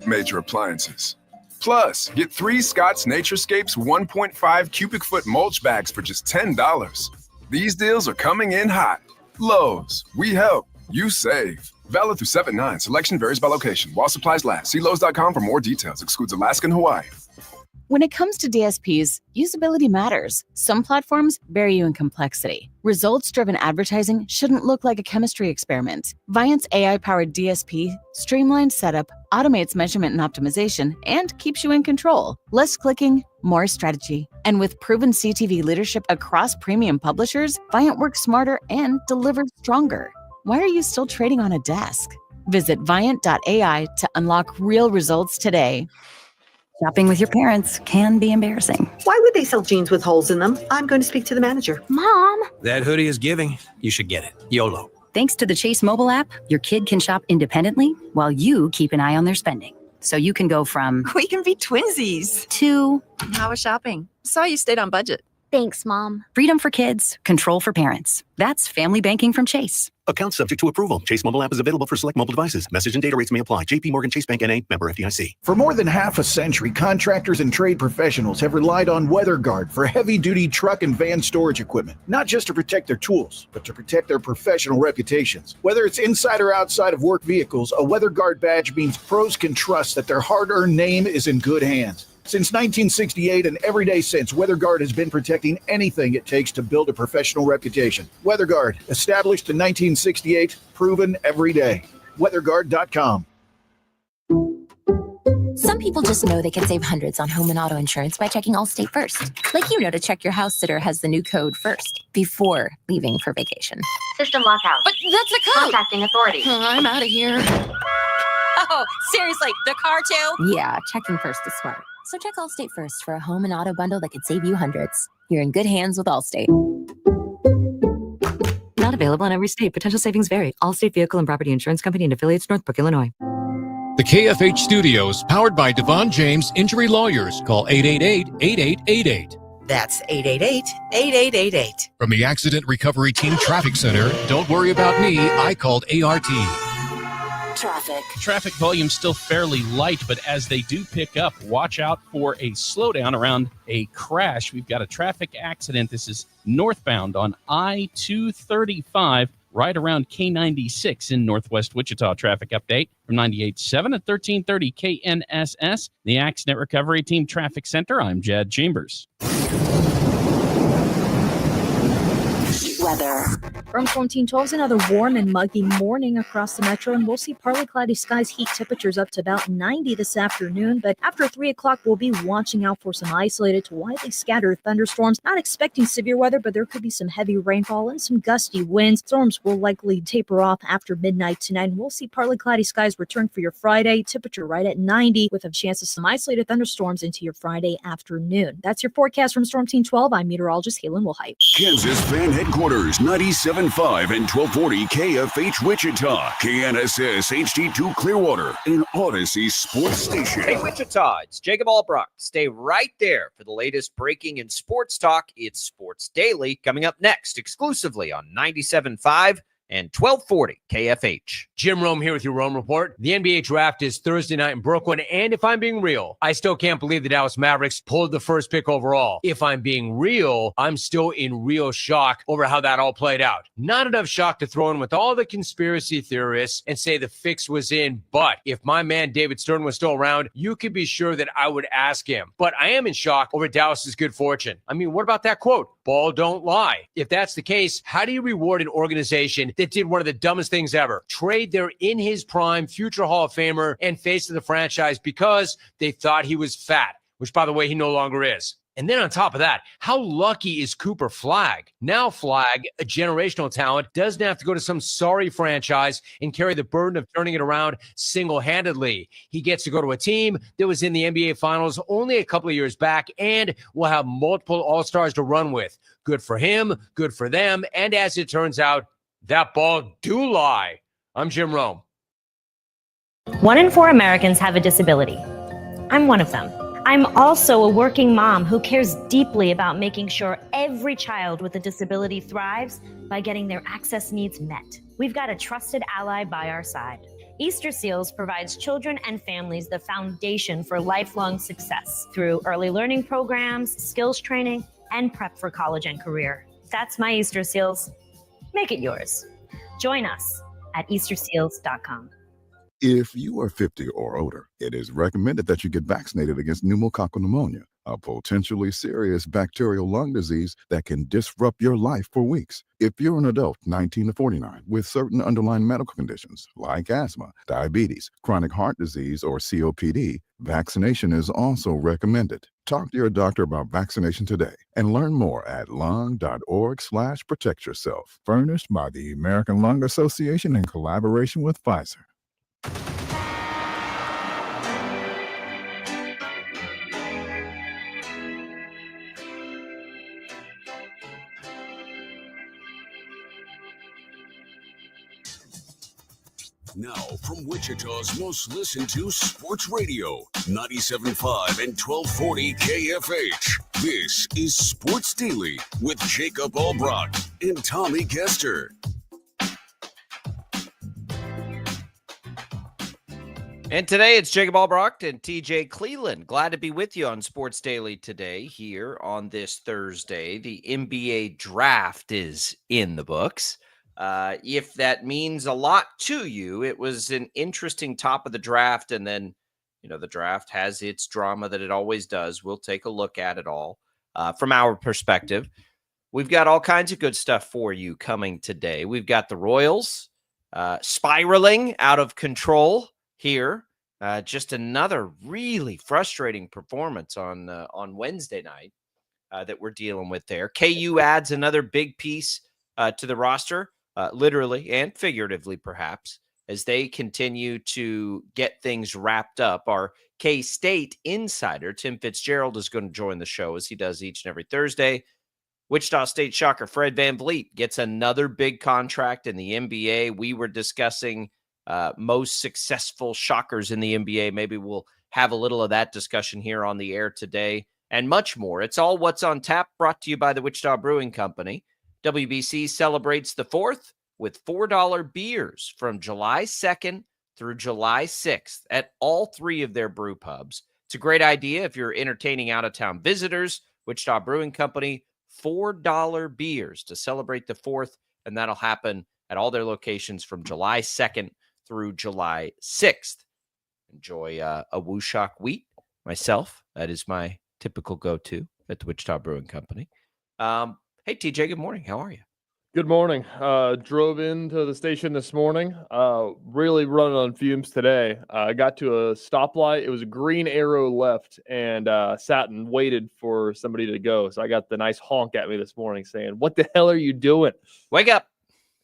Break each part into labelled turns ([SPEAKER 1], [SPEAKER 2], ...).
[SPEAKER 1] major appliances. Plus, get 3 Scott's Naturescapes 1.5 cubic foot mulch bags for just $10. These deals are coming in hot. Lowe's, we help, you save. Valid through 7/9. Selection varies by location. While supplies last. See Lowe's.com for more details. Excludes Alaska and Hawaii.
[SPEAKER 2] When it comes to DSPs, usability matters. Some platforms bury you in complexity. Results-driven advertising shouldn't look like a chemistry experiment. Viant's AI-powered DSP streamlines setup, automates measurement and optimization, and keeps you in control. Less clicking, more strategy. And with proven CTV leadership across premium publishers, Viant works smarter and delivers stronger. Why are you still trading on a desk? Visit Viant.ai to unlock real results today.
[SPEAKER 3] Shopping with your parents can be embarrassing.
[SPEAKER 4] Why would they sell jeans with holes in them? I'm going to speak to the manager.
[SPEAKER 5] Mom!
[SPEAKER 6] That hoodie is giving. You should get it. YOLO.
[SPEAKER 3] Thanks to the Chase mobile app, your kid can shop independently while you keep an eye on their spending. So you can go from
[SPEAKER 5] We can be twinsies
[SPEAKER 3] to
[SPEAKER 5] How was shopping? Saw you stayed on budget.
[SPEAKER 7] Thanks, Mom.
[SPEAKER 3] freedom for kids, control for parents. That's family banking from Chase.
[SPEAKER 8] Account subject to approval. Chase mobile app is available for select mobile devices. Message and data rates may apply. JP Morgan Chase Bank N.A. member FDIC.
[SPEAKER 9] For more than half a century, contractors and trade professionals have relied on WeatherGuard for heavy-duty truck and van storage equipment. Not just to protect their tools, but to protect their professional reputations. Whether it's inside or outside of work vehicles, a WeatherGuard badge means pros can trust that their hard-earned name is in good hands. Since 1968 and every day since, WeatherGuard has been protecting anything it takes to build a professional reputation. WeatherGuard, established in 1968, proven every day. WeatherGuard.com.
[SPEAKER 7] Some people just know they can save hundreds on home and auto insurance by checking Allstate first. Like to check your house sitter has the new code first before leaving for vacation.
[SPEAKER 10] System lockout.
[SPEAKER 7] But that's the code!
[SPEAKER 10] Contacting authority.
[SPEAKER 7] I'm out of here.
[SPEAKER 5] Oh, seriously, the car too?
[SPEAKER 7] Yeah, checking first is smart. So check Allstate first for a home and auto bundle that could save you hundreds. You're in good hands with Allstate.
[SPEAKER 3] Not available in every state. Potential savings vary. Allstate Vehicle and Property Insurance Company and affiliates, Northbrook, Illinois.
[SPEAKER 11] The KFH Studios, powered by Devon James Injury Lawyers. Call 888-8888.
[SPEAKER 12] That's 888-8888.
[SPEAKER 11] From the Accident Recovery Team Traffic Center, don't worry about me, I called ART.
[SPEAKER 13] Traffic volume still fairly light, but as they do pick up, watch out for a slowdown around a crash. We've got a traffic accident. This is northbound on I-235, right around K96 in northwest Wichita. Traffic update from 98.7 at 1330 KNSS. The Accident Recovery Team Traffic Center. I'm Jed Chambers.
[SPEAKER 14] Weather. From 1412's another warm and muggy morning across the metro, and we'll see partly cloudy skies, heat temperatures up to about 90 this afternoon. But after 3 o'clock, we'll be watching out for some isolated to widely scattered thunderstorms. Not expecting severe weather, but there could be some heavy rainfall and some gusty winds. Storms will likely taper off after midnight tonight, and we'll see partly cloudy skies return for your Friday. Temperature right at 90 with a chance of some isolated thunderstorms into your Friday afternoon. That's your forecast from Storm Team 12. I'm meteorologist Halen Wilhite.
[SPEAKER 15] Kansas Fan Headquarters, 97.5 and 1240 KFH Wichita, KNSS HD2 Clearwater, and Odyssey Sports Station.
[SPEAKER 16] Hey Wichita, it's Jacob Albrock. Stay right there for the latest breaking in sports talk. It's Sports Daily coming up next, exclusively on 97.5 and 1240 KFH.
[SPEAKER 17] Jim Rome here with your Rome Report. The NBA draft is Thursday night in Brooklyn, and if I'm being real, I still can't believe the Dallas Mavericks pulled the first pick overall. If I'm being real, I'm still in real shock over how that all played out. Not enough shock to throw in with all the conspiracy theorists and say the fix was in, but if my man David Stern was still around, you could be sure that I would ask him. But I am in shock over Dallas's good fortune. I mean, what about that quote? Ball don't lie. If that's the case, how do you reward an organization that did one of the dumbest things ever? Trade their in his prime future Hall of Famer and face of the franchise because they thought he was fat, which, by the way, he no longer is. And then on top of that, how lucky is Cooper Flagg? Now Flagg, a generational talent, doesn't have to go to some sorry franchise and carry the burden of turning it around single-handedly. He gets to go to a team that was in the NBA Finals only a couple of years back and will have multiple All-Stars to run with. Good for him, good for them, and as it turns out, that ball do lie. I'm Jim Rome.
[SPEAKER 18] 1 in 4 Americans have a disability. I'm one of them. I'm also a working mom who cares deeply about making sure every child with a disability thrives by getting their access needs met. We've got a trusted ally by our side. Easter Seals provides children and families the foundation for lifelong success through early learning programs, skills training, and prep for college and career. That's my Easter Seals. Make it yours. Join us at easterseals.com.
[SPEAKER 10] If you are 50 or older, it is recommended that you get vaccinated against pneumococcal pneumonia, a potentially serious bacterial lung disease that can disrupt your life for weeks. If you're an adult 19 to 49 with certain underlying medical conditions like asthma, diabetes, chronic heart disease, or COPD, vaccination is also recommended. Talk to your doctor about vaccination today and learn more at lung.org/protect yourself. Furnished by the American Lung Association in collaboration with Pfizer.
[SPEAKER 15] Now, from Wichita's most listened to sports radio, 97.5 and 1240 KFH. This is Sports Daily with Jacob Albrock and Tommy Kester.
[SPEAKER 16] And today it's Jacob Albrock and TJ Cleveland. Glad to be with you on Sports Daily today here on this Thursday. The NBA draft is in the books. If that means a lot to you, it was an interesting top of the draft. And then, the draft has its drama that it always does. We'll take a look at it all from our perspective. We've got all kinds of good stuff for you coming today. We've got the Royals spiraling out of control here. Just another really frustrating performance on Wednesday night that we're dealing with there. KU adds another big piece to the roster. Literally and figuratively, perhaps, as they continue to get things wrapped up. Our K-State insider, Tim Fitzgerald, is going to join the show as he does each and every Thursday. Wichita State shocker Fred VanVleet gets another big contract in the NBA. We were discussing most successful shockers in the NBA. Maybe we'll have a little of that discussion here on the air today and much more. It's all What's on Tap, brought to you by the Wichita Brewing Company. WBC celebrates the 4th with $4 beers from July 2nd through July 6th at all 3 of their brew pubs. It's a great idea if you're entertaining out-of-town visitors. Wichita Brewing Company, $4 beers to celebrate the 4th, and that'll happen at all their locations from July 2nd through July 6th. Enjoy a Wooshock wheat. Myself, that is my typical go-to at the Wichita Brewing Company. Hey, TJ, good morning. How are you?
[SPEAKER 19] Good morning. Drove into the station this morning. Really running on fumes today. I got to a stoplight. It was a green arrow left, and sat and waited for somebody to go. So I got the nice honk at me this morning saying, "What the hell are you doing?
[SPEAKER 16] Wake up."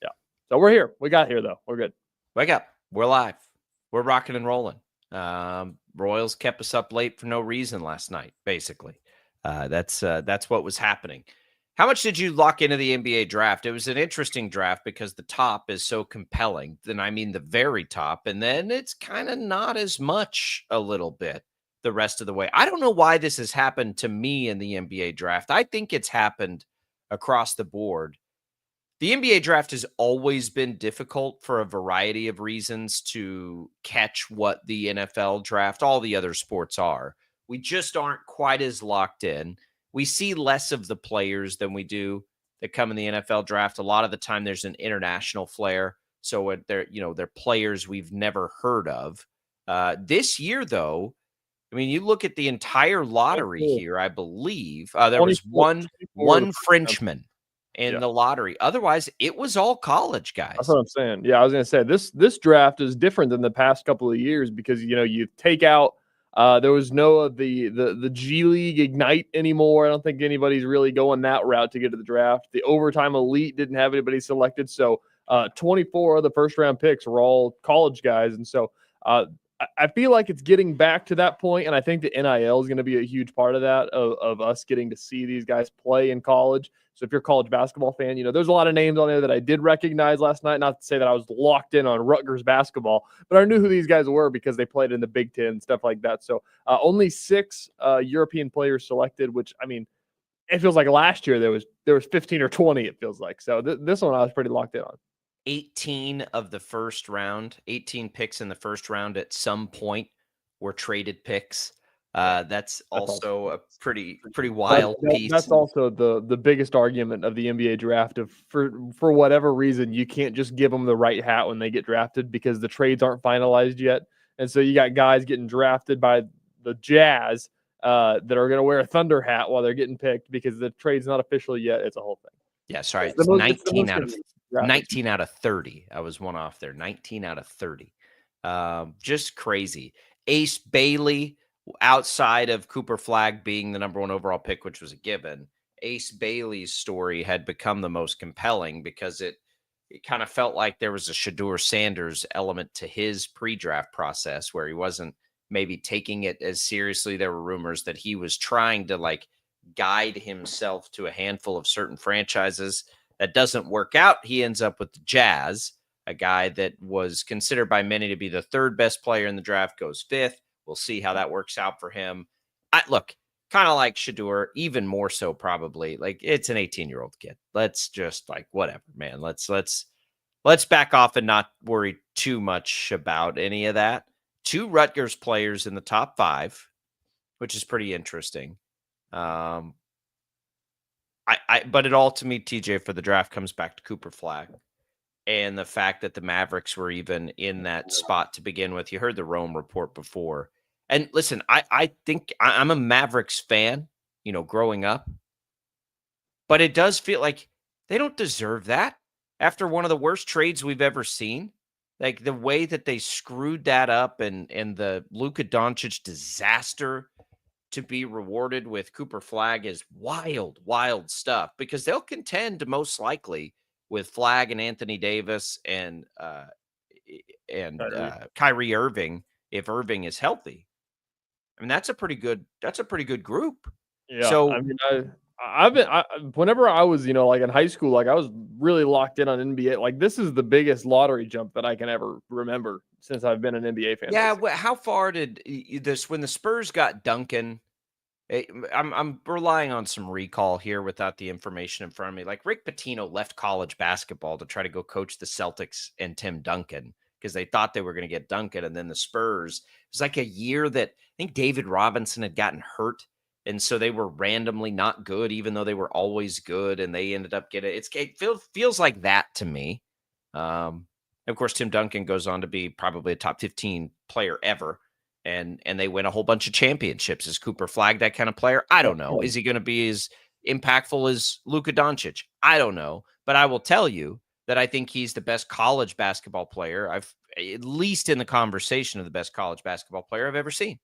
[SPEAKER 19] Yeah. So we're here. We got here, though. We're good.
[SPEAKER 16] Wake up. We're live. We're rocking and rolling. Royals kept us up late for no reason last night, basically. That's what was happening. How much did you lock into the NBA draft? It was an interesting draft because the top is so compelling. Then I mean the very top, and then it's kind of not as much a little bit the rest of the way. I don't know why this has happened to me in the NBA draft. I think it's happened across the board. The NBA draft has always been difficult for a variety of reasons to catch what the NFL draft, all the other sports are. We just aren't quite as locked in. We see less of the players than we do that come in the NFL draft. A lot of the time there's an international flair. So they're players we've never heard of. This year, though, I mean, you look at the entire lottery here, I believe. There was one Frenchman in the lottery. Otherwise, it was all college guys.
[SPEAKER 19] That's what I'm saying. Yeah, I was going to say, this draft is different than the past couple of years because, you take out there was no of the G League Ignite anymore. I don't think anybody's really going that route to get to the draft. The Overtime Elite didn't have anybody selected. So 24 of the first round picks were all college guys. And so I feel like it's getting back to that point, and I think the NIL is going to be a huge part of that, of us getting to see these guys play in college. So if you're a college basketball fan, there's a lot of names on there that I did recognize last night. Not to say that I was locked in on Rutgers basketball, but I knew who these guys were because they played in the Big Ten, stuff like that. So only 6 European players selected, which, I mean, it feels like last year there was 15 or 20, it feels like. So this one I was pretty locked in on.
[SPEAKER 16] 18 of the first round, 18 picks in the first round at some point were traded picks. That's also a pretty wild piece.
[SPEAKER 19] That's also the biggest argument of the NBA draft. Of for whatever reason, you can't just give them the right hat when they get drafted because the trades aren't finalized yet, and so you got guys getting drafted by the Jazz that are going to wear a Thunder hat while they're getting picked because the trade's not official yet. It's a whole thing.
[SPEAKER 16] Yeah, sorry,
[SPEAKER 19] It's the most
[SPEAKER 16] 19 out of
[SPEAKER 19] drafted.
[SPEAKER 16] 19 out of 30. I was one off there. 19 out of 30. Just crazy. Ace Bailey, outside of Cooper Flagg being the number 1 overall pick, which was a given, Ace Bailey's story had become the most compelling because it kind of felt like there was a Shedeur Sanders element to his pre-draft process where he wasn't maybe taking it as seriously. There were rumors that he was trying to like guide himself to a handful of certain franchises. That doesn't work out. He ends up with the Jazz, a guy that was considered by many to be the 3rd best player in the draft, goes 5th. We'll see how that works out for him. Look, kind of like Shedeur, even more so probably. Like, it's an 18-year-old kid. Let's just like whatever, man. Let's back off and not worry too much about any of that. 2 Rutgers players in the top 5, which is pretty interesting. But it all to me, TJ, for the draft comes back to Cooper Flagg and the fact that the Mavericks were even in that spot to begin with. You heard the Rome report before. And listen, I think I'm a Mavericks fan, growing up. But it does feel like they don't deserve that after one of the worst trades we've ever seen. Like the way that they screwed that up and the Luka Doncic disaster to be rewarded with Cooper Flagg is wild, wild stuff because they'll contend most likely with Flagg and Anthony Davis and Kyrie Irving if Irving is healthy. I mean, that's a pretty good group.
[SPEAKER 19] Yeah.
[SPEAKER 16] So
[SPEAKER 19] I mean, whenever I was, like in high school, like I was really locked in on NBA. Like this is the biggest lottery jump that I can ever remember since I've been an NBA fan.
[SPEAKER 16] Yeah. How far did this, when the Spurs got Duncan, I'm relying on some recall here without the information in front of me. Like Rick Pitino left college basketball to try to go coach the Celtics and Tim Duncan because they thought they were going to get Duncan. And then the Spurs, it was like a year that I think David Robinson had gotten hurt. And so they were randomly not good, even though they were always good. And they ended up getting it feels like that to me. Of course, Tim Duncan goes on to be probably a top 15 player ever. And they win a whole bunch of championships. Is Cooper Flagg that kind of player? I don't know. Is he going to be as impactful as Luka Doncic? I don't know. But I will tell you that I think he's the best college basketball player. I've at least in the conversation of the best college basketball player I've ever seen.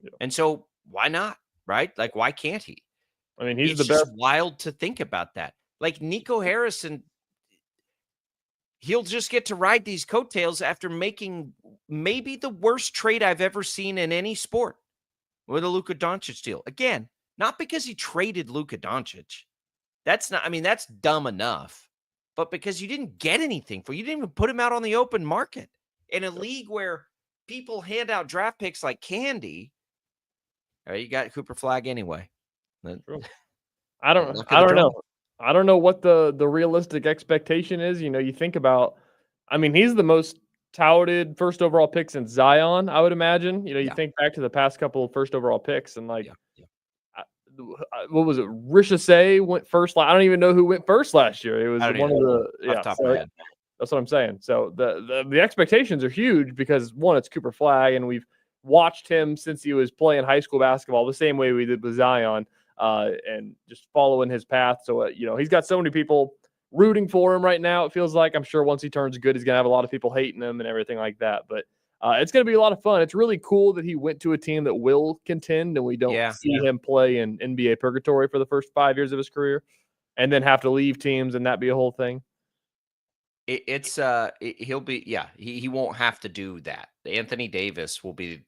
[SPEAKER 16] Yeah. And so why not? Right? Like, why can't he?
[SPEAKER 19] I mean, he's
[SPEAKER 16] it's
[SPEAKER 19] the best.
[SPEAKER 16] Just wild to think about that. Like Nico Harrison, he'll just get to ride these coattails after making maybe the worst trade I've ever seen in any sport with a Luka Doncic deal. Again, not because he traded Luka Doncic. That's dumb enough. But because you didn't get anything for, you didn't even put him out on the open market in a league where people hand out draft picks like candy. You got Cooper Flagg anyway.
[SPEAKER 19] I don't know. I don't know what the realistic expectation is. You think about, I mean, he's the most touted first overall pick since Zion, I would imagine. You think back to the past couple of first overall picks and what was it? Richardson went first. I don't even know who went first last year. It was one of the
[SPEAKER 16] top of my head.
[SPEAKER 19] That's what I'm saying. So the expectations are huge because one, it's Cooper Flagg, and we've watched him since he was playing high school basketball the same way we did with Zion, and just following his path. So, he's got so many people rooting for him right now. It feels like, I'm sure once he turns good, he's going to have a lot of people hating him and everything like that. But it's going to be a lot of fun. It's really cool that he went to a team that will contend and we don't see him play in NBA purgatory for the first 5 years of his career and then have to leave teams and that be a whole thing.
[SPEAKER 16] He'll be, he won't have to do that. Anthony Davis will be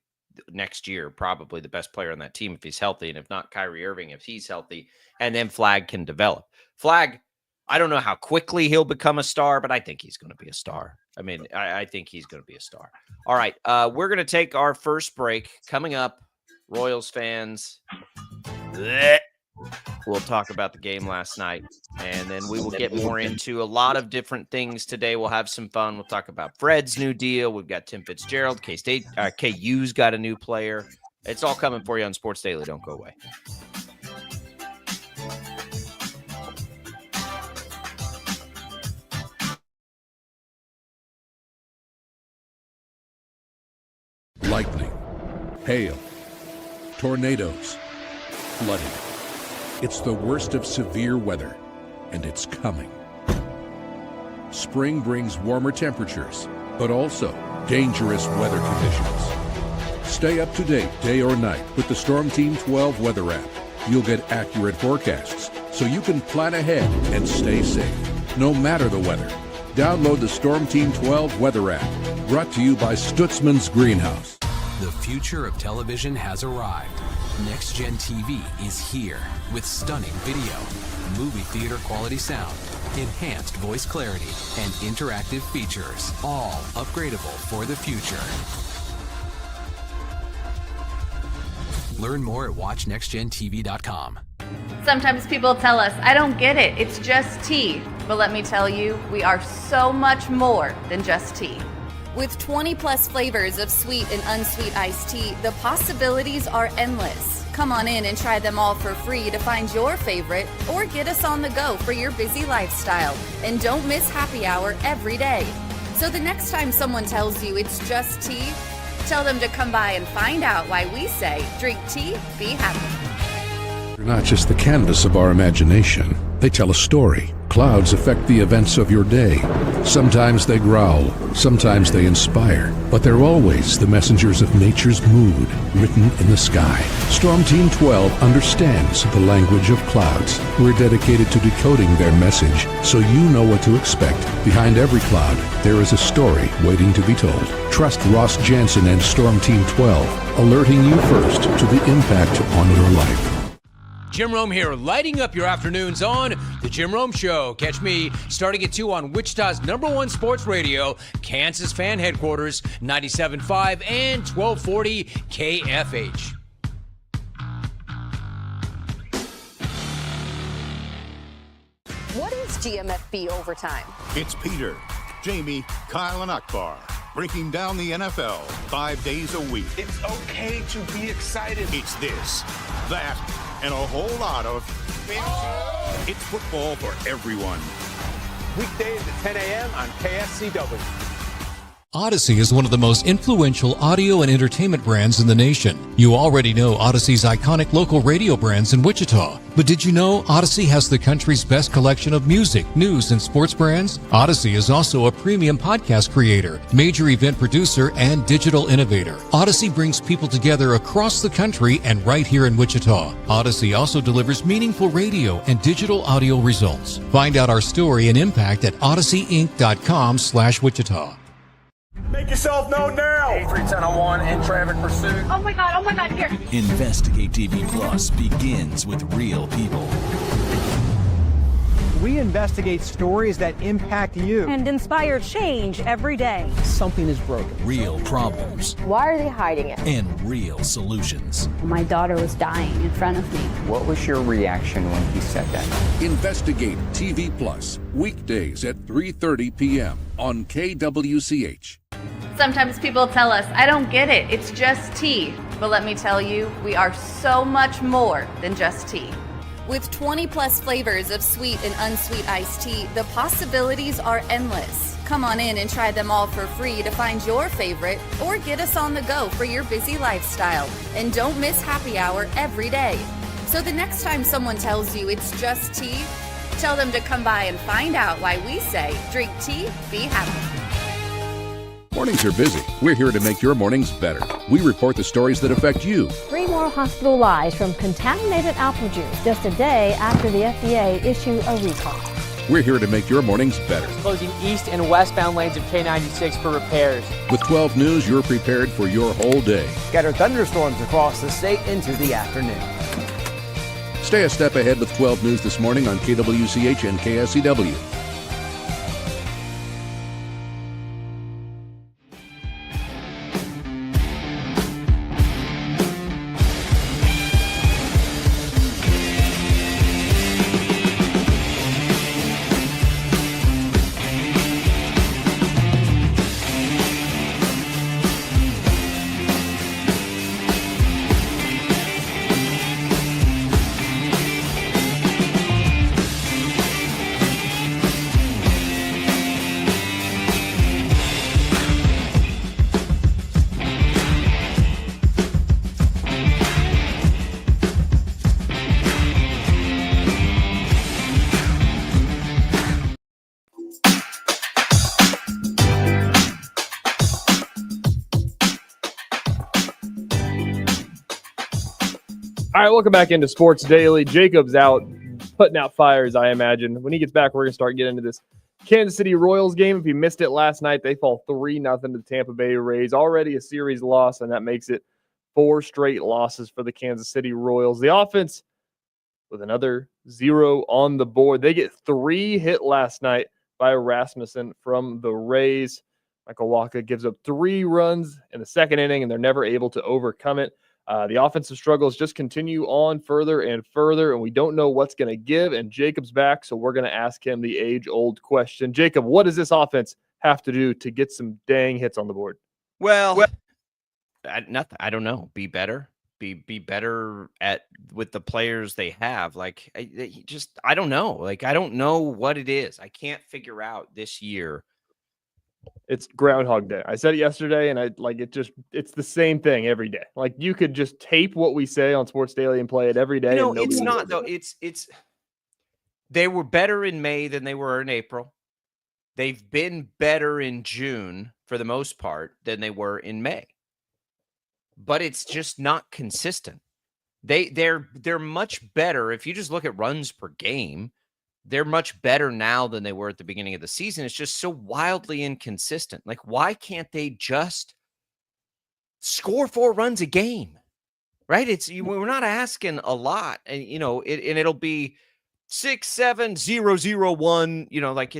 [SPEAKER 16] next year probably the best player on that team if he's healthy, and if not, Kyrie Irving if he's healthy, and then Flagg can develop. Flagg, I don't know how quickly he'll become a star, but I think he's going to be a star. I mean, I think he's going to be a star. All right, we're going to take our first break. Coming up, Royals fans, We'll talk about the game last night, and then we will get more into a lot of different things today. We'll have some fun. We'll talk about Fred's new deal. We've got Tim Fitzgerald. K-State, KU's got a new player. It's all coming for you on Sports Daily. Don't go away.
[SPEAKER 20] Lightning, hail, tornadoes, flooding. It's the worst of severe weather, and it's coming. Spring brings warmer temperatures, but also dangerous weather conditions. Stay up to date day or night with the Storm Team 12 weather app. You'll get accurate forecasts, so you can plan ahead and stay safe, no matter the weather. Download the Storm Team 12 weather app, brought to you by Stutzman's Greenhouse.
[SPEAKER 21] The future of television has arrived. Next Gen TV is here with stunning video, movie theater quality sound, enhanced voice clarity, and interactive features, all upgradable for the future. Learn more at watchnextgentv.com.
[SPEAKER 22] Sometimes people tell us, I don't get it, it's just tea. But let me tell you, we are so much more than just tea.
[SPEAKER 23] With 20 plus flavors of sweet and unsweet iced tea, the possibilities are endless. Come on in and try them all for free to find your favorite or get us on the go for your busy lifestyle. And don't miss happy hour every day. So the next time someone tells you it's just tea, tell them to come by and find out why we say, drink tea, be happy.
[SPEAKER 20] They're not just the canvas of our imagination. They tell a story. Clouds affect the events of your day. Sometimes they growl, sometimes they inspire, but they're always the messengers of nature's mood written in the sky. Storm Team 12 understands the language of clouds. We're dedicated to decoding their message so you know what to expect. Behind every cloud, there is a story waiting to be told. Trust Ross Jansen and Storm Team 12, alerting you first to the impact on your life.
[SPEAKER 17] Jim Rome here, lighting up your afternoons on The Jim Rome Show. Catch me starting at 2 on Wichita's #1 sports radio, Kansas Fan Headquarters, 97.5 and 1240 KFH.
[SPEAKER 24] What is GMFB Overtime?
[SPEAKER 25] It's Peter, Jamie, Kyle, and Akbar breaking down the NFL 5 days a week.
[SPEAKER 26] It's okay to be excited.
[SPEAKER 25] It's this, that, and a whole lot of fantasy. It's football for everyone.
[SPEAKER 26] Weekdays at 10 a.m. on KSCW.
[SPEAKER 11] Odyssey is one of the most influential audio and entertainment brands in the nation. You already know Odyssey's iconic local radio brands in Wichita. But did you know Odyssey has the country's best collection of music, news, and sports brands? Odyssey is also a premium podcast creator, major event producer, and digital innovator. Odyssey brings people together across the country and right here in Wichita. Odyssey also delivers meaningful radio and digital audio results. Find out our story and impact at odysseyinc.com/Wichita.
[SPEAKER 26] Make yourself known now. 310-1 in traffic pursuit.
[SPEAKER 22] Oh my God, here.
[SPEAKER 27] Investigate TV Plus begins with real people.
[SPEAKER 28] We investigate stories that impact you
[SPEAKER 29] and inspire change every day.
[SPEAKER 28] Something is broken.
[SPEAKER 27] Real problems.
[SPEAKER 29] Why are they hiding it?
[SPEAKER 27] And real solutions.
[SPEAKER 29] My daughter was dying in front of me.
[SPEAKER 30] What was your reaction when he said that?
[SPEAKER 20] Investigate TV Plus, weekdays at 3:30 p.m. on KWCH.
[SPEAKER 22] Sometimes people tell us, I don't get it, it's just tea. But let me tell you, we are so much more than just tea.
[SPEAKER 23] With 20 plus flavors of sweet and unsweet iced tea, the possibilities are endless. Come on in and try them all for free to find your favorite or get us on the go for your busy lifestyle. And don't miss happy hour every day. So the next time someone tells you it's just tea, tell them to come by and find out why we say, drink tea, be happy.
[SPEAKER 20] Mornings are busy. We're here to make your mornings better. We report the stories that affect you.
[SPEAKER 29] 3 more hospital lies from contaminated apple juice just a day after the FDA issued a recall.
[SPEAKER 20] We're here to make your mornings better.
[SPEAKER 31] Closing east and westbound lanes of K96 for repairs.
[SPEAKER 20] With 12 News, you're prepared for your whole day.
[SPEAKER 31] Scattered thunderstorms across the state into the afternoon.
[SPEAKER 20] Stay a step ahead with 12 News this morning on KWCH and KSCW.
[SPEAKER 19] All right, welcome back into Sports Daily. Jacob's out putting out fires, I imagine. When he gets back, we're going to start getting into this Kansas City Royals game. If you missed it last night, they fall 3-0 to the Tampa Bay Rays. Already a series loss, and that makes it 4 straight losses for the Kansas City Royals. The offense with another 0 on the board. They get 3 hit last night by Rasmussen from the Rays. Michael Wacha gives up 3 runs in the second inning, and they're never able to overcome it. The offensive struggles just continue on further and further, and we don't know what's going to give. And Jacob's back, so we're going to ask him the age-old question. Jacob, what does this offense have to do to get some dang hits on the board?
[SPEAKER 16] Well, nothing. I don't know. Be better. Be better with the players they have. Like, I don't know. Like, I don't know what it is. I can't figure out this year.
[SPEAKER 19] It's Groundhog Day. I said it yesterday, and it's the same thing every day. Like, you could just tape what we say on Sports Daily and play it every day.
[SPEAKER 16] It's not though. They were better in May than they were in April. They've been better in June for the most part than they were in May. But it's just not consistent. They're much better. If you just look at runs per game, they're much better now than they were at the beginning of the season. It's just so wildly inconsistent. Like, why can't they just score 4 runs a game? Right? We're not asking a lot, and it'll be 6, 7, 0, 0, 1.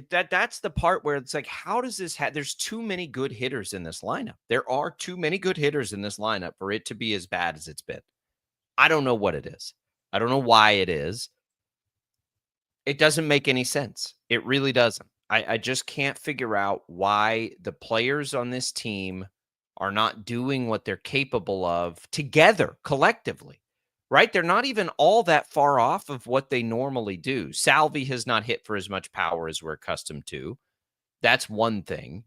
[SPEAKER 16] That's the part where it's like, how does this there's too many good hitters in this lineup. There are too many good hitters in this lineup for it to be as bad as it's been. I don't know what it is. I don't know why it is. It doesn't make any sense. It really doesn't. I just can't figure out why the players on this team are not doing what they're capable of together, collectively, right? They're not even all that far off of what they normally do. Salvi has not hit for as much power as we're accustomed to. That's one thing.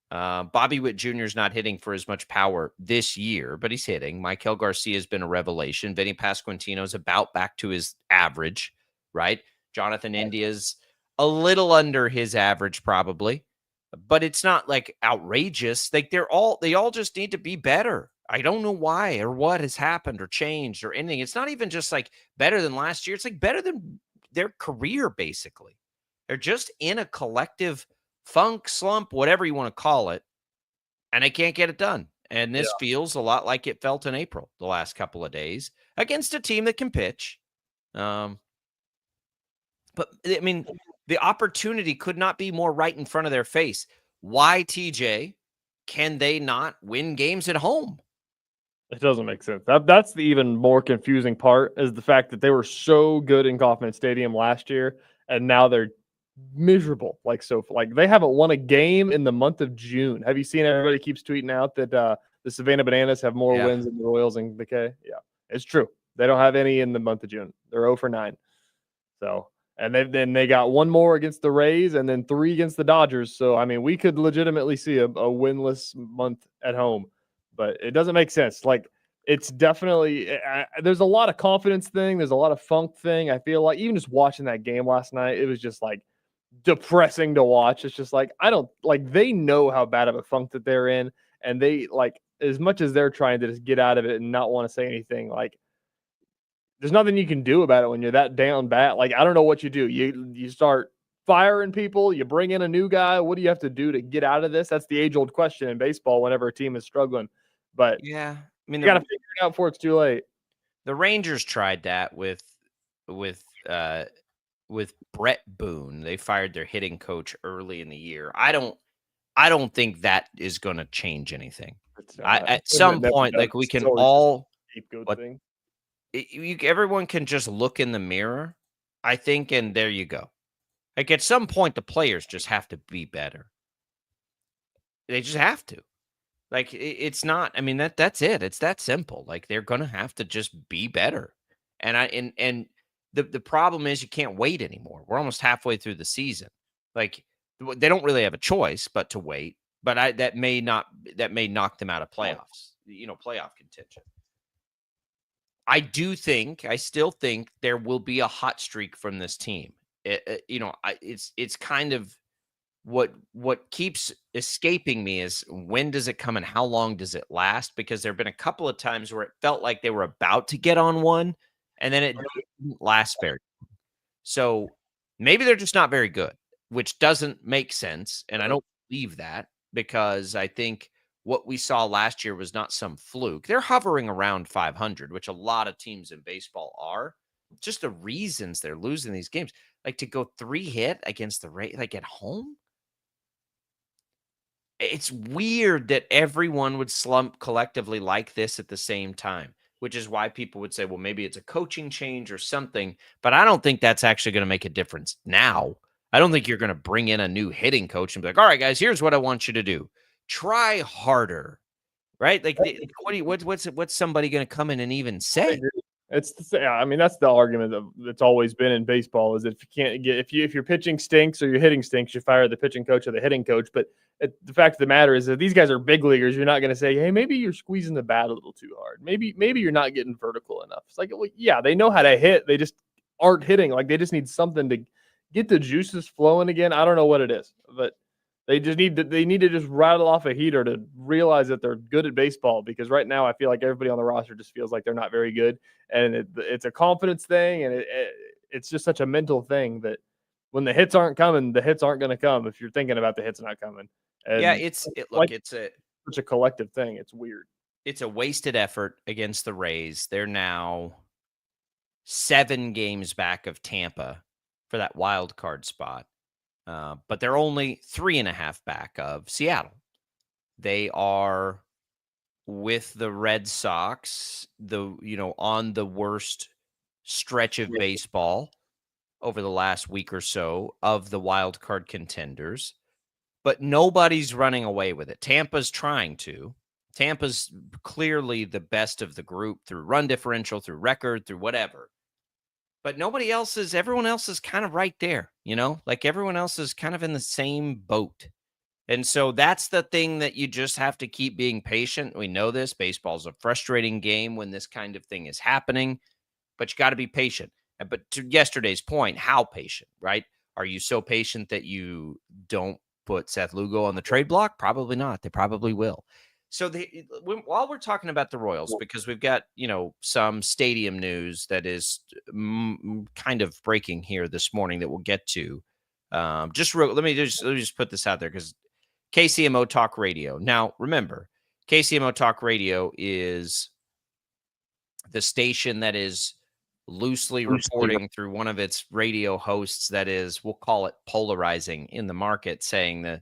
[SPEAKER 16] Bobby Witt Jr. is not hitting for as much power this year, but he's hitting. Maikel Garcia has been a revelation. Vinny Pasquantino's about back to his average, right? Jonathan India's a little under his average probably, but it's not like outrageous. Like they all just need to be better. I don't know why or what has happened or changed or anything. It's not even just like better than last year. It's like better than their career, basically. They're just in a collective funk, slump, whatever you want to call it, and they can't get it done. And this feels a lot like it felt in April the last couple of days against a team that can pitch. But, I mean, the opportunity could not be more right in front of their face. Why, TJ, can they not win games at home?
[SPEAKER 19] It doesn't make sense. That's the even more confusing part, is the fact that they were so good in Kauffman Stadium last year, and now they're miserable. Like they haven't won a game in the month of June. Have you seen everybody keeps tweeting out that the Savannah Bananas have more wins than the Royals and the K? Yeah, it's true. They don't have any in the month of June. They're 0 for 9. So. And then they got 1 more against the Rays and then 3 against the Dodgers. So, I mean, we could legitimately see a winless month at home. But it doesn't make sense. Like, it's definitely there's a lot of confidence thing. There's a lot of funk thing. I feel like even just watching that game last night, it was just like depressing to watch. It's just like they know how bad of a funk that they're in. And they, like, as much as they're trying to just get out of it and not want to say anything, like, there's nothing you can do about it when you're that down bad. Like, I don't know what you do. You start firing people. You bring in a new guy. What do you have to do to get out of this? That's the age-old question in baseball whenever a team is struggling. But
[SPEAKER 16] yeah, I mean,
[SPEAKER 19] you got to figure it out before it's too late.
[SPEAKER 16] The Rangers tried that with Brett Boone. They fired their hitting coach early in the year. I don't think that is going to change anything. At some point, like, we can all thing. Everyone can just look in the mirror, I think, and there you go. Like, at some point, the players just have to be better. They just have to. Like, it's not. I mean, that's it. It's that simple. Like, they're gonna have to just be better. And the problem is you can't wait anymore. We're almost halfway through the season. Like, they don't really have a choice but to wait. But that may knock them out of playoffs. Playoff contention. I still think there will be a hot streak from this team. It's kind of what keeps escaping me is when does it come and how long does it last? Because there have been a couple of times where it felt like they were about to get on one and then it didn't last very. So maybe they're just not very good, which doesn't make sense, and I don't believe that because I think what we saw last year was not some fluke. They're hovering around 500, which a lot of teams in baseball are. Just the reasons they're losing these games, like to go 3-hit against the Rays, like at home. It's weird that everyone would slump collectively like this at the same time, which is why people would say, well, maybe it's a coaching change or something. But I don't think that's actually going to make a difference now. I don't think you're going to bring in a new hitting coach and be like, all right, guys, here's what I want you to do. Try harder, right? Like, what's somebody going to come in and even say?
[SPEAKER 19] I mean, that's the argument that's always been in baseball is if you can't get if your pitching stinks or your hitting stinks, you fire the pitching coach or the hitting coach. But the fact of the matter is that these guys are big leaguers. You're not going to say, hey, maybe you're squeezing the bat a little too hard. Maybe you're not getting vertical enough. It's like, well, yeah, they know how to hit. They just aren't hitting. Like they just need something to get the juices flowing again. I don't know what it is, but they need to just rattle off a heater to realize that they're good at baseball, because right now I feel like everybody on the roster just feels like they're not very good, and it's a confidence thing, and it's just such a mental thing that when the hits aren't coming, the hits aren't going to come if you're thinking about the hits not coming. And
[SPEAKER 16] Yeah, it's
[SPEAKER 19] such a collective thing. It's weird.
[SPEAKER 16] It's a wasted effort against the Rays. They're now 7 games back of Tampa for that wild card spot. But they're only 3.5 back of Seattle. They are with the Red Sox, on the worst stretch of baseball over the last week or so of the wild card contenders. But nobody's running away with it. Tampa's trying to. Tampa's clearly the best of the group through run differential, through record, through whatever. But everyone else is kind of right there, like everyone else is kind of in the same boat. And so that's the thing that you just have to keep being patient. We know this. Baseball's a frustrating game when this kind of thing is happening, but you got to be patient. But to yesterday's point, how patient, right? Are you so patient that you don't put Seth Lugo on the trade block? Probably not. They probably will. So while we're talking about the Royals, because we've got, some stadium news that is kind of breaking here this morning that we'll get to. Let me just put this out there because KCMO Talk Radio. Now, remember, KCMO Talk Radio is the station that is loosely reporting through one of its radio hosts that is, we'll call it polarizing in the market, saying that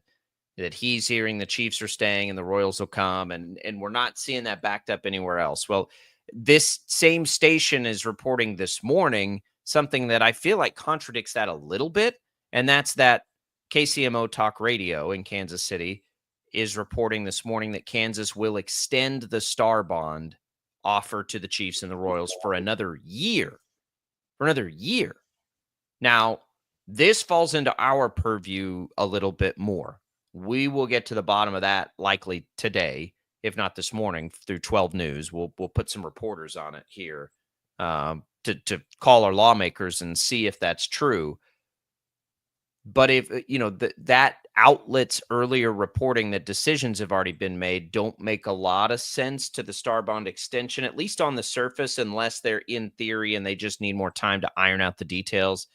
[SPEAKER 16] he's hearing the Chiefs are staying and the Royals will come, and we're not seeing that backed up anywhere else. Well, this same station is reporting this morning something that I feel like contradicts that a little bit, and that's that KCMO Talk Radio in Kansas City is reporting this morning that Kansas will extend the star bond offer to the Chiefs and the Royals for another year. Now, this falls into our purview a little bit more. We will get to the bottom of that likely today, if not this morning, through 12 News. We'll put some reporters on it here to call our lawmakers and see if that's true. But if that outlet's earlier reporting that decisions have already been made don't make a lot of sense to the star bond extension, at least on the surface, unless they're in theory and they just need more time to iron out the details.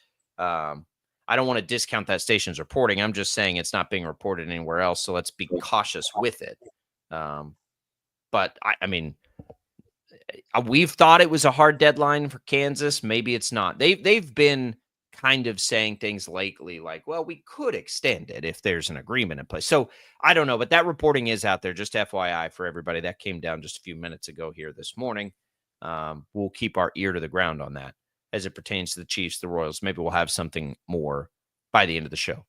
[SPEAKER 16] I don't want to discount that station's reporting. I'm just saying it's not being reported anywhere else, so let's be cautious with it. But I mean, we've thought it was a hard deadline for Kansas. Maybe it's not. They've been kind of saying things lately like, well, we could extend it if there's an agreement in place. So I don't know, but that reporting is out there. Just FYI for everybody. That came down just a few minutes ago here this morning. We'll keep our ear to the ground on that as it pertains to the Chiefs, the Royals. Maybe we'll have something more by the end of the show.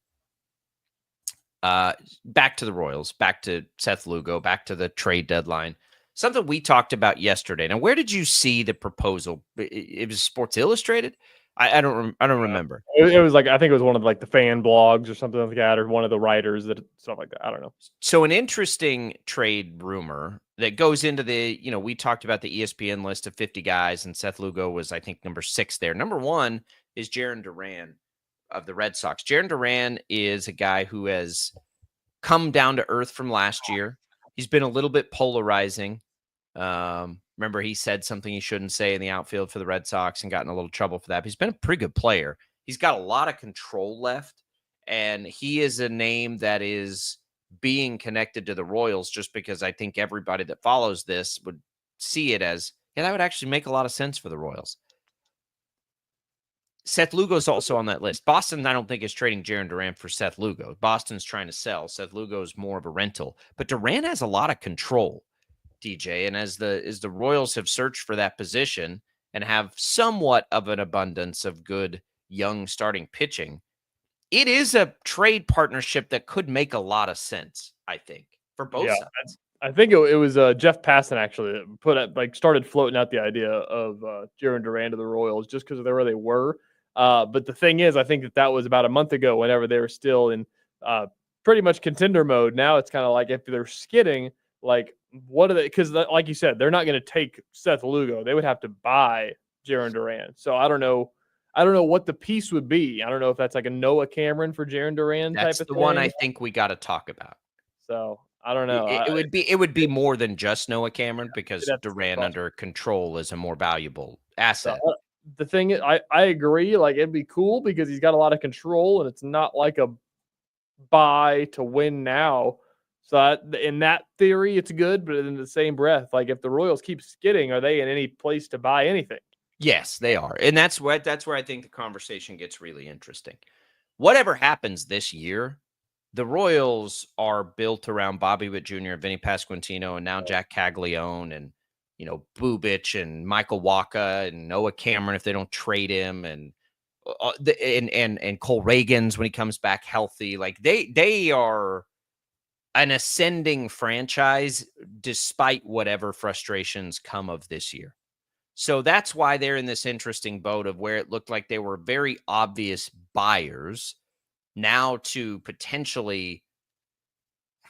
[SPEAKER 16] Back to the Royals, back to Seth Lugo, back to the trade deadline. Something we talked about yesterday. Now, where did you see the proposal? It was Sports Illustrated. I don't remember.
[SPEAKER 19] It was like, I think it was one of like the fan blogs or something like that, or one of the writers that stuff like that. I don't know.
[SPEAKER 16] So an interesting trade rumor that goes into we talked about the ESPN list of 50 guys, and Seth Lugo was, I think, number 6 there. Number 1 is Jarren Duran of the Red Sox. Jarren Duran is a guy who has come down to earth from last year. He's been a little bit polarizing Remember, he said something he shouldn't say in the outfield for the Red Sox and got in a little trouble for that. But he's been a pretty good player. He's got a lot of control left, and he is a name that is being connected to the Royals just because I think everybody that follows this would see it as, yeah, that would actually make a lot of sense for the Royals. Seth Lugo's also on that list. Boston, I don't think, is trading Jarren Duran for Seth Lugo. Boston's trying to sell. Seth Lugo is more of a rental. But Duran has a lot of control, DJ. And as the Royals have searched for that position and have somewhat of an abundance of good young starting pitching, it is a trade partnership that could make a lot of sense, I think, for both sides.
[SPEAKER 19] I think it was Jeff Passan actually that started floating out the idea of Jarren Duran to the Royals just because of where they were. But the thing is, I think that was about a month ago whenever they were still in pretty much contender mode. Now it's kind of like if they're skidding, like what are they? Because like you said, they're not going to take Seth Lugo. They would have to buy Jarren Duran. So I don't know what the piece would be. I don't know if that's like a Noah Cameron for Jarren Duran type of thing.
[SPEAKER 16] That's the one I think we got to talk about.
[SPEAKER 19] So I don't know.
[SPEAKER 16] It would be more than just Noah Cameron because Duran under control is a more valuable asset.
[SPEAKER 19] So, the thing is, I agree. Like it'd be cool because he's got a lot of control, and it's not like a buy to win now. So in that theory, it's good. But in the same breath, like if the Royals keep skidding, are they in any place to buy anything?
[SPEAKER 16] Yes, they are. And that's where I think the conversation gets really interesting. Whatever happens this year, the Royals are built around Bobby Witt Jr., Vinny Pasquantino, and now Jack Caglione, and Bubich and Michael Wacha and Noah Cameron if they don't trade him, and Cole Reagans when he comes back healthy. Like they are an ascending franchise despite whatever frustrations come of this year. So that's why they're in this interesting boat of where it looked like they were very obvious buyers now to potentially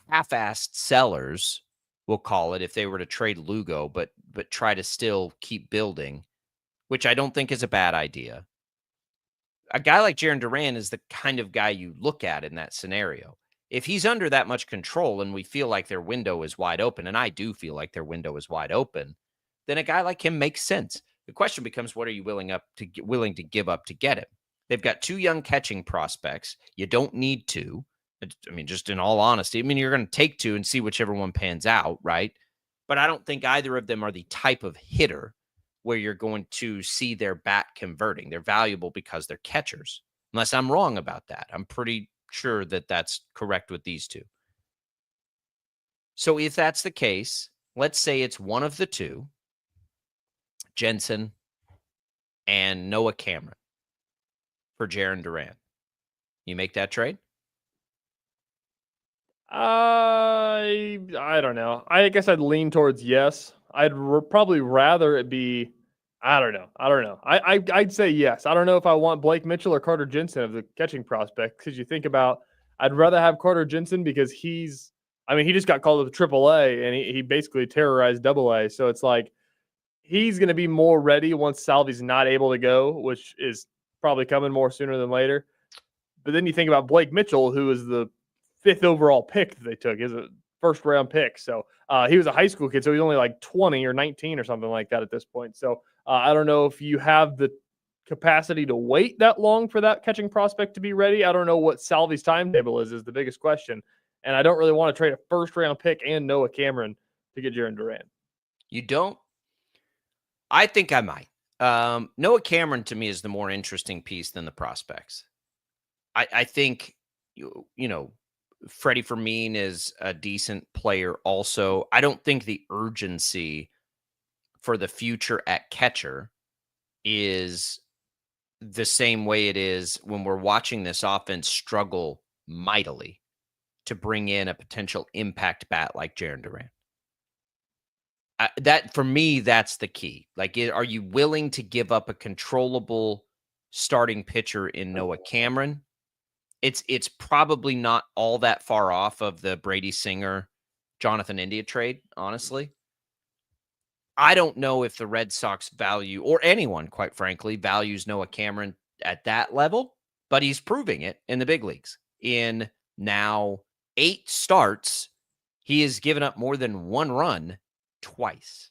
[SPEAKER 16] half-assed sellers, we'll call it, if they were to trade Lugo, but try to still keep building, which I don't think is a bad idea. A guy like Jarren Duran is the kind of guy you look at in that scenario. If he's under that much control and we feel like their window is wide open, and I do feel like their window is wide open, then a guy like him makes sense. The question becomes, what are you willing to give up to get him? They've got two young catching prospects. You don't need two. I mean, just in all honesty, you're going to take two and see whichever one pans out, right? But I don't think either of them are the type of hitter where you're going to see their bat converting. They're valuable because they're catchers, unless I'm wrong about that. I'm pretty sure that that's correct with these two. So if that's the case, let's say it's one of the two, Jensen and Noah Cameron for Jarren Duran. You make that trade?
[SPEAKER 19] I don't know. I guess I'd lean towards yes. I'd probably rather it be. I don't know. I'd say yes. I don't know if I want Blake Mitchell or Carter Jensen of the catching prospect because you think about. I'd rather have Carter Jensen because he just got called up to AAA and he basically terrorized AA. So it's like he's going to be more ready once Salvi's not able to go, which is probably coming more sooner than later. But then you think about Blake Mitchell, who is the 5th overall pick that they took. He's a first-round pick. So he was a high school kid, so he's only like 20 or 19 or something like that at this point. So I don't know if you have the capacity to wait that long for that catching prospect to be ready. I don't know what Salvi's timetable is the biggest question. And I don't really want to trade a first-round pick and Noah Cameron to get Jarren Duran.
[SPEAKER 16] You don't? I think I might. Noah Cameron, to me, is the more interesting piece than the prospects. I think, Freddie Fermin is a decent player also. I don't think the urgency for the future at catcher is the same way it is when we're watching this offense struggle mightily to bring in a potential impact bat like Jarren Duran. That, for me, that's the key. Like, are you willing to give up a controllable starting pitcher in Noah Cameron? It's probably not all that far off of the Brady Singer, Jonathan India trade, honestly. I don't know if the Red Sox value, or anyone, quite frankly, values Noah Cameron at that level, but he's proving it in the big leagues. In now 8 starts, he has given up more than 1 run twice.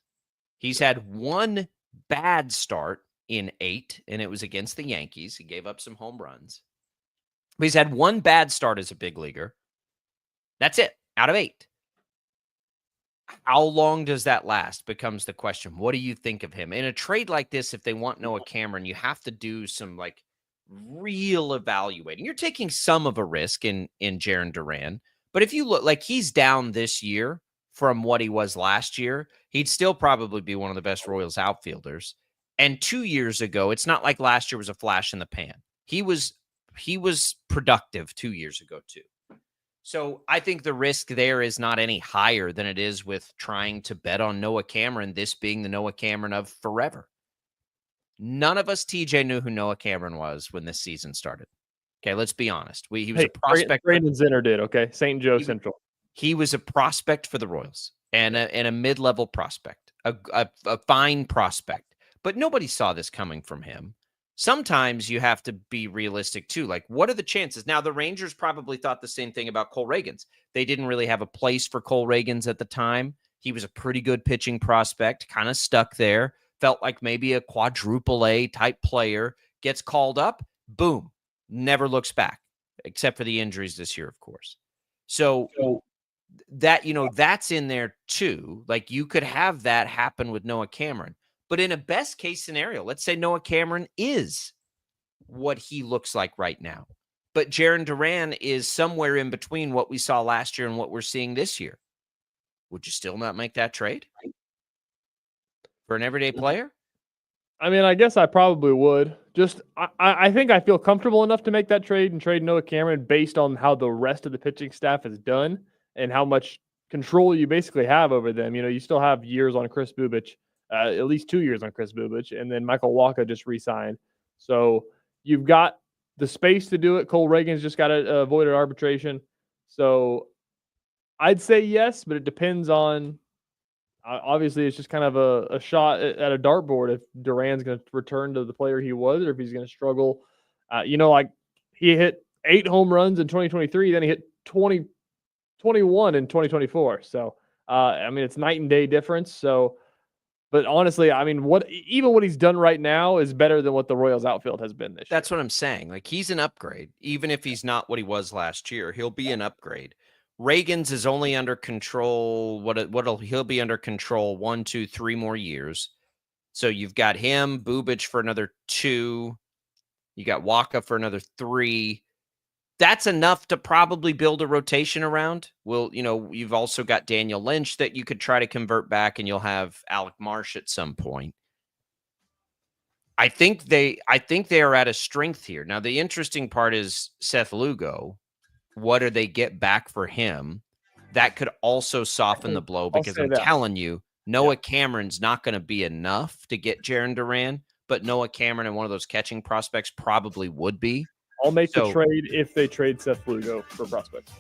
[SPEAKER 16] He's had one bad start in 8, and it was against the Yankees. He gave up some home runs. But he's had one bad start as a big leaguer. That's it, out of 8. How long does that last becomes the question. What do you think of him? In a trade like this, if they want Noah Cameron, you have to do some real evaluating. You're taking some of a risk in Jarren Duran. But if you look, he's down this year from what he was last year, he'd still probably be one of the best Royals outfielders. And 2 years ago, it's not like last year was a flash in the pan. He was productive 2 years ago too. So I think the risk there is not any higher than it is with trying to bet on Noah Cameron, this being the Noah Cameron of forever. None of us, TJ, knew who Noah Cameron was when this season started. Okay, let's be honest. He was a prospect.
[SPEAKER 19] Brandon Zinner did, okay? St. Joe Central.
[SPEAKER 16] He was a prospect for the Royals and a mid-level prospect, a fine prospect. But nobody saw this coming from him. Sometimes you have to be realistic too. What are the chances? Now, the Rangers probably thought the same thing about Cole Reagans. They didn't really have a place for Cole Reagans at the time. He was a pretty good pitching prospect, kind of stuck there, felt like maybe a quadruple A type player, gets called up, boom, never looks back, except for the injuries this year, of course. So that, that's in there too. You could have that happen with Noah Cameron. But in a best case scenario, let's say Noah Cameron is what he looks like right now. But Jarren Duran is somewhere in between what we saw last year and what we're seeing this year. Would you still not make that trade for an everyday player?
[SPEAKER 19] I mean, I guess I probably would. I think I feel comfortable enough to make that trade and trade Noah Cameron based on how the rest of the pitching staff has done and how much control you basically have over them. You still have years on Chris Bubic. At least 2 years on Chris Bubic, and then Michael Wacha just re-signed. So you've got the space to do it. Cole Reagans just got avoided arbitration. So I'd say yes, but it depends on obviously it's just kind of a shot at a dartboard if Duran's going to return to the player he was or if he's going to struggle. He hit 8 home runs in 2023, then he hit 21 in 2024. So, it's night and day difference. So, but honestly, what he's done right now is better than what the Royals outfield has been this year.
[SPEAKER 16] That's what I'm saying. He's an upgrade. Even if he's not what he was last year, he'll be an upgrade. Reagans is only under control. He'll be under control 1, 2, 3 more years. So you've got him, Bubic for another 2. You got Wacha for another 3. That's enough to probably build a rotation around. You've also got Daniel Lynch that you could try to convert back, and you'll have Alec Marsh at some point. I think they are at a strength here. Now, the interesting part is Seth Lugo. What do they get back for him? That could also soften the blow because I'm telling you, Noah Cameron's not going to be enough to get Jarren Duran, but Noah Cameron and one of those catching prospects probably would be.
[SPEAKER 19] I'll make the trade if they trade Seth Lugo for prospects.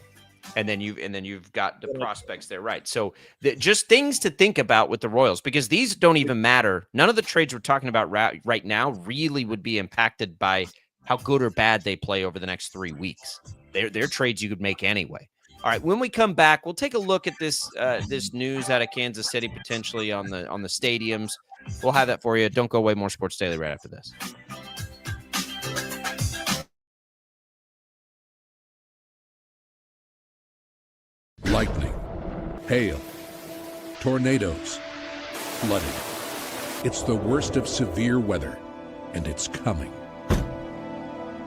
[SPEAKER 16] And then you've got the prospects there, right? So just things to think about with the Royals, because these don't even matter. None of the trades we're talking about right now really would be impacted by how good or bad they play over the next 3 weeks. They're trades you could make anyway. All right, when we come back, we'll take a look at this news out of Kansas City potentially on the stadiums. We'll have that for you. Don't go away. More Sports Daily right after this.
[SPEAKER 20] Lightning, hail, tornadoes, flooding. It's the worst of severe weather, and it's coming.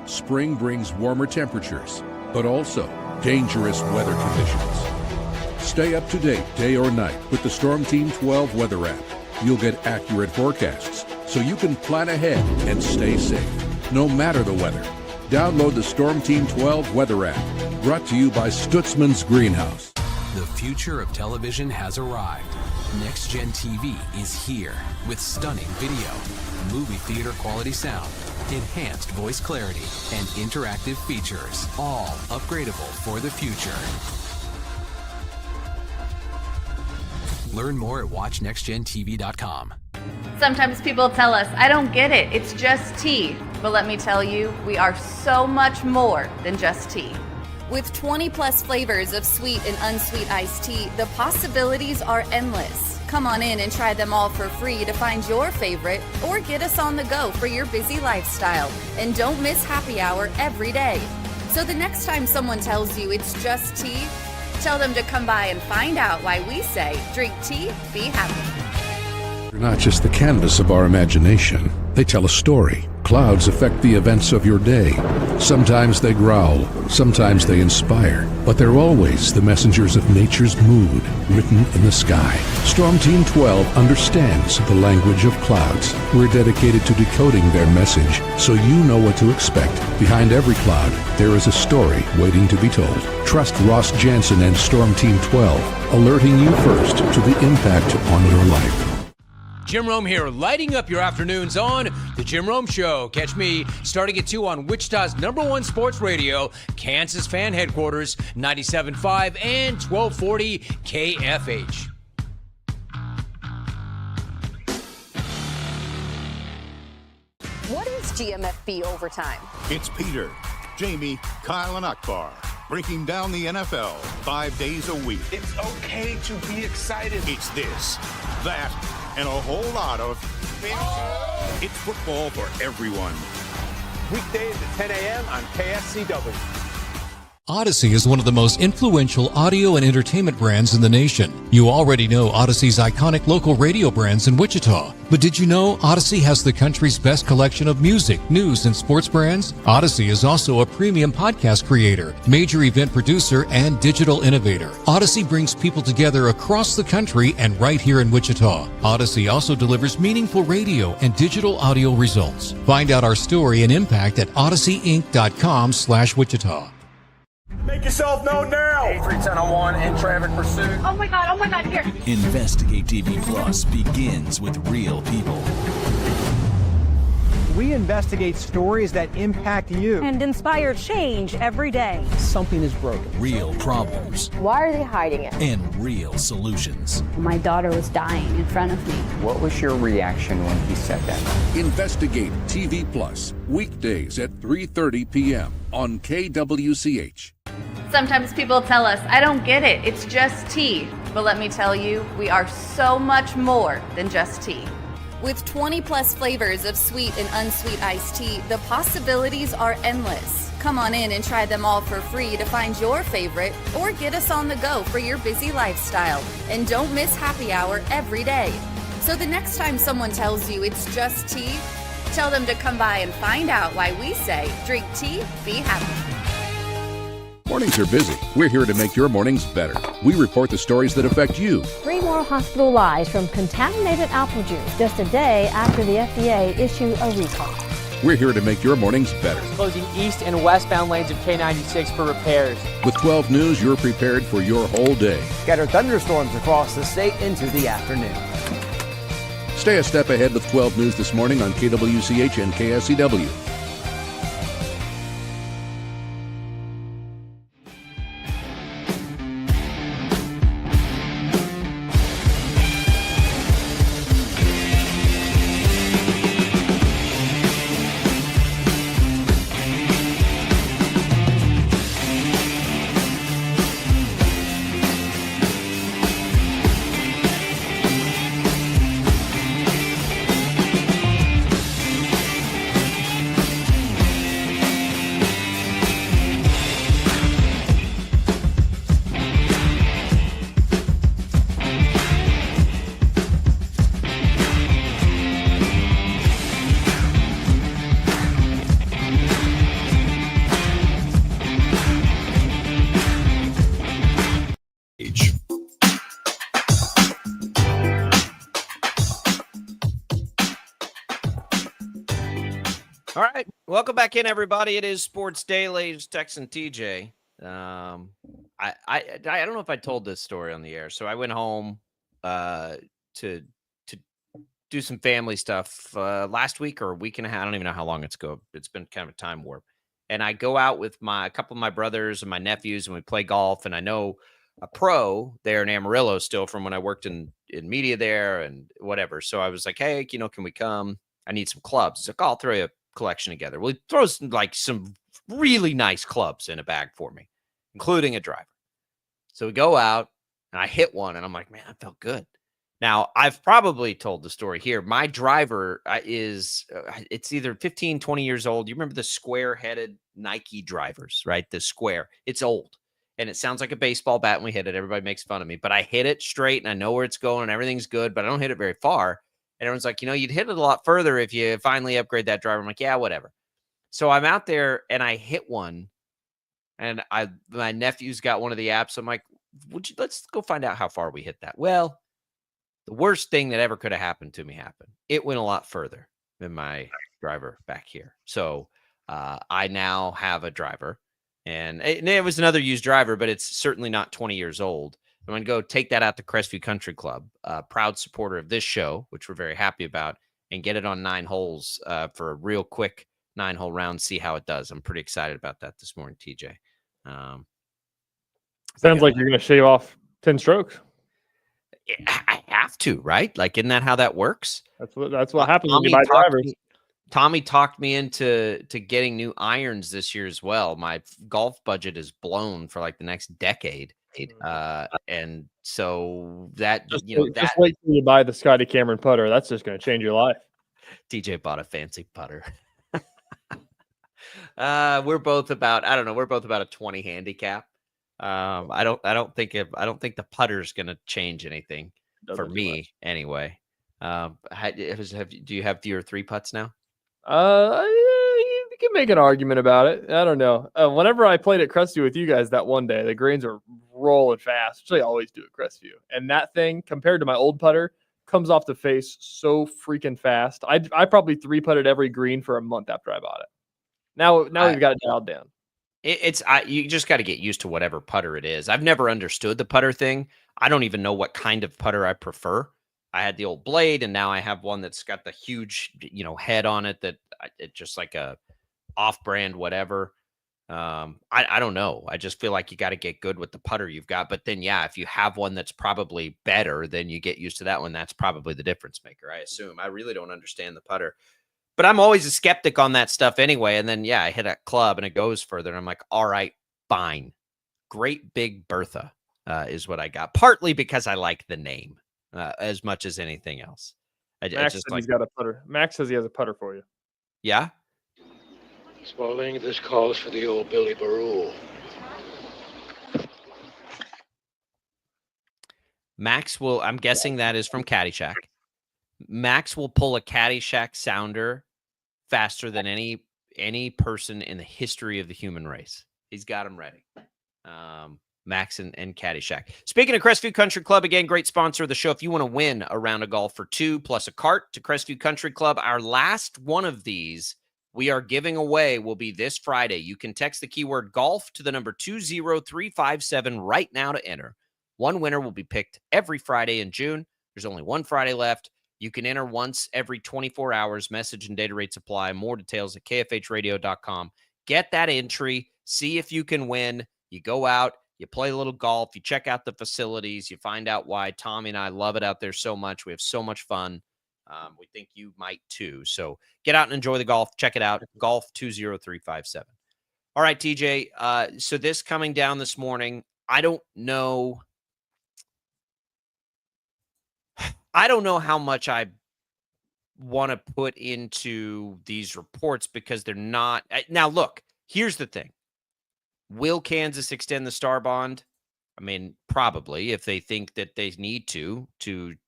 [SPEAKER 20] Spring brings warmer temperatures, but also dangerous weather conditions. Stay up to date day or night with the Storm Team 12 weather app. You'll get accurate forecasts, so you can plan ahead and stay safe, no matter the weather. Download the Storm Team 12 weather app, brought to you by Stutzman's Greenhouse.
[SPEAKER 21] The future of television has arrived. Next Gen TV is here with stunning video, movie theater quality sound, enhanced voice clarity, and interactive features, all upgradable for the future. Learn more at watchnextgentv.com.
[SPEAKER 22] Sometimes people tell us, I don't get it, it's just tea. But let me tell you, we are so much more than just tea.
[SPEAKER 23] With 20 plus flavors of sweet and unsweet iced tea, the possibilities are endless. Come on in and try them all for free to find your favorite or get us on the go for your busy lifestyle. And don't miss happy hour every day. So the next time someone tells you it's just tea, tell them to come by and find out why we say drink tea, be happy.
[SPEAKER 20] They're not just the canvas of our imagination. They tell a story. Clouds affect the events of your day. Sometimes they growl, sometimes they inspire, but they're always the messengers of nature's mood, written in the sky. Storm Team 12 understands the language of clouds. We're dedicated to decoding their message so you know what to expect. Behind every cloud, there is a story waiting to be told. Trust Ross Jansen and Storm Team 12, alerting you first to the impact on your life.
[SPEAKER 17] Jim Rome here, lighting up your afternoons on The Jim Rome Show. Catch me starting at 2 on Wichita's #1 sports radio, Kansas Fan Headquarters, 97.5 and 1240 KFH.
[SPEAKER 24] What is GMFB Overtime?
[SPEAKER 25] It's Peter, Jamie, Kyle, and Akbar breaking down the NFL 5 days a week.
[SPEAKER 26] It's okay to be excited.
[SPEAKER 25] It's this, that, and a whole lot of It's football for everyone.
[SPEAKER 26] Weekdays at 10 a.m. on KSCW.
[SPEAKER 11] Odyssey is one of the most influential audio and entertainment brands in the nation. You already know Odyssey's iconic local radio brands in Wichita. But did you know Odyssey has the country's best collection of music, news, and sports brands? Odyssey is also a premium podcast creator, major event producer, and digital innovator. Odyssey brings people together across the country and right here in Wichita. Odyssey also delivers meaningful radio and digital audio results. Find out our story and impact at odysseyinc.com/Wichita.
[SPEAKER 26] Make yourself known now. 83101 in traffic pursuit.
[SPEAKER 24] Oh my God, here.
[SPEAKER 27] Investigate TV Plus begins with real people.
[SPEAKER 28] We investigate stories that impact you.
[SPEAKER 29] And inspire change every day.
[SPEAKER 28] Something is broken.
[SPEAKER 27] Real problems.
[SPEAKER 24] Why are they hiding it?
[SPEAKER 27] And real solutions.
[SPEAKER 18] My daughter was dying in front of me.
[SPEAKER 30] What was your reaction when he said that?
[SPEAKER 20] Investigate TV Plus, weekdays at 3:30 p.m. on KWCH.
[SPEAKER 22] Sometimes people tell us, I don't get it, it's just tea. But let me tell you, we are so much more than just tea.
[SPEAKER 23] With 20 plus flavors of sweet and unsweet iced tea, the possibilities are endless. Come on in and try them all for free to find your favorite or get us on the go for your busy lifestyle. And don't miss happy hour every day. So the next time someone tells you it's just tea, tell them to come by and find out why we say drink tea, be happy.
[SPEAKER 20] Mornings are busy. We're here to make your mornings better. We report the stories that affect you.
[SPEAKER 29] 3 more hospital lies from contaminated apple juice just a day after the FDA issued a recall.
[SPEAKER 20] We're here to make your mornings better.
[SPEAKER 31] Closing east and westbound lanes of K96 for repairs.
[SPEAKER 20] With 12 News, you're prepared for your whole day.
[SPEAKER 28] Scattered thunderstorms across the state into the afternoon.
[SPEAKER 20] Stay a step ahead with 12 News this morning on KWCH and KSCW.
[SPEAKER 16] All right. Welcome back in, everybody. It is Sports Daily. It's Tex and TJ. I don't know if I told this story on the air. So I went home to do some family stuff last week or a week and a half. I don't even know how long it's ago. It's been kind of a time warp. And I go out with a couple of my brothers and my nephews, and we play golf. And I know a pro there in Amarillo still from when I worked in media there and whatever. So I was like, hey, can we come? I need some clubs. He's like, I'll throw you a collection together. Well, he throws some really nice clubs in a bag for me, including a driver. So we go out and I hit one and I'm like, man, that felt good. Now, I've probably told the story here. My driver it's either 15, 20 years old. You remember the square-headed Nike drivers, right? The square. It's old, and it sounds like a baseball bat when we hit it. Everybody makes fun of me, but I hit it straight, and I know where it's going, and everything's good, but I don't hit it very far. And everyone's like, you'd hit it a lot further if you finally upgrade that driver. I'm like, yeah, whatever. So I'm out there, and I hit one, and my nephew's got one of the apps. I'm like, let's go find out how far we hit that. Well, the worst thing that ever could have happened to me happened. It went a lot further than my driver back here. So I now have a driver, and it was another used driver, but it's certainly not 20 years old. I'm going to go take that out to Crestview Country Club, a proud supporter of this show, which we're very happy about, and get it on 9 holes for a real quick 9-hole round, see how it does. I'm pretty excited about that this morning, TJ.
[SPEAKER 19] Sounds like you're going to shave off 10 strokes.
[SPEAKER 16] I have to, right? Like, isn't that how that works?
[SPEAKER 19] That's what happens when you buy drivers.
[SPEAKER 16] Tommy talked me into getting new irons this year as well. My golf budget is blown for like the next decade. And so that,
[SPEAKER 19] just wait till you buy the Scotty Cameron putter. That's just going to change your life.
[SPEAKER 16] TJ bought a fancy putter. We're both about a 20 handicap. I don't think the putter's going to change anything for me anyway. Do you have your 3 putts now?
[SPEAKER 19] You can make an argument about it. I don't know. Whenever I played at Crestview with you guys that one day, the greens are rolling fast, which I always do at Crestview. And that thing, compared to my old putter, comes off the face so freaking fast. I probably 3-putted every green for a month after I bought it. Now we've got it dialed down.
[SPEAKER 16] You just got to get used to whatever putter it is. I've never understood the putter thing. I don't even know what kind of putter I prefer. I had the old blade, and now I have one that's got the huge, head on it that it's just like a off-brand whatever. I don't know. I just feel like you got to get good with the putter you've got. But then, yeah, if you have one that's probably better, then you get used to that one. That's probably the difference maker, I assume. I really don't understand the putter. But I'm always a skeptic on that stuff anyway. And then, yeah, I hit a club and it goes further. And I'm like, all right, fine. Great Big Bertha is what I got. Partly because I like the name as much as anything else.
[SPEAKER 19] Max said he's got a putter. Max says he has a putter for you.
[SPEAKER 16] Yeah?
[SPEAKER 1] Spaulding, this calls for the old Billy Barul.
[SPEAKER 16] Max will, I'm guessing that is from Caddyshack. Max will pull a Caddyshack sounder faster than any person in the history of the human race. He's got them ready. Max and Caddyshack. Speaking of Crestview Country Club, again, great sponsor of the show. If you want to win a round of golf for 2 plus a cart to Crestview Country Club, our last one of these we are giving away will be this Friday. You can text the keyword golf to the number 20357 right now to enter. One winner will be picked every Friday in June. There's only one Friday left. You can enter once every 24 hours. Message and data rates apply. More details at kfhradio.com. Get that entry. See if you can win. You go out, you play a little golf, you check out the facilities, you find out why Tommy and I love it out there so much. We have so much fun. We think you might too. So get out and enjoy the golf. Check it out. Golf 20357. All right, TJ. So this coming down this morning, I don't know how much I want to put into these reports because they're not. Now, look, here's the thing. Will Kansas extend the star bond? I mean, probably if they think that they need to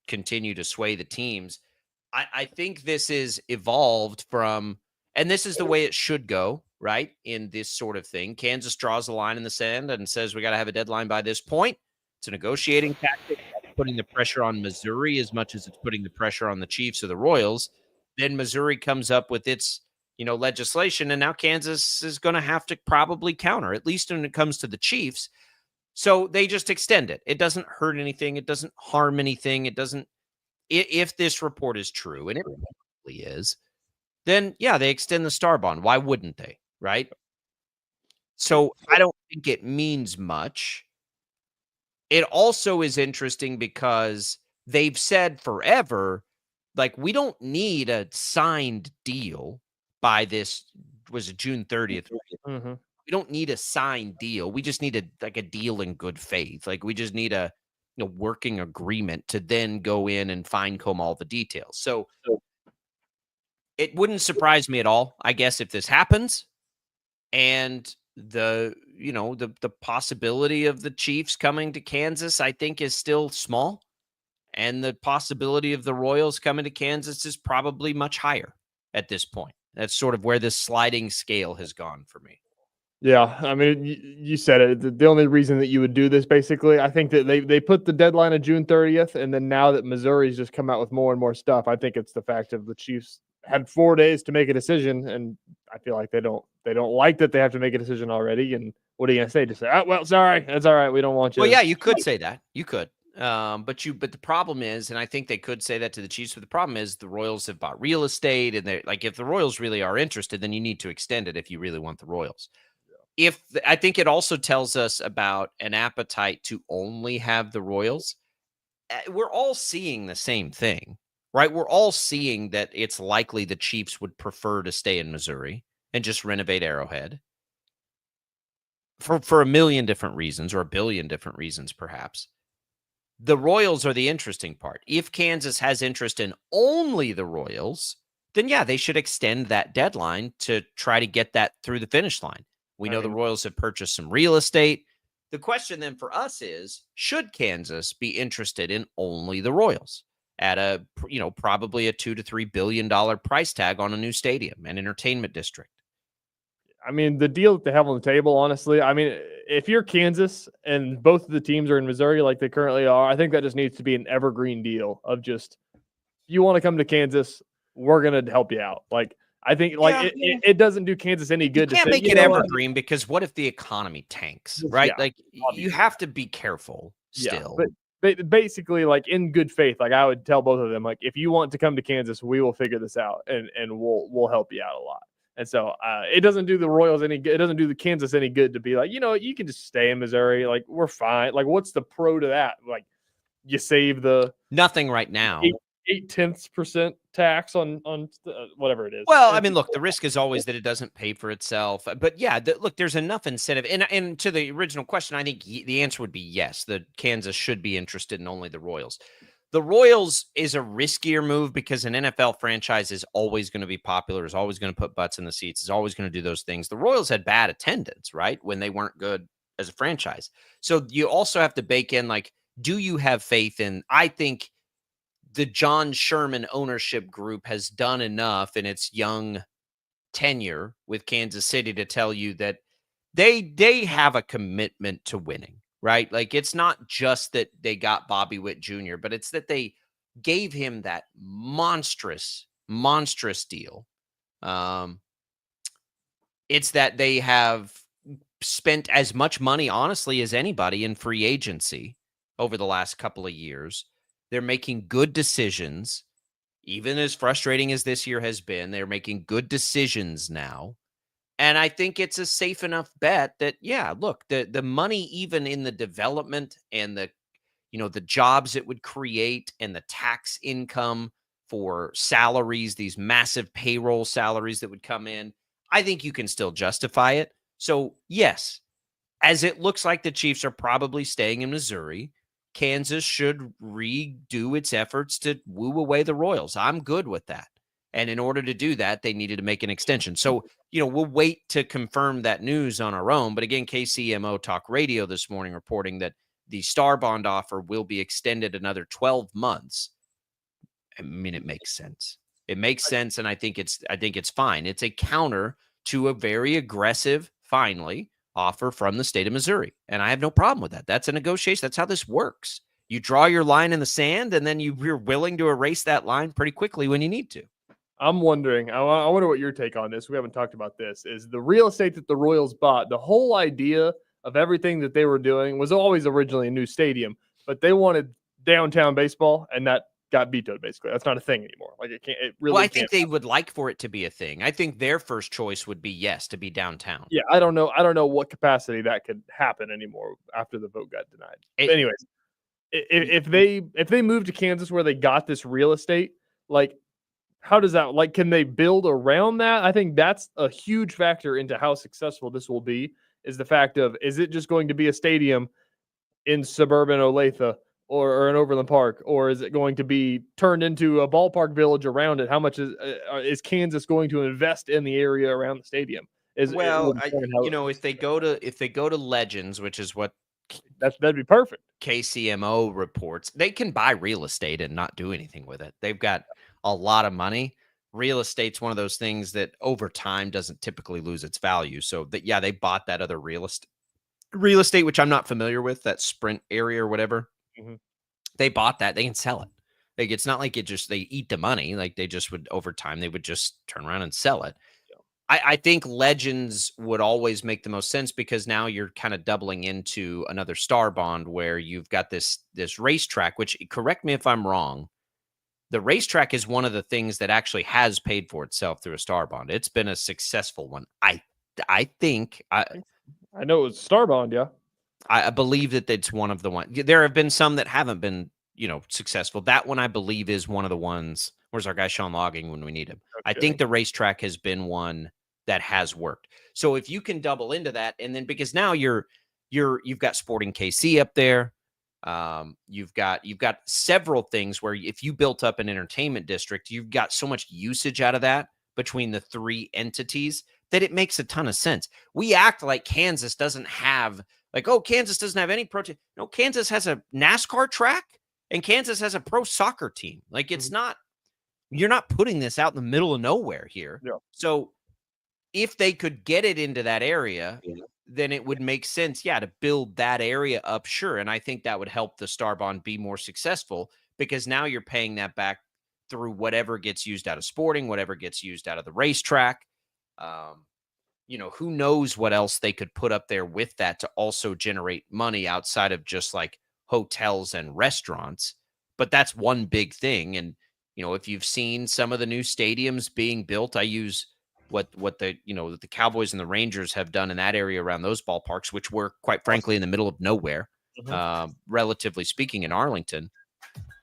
[SPEAKER 16] continue to sway the teams. I think this is evolved from, and this is the way it should go, right? In this sort of thing. Kansas draws a line in the sand and says, we got to have a deadline by this point. It's a negotiating tactic, putting the pressure on Missouri as much as it's putting the pressure on the Chiefs or the Royals. Then Missouri comes up with its, legislation, and now Kansas is going to have to probably counter, at least when it comes to the Chiefs. So they just extend it. It doesn't hurt anything. It doesn't harm anything. It doesn't. If this report is true, and it probably is, then yeah, they extend the star bond. Why wouldn't they? Right? So I don't think it means much. It also is interesting because they've said forever, like, we don't need a signed deal by this, was it June 30th?
[SPEAKER 19] Mm-hmm.
[SPEAKER 16] We don't need a signed deal. We just need a deal in good faith. Like, we just need a working agreement to then go in and fine comb all the details. So it wouldn't surprise me at all, I guess, if this happens. And the possibility of the Chiefs coming to Kansas, I think, is still small. And the possibility of the Royals coming to Kansas is probably much higher at this point. That's sort of where this sliding scale has gone for me.
[SPEAKER 19] Yeah, I mean, you said it. The only reason that you would do this, basically, I think that they put the deadline of June 30th, and then now that Missouri's just come out with more and more stuff, I think it's the fact of the Chiefs had 4 days to make a decision, and I feel like they don't like that they have to make a decision already. And what are you gonna say? Just say, "Oh, well, sorry, that's all right. We don't want you."
[SPEAKER 16] Well, yeah, you could say that. You could. But the problem is, and I think they could say that to the Chiefs, but the problem is the Royals have bought real estate, and they're like, if the Royals really are interested, then you need to extend it if you really want the Royals. I think it also tells us about an appetite to only have the Royals. We're all seeing the same thing, right? We're all seeing that it's likely the Chiefs would prefer to stay in Missouri and just renovate Arrowhead for a million different reasons, or a billion different reasons, perhaps. The Royals are the interesting part. If Kansas has interest in only the Royals, then yeah, they should extend that deadline to try to get that through the finish line. We know the Royals have purchased some real estate. The question then for us is, should Kansas be interested in only the Royals at a, probably a $2 to $3 billion price tag on a new stadium and entertainment district?
[SPEAKER 19] I mean, the deal that they have on the table, honestly, I mean, if you're Kansas and both of the teams are in Missouri like they currently are, I think that just needs to be an evergreen deal of just, you want to come to Kansas, we're going to help you out. Like, I think it doesn't do Kansas any good.
[SPEAKER 16] You can't make it evergreen because what if the economy tanks, right?
[SPEAKER 19] Yeah,
[SPEAKER 16] like obviously. You have to be careful still.
[SPEAKER 19] Yeah, but basically, like in good faith, like I would tell both of them, like if you want to come to Kansas, we will figure this out and we'll help you out a lot. And so it doesn't do the Royals any good. It doesn't do the Kansas any good to be like, you can just stay in Missouri. Like we're fine. Like what's the pro to that? Like you save the
[SPEAKER 16] nothing right now.
[SPEAKER 19] 0.8% tax on whatever it is.
[SPEAKER 16] Well, I mean, look, the risk is always that it doesn't pay for itself. But yeah, look, there's enough incentive. And to the original question, I think the answer would be yes. The Kansas should be interested in only the Royals. The Royals is a riskier move because an NFL franchise is always going to be popular, is always going to put butts in the seats, is always going to do those things. The Royals had bad attendance, right, when they weren't good as a franchise. So you also have to bake in, like, do you have faith in, I think, the John Sherman ownership group has done enough in its young tenure with Kansas City to tell you that they have a commitment to winning, right? Like it's not just that they got Bobby Witt Jr., but it's that they gave him that monstrous deal. It's that they have spent as much money, honestly, as anybody in free agency over the last couple of years. They're making good decisions, even as frustrating as this year has been. They're making good decisions now. And I think it's a safe enough bet that, yeah, look, the money, even in the development and the jobs it would create and the tax income for salaries, these massive payroll salaries that would come in, I think you can still justify it. So, yes, as it looks like the Chiefs are probably staying in Missouri, Kansas should redo its efforts to woo away the Royals. I'm good with that. And in order to do that, they needed to make an extension. So, we'll wait to confirm that news on our own. But again, KCMO Talk Radio this morning reporting that the Star Bond offer will be extended another 12 months. I mean, it makes sense. It makes sense, and I think it's fine. It's a counter to a very aggressive, finally, offer from the state of Missouri. And I have no problem with that. That's a negotiation. That's how this works. You draw your line in the sand, and then you're willing to erase that line pretty quickly when you need to.
[SPEAKER 19] I'm wondering, I wonder what your take on this. We haven't talked about this. Is the real estate that the Royals bought, the whole idea of everything that they were doing was always originally a new stadium, but they wanted downtown baseball, and that got vetoed, basically. That's not a thing anymore. Like it really
[SPEAKER 16] Well, I think they would like for it to be a thing. I think their first choice would be yes, to be downtown.
[SPEAKER 19] Yeah, I don't know what capacity that could happen anymore after the vote got denied. But anyways, if they move to Kansas where they got this real estate, like how does that, like, can they build around that? I think that's a huge factor into how successful this will be, is the fact of, is it just going to be a stadium in suburban Olathe, or an Overland Park, or is it going to be turned into a ballpark village around it? How much is Kansas going to invest in the area around the stadium? If
[SPEAKER 16] they go to Legends, which is what
[SPEAKER 19] that'd be perfect.
[SPEAKER 16] KCMO reports, they can buy real estate and not do anything with it. They've got a lot of money. Real estate's one of those things that over time doesn't typically lose its value. So they bought that other real estate, which I'm not familiar with, that Sprint area or whatever.
[SPEAKER 19] Mm-hmm.
[SPEAKER 16] They bought that. They can sell it. Like, it's not like they eat the money. Like, they just would, over time, they would just turn around and sell it. I think Legends would always make the most sense, because now you're kind of doubling into another Star Bond where you've got this racetrack, which, correct me if I'm wrong, the racetrack is one of the things that actually has paid for itself through a Star Bond. It's been a successful one. I think I
[SPEAKER 19] know it was Star Bond. Yeah.
[SPEAKER 16] I believe that it's one of the ones. There have been some that haven't been, successful. That one, I believe, is one of the ones. Where's our guy Sean Logging when we need him? Okay. I think the racetrack has been one that has worked. So if you can double into that, and then because now you've got Sporting KC up there, you've got several things where if you built up an entertainment district, you've got so much usage out of that between the three entities that it makes a ton of sense. We act like Kansas doesn't have Kansas doesn't have any pro team. No, Kansas has a NASCAR track and Kansas has a pro soccer team. Like, it's not, you're not putting this out in the middle of nowhere here.
[SPEAKER 19] Yeah.
[SPEAKER 16] So if they could get it into that area, then it would make sense, to build that area up, sure. And I think that would help the Star Bond be more successful, because now you're paying that back through whatever gets used out of Sporting, whatever gets used out of the racetrack. Who knows what else they could put up there with that to also generate money outside of just like hotels and restaurants. But that's one big thing. And, if you've seen some of the new stadiums being built, I use what the Cowboys and the Rangers have done in that area around those ballparks, which were, quite frankly, in the middle of nowhere, relatively speaking, in Arlington.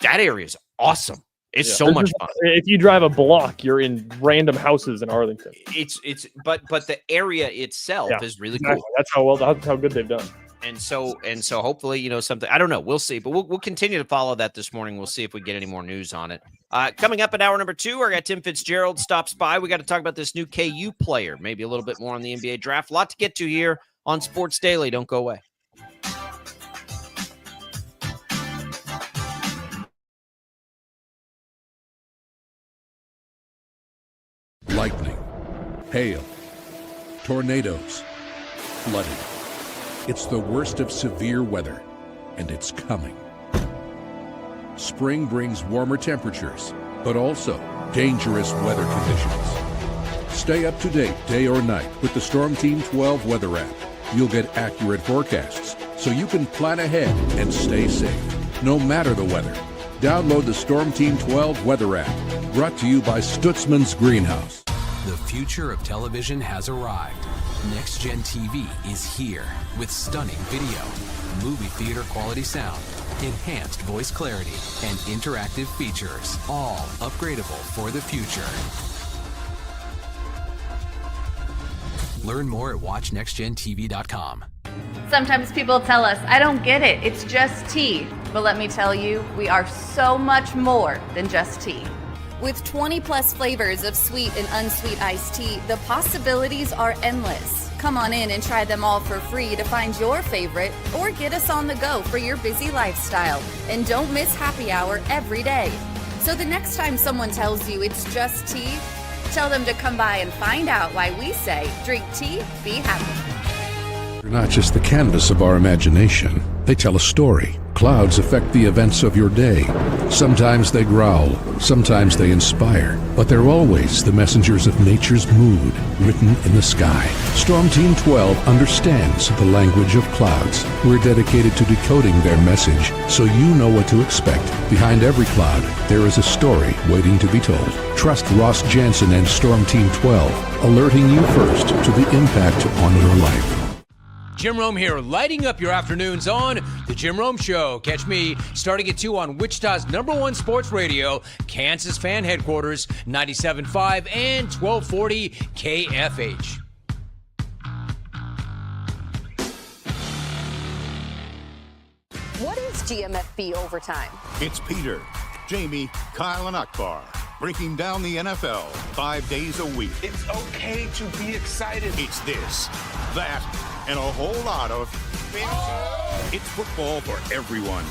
[SPEAKER 16] That area is awesome. It's so much fun.
[SPEAKER 19] If you drive a block, you're in random houses in Arlington.
[SPEAKER 16] But the area itself is really cool.
[SPEAKER 19] That's how good they've done.
[SPEAKER 16] And so hopefully, something, I don't know, we'll see, but we'll continue to follow that this morning. We'll see if we get any more news on it. Coming up at hour number 2, our guy Tim Fitzgerald stops by. We got to talk about this new KU player, maybe a little bit more on the NBA draft. A lot to get to here on Sports Daily. Don't go away.
[SPEAKER 20] Lightning, hail, tornadoes, flooding. It's the worst of severe weather, and it's coming. Spring brings warmer temperatures, but also dangerous weather conditions. Stay up to date day or night with the Storm Team 12 weather app. You'll get accurate forecasts, so you can plan ahead and stay safe, no matter the weather. Download the Storm Team 12 weather app, brought to you by Stutzman's Greenhouse.
[SPEAKER 21] The future of television has arrived. Next Gen TV is here with stunning video, movie theater quality sound, enhanced voice clarity, and interactive features, all upgradable for the future. Learn more at watchnextgentv.com.
[SPEAKER 22] Sometimes people tell us, I don't get it, it's just tea. But let me tell you, we are so much more than just tea.
[SPEAKER 23] With 20 plus flavors of sweet and unsweet iced tea, the possibilities are endless. Come on in and try them all for free to find your favorite, or get us on the go for your busy lifestyle. And don't miss happy hour every day. So the next time someone tells you it's just tea, tell them to come by and find out why we say, drink tea, be happy.
[SPEAKER 20] They're not just the canvas of our imagination. They tell a story. Clouds affect the events of your day. Sometimes they growl, sometimes they inspire, but they're always the messengers of nature's mood, written in the sky. Storm Team 12 understands the language of clouds. We're dedicated to decoding their message, so you know what to expect. Behind every cloud, there is a story waiting to be told. Trust Ross Jansen and Storm Team 12, alerting you first to the impact on your life.
[SPEAKER 17] Jim Rome here, lighting up your afternoons on The Jim Rome Show. Catch me starting at 2 on Wichita's #1 sports radio, Kansas Fan Headquarters, 97.5 and 1240 KFH.
[SPEAKER 24] What is GMFB Overtime?
[SPEAKER 25] It's Peter, Jamie, Kyle, and Akbar breaking down the NFL 5 days a week.
[SPEAKER 26] It's okay to be excited.
[SPEAKER 25] It's this, that, and a whole lot of fantasy. It's football for everyone.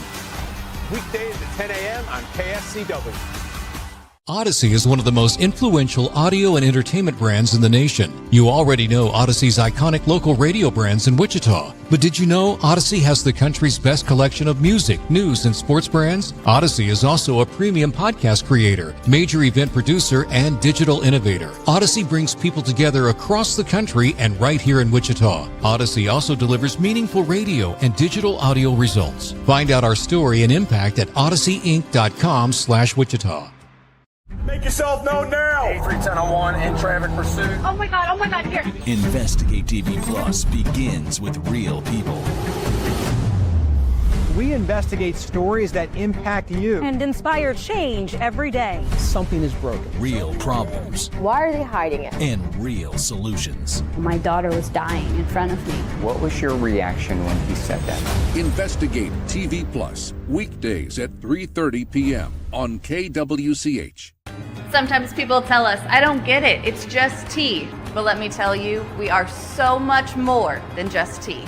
[SPEAKER 26] Weekdays at 10 a.m. on KSCW.
[SPEAKER 11] Odyssey is one of the most influential audio and entertainment brands in the nation. You already know Odyssey's iconic local radio brands in Wichita. But did you know Odyssey has the country's best collection of music, news, and sports brands? Odyssey is also a premium podcast creator, major event producer, and digital innovator. Odyssey brings people together across the country and right here in Wichita. Odyssey also delivers meaningful radio and digital audio results. Find out our story and impact at odysseyinc.com/Wichita.
[SPEAKER 26] Make yourself known now. 83101 in traffic pursuit.
[SPEAKER 24] Oh my God, here.
[SPEAKER 27] Investigate TV Plus begins with real people.
[SPEAKER 28] We investigate stories that impact you
[SPEAKER 29] and inspire change every day.
[SPEAKER 28] Something is broken.
[SPEAKER 27] Real problems.
[SPEAKER 24] Why are they hiding it?
[SPEAKER 27] And real solutions.
[SPEAKER 22] My daughter was dying in front of me.
[SPEAKER 30] What was your reaction when he said that?
[SPEAKER 20] Investigate TV Plus, weekdays at 3:30 p.m. on KWCH.
[SPEAKER 22] Sometimes people tell us, I don't get it, it's just tea. But let me tell you, we are so much more than just tea.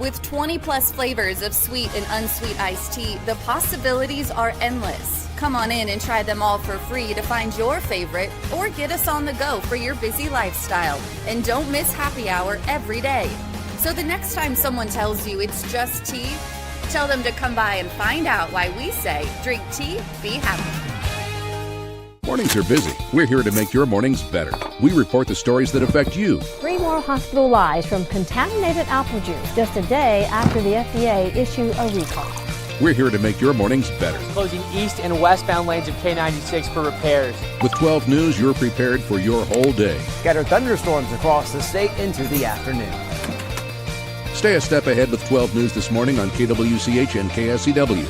[SPEAKER 23] With 20 plus flavors of sweet and unsweet iced tea, the possibilities are endless. Come on in and try them all for free to find your favorite or get us on the go for your busy lifestyle. And don't miss happy hour every day. So the next time someone tells you it's just tea, tell them to come by and find out why we say drink tea, be happy.
[SPEAKER 20] Mornings are busy. We're here to make your mornings better. We report the stories that affect you.
[SPEAKER 29] 3 more hospital lies from contaminated apple juice just a day after the FDA issued a recall.
[SPEAKER 20] We're here to make your mornings better.
[SPEAKER 31] Closing east and westbound lanes of K96 for repairs.
[SPEAKER 20] With 12 News, you're prepared for your whole day.
[SPEAKER 28] Scattered thunderstorms across the state into the afternoon.
[SPEAKER 20] Stay a step ahead with 12 News this morning on KWCH and KSCW.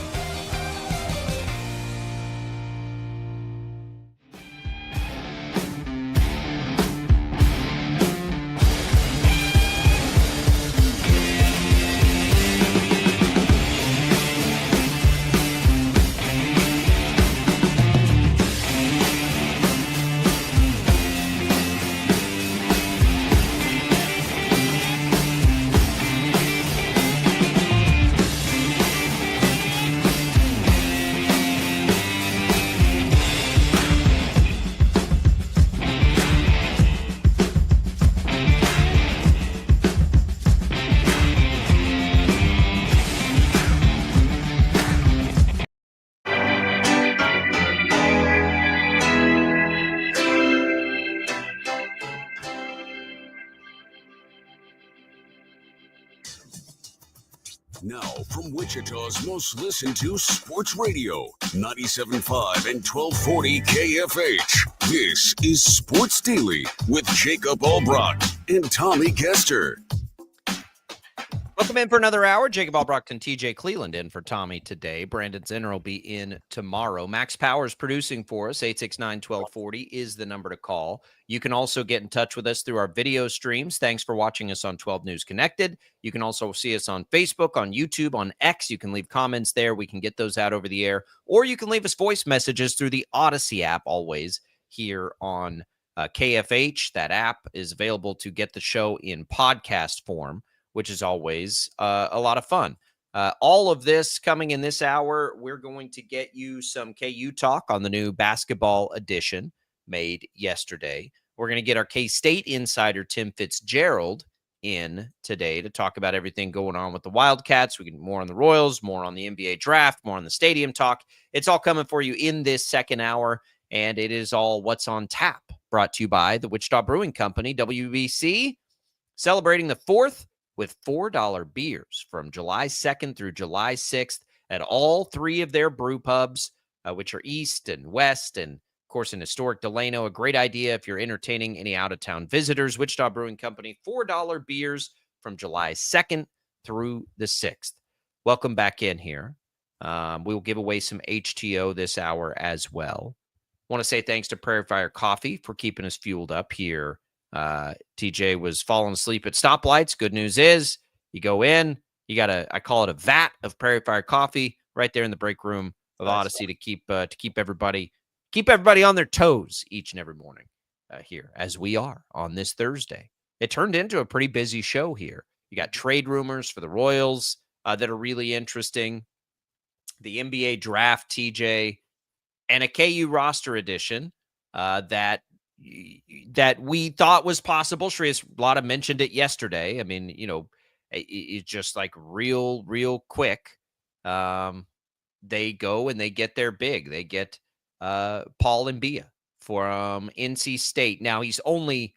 [SPEAKER 15] Now, from Wichita's most listened to sports radio, 97.5 and 1240 KFH. This is Sports Daily with Jacob Albrock and Tommy Kester.
[SPEAKER 16] Welcome in for another hour. Jacob Albrock and TJ Cleveland in for Tommy today. Brandon Zinner will be in tomorrow. Max Powers producing for us. 869-1240 is the number to call. You can also get in touch with us through our video streams. Thanks for watching us on 12 News Connected. You can also see us on Facebook, on YouTube, on X. You can leave comments there. We can get those out over the air. Or you can leave us voice messages through the Odyssey app always here on KFH. That app is available to get the show in podcast form, which is always a lot of fun. All of this coming in this hour, we're going to get you some KU talk on the new basketball edition made yesterday. We're going to get our K-State insider, Tim Fitzgerald, in today to talk about everything going on with the Wildcats. We can more on the Royals, more on the NBA draft, more on the stadium talk. It's all coming for you in this second hour, and it is all what's on tap, brought to you by the Wichita Brewing Company, WBC, celebrating the 4th with $4 beers from July 2nd through July 6th at all 3 of their brew pubs, which are East and West, and, of course, in historic Delano. A great idea if you're entertaining any out-of-town visitors. Wichita Brewing Company, $4 beers from July 2nd through the 6th. Welcome back in here. We will give away some HTO this hour as well. Want to say thanks to Prairie Fire Coffee for keeping us fueled up here. TJ was falling asleep at stoplights. Good news is you go in, you got I call it a vat of Prairie Fire coffee, right there in the break room of
[SPEAKER 19] Nice.
[SPEAKER 16] Odyssey to keep everybody on their toes each and every morning here, as we are on this Thursday. It turned into a pretty busy show here. You got trade rumors for the Royals that are really interesting, the NBA draft, TJ, and a KU roster edition that we thought was possible. Shreyas Lotta mentioned it yesterday. I mean, it's just like real quick. They go and they get their big. They get Paul Mbia from NC State. Now, he's only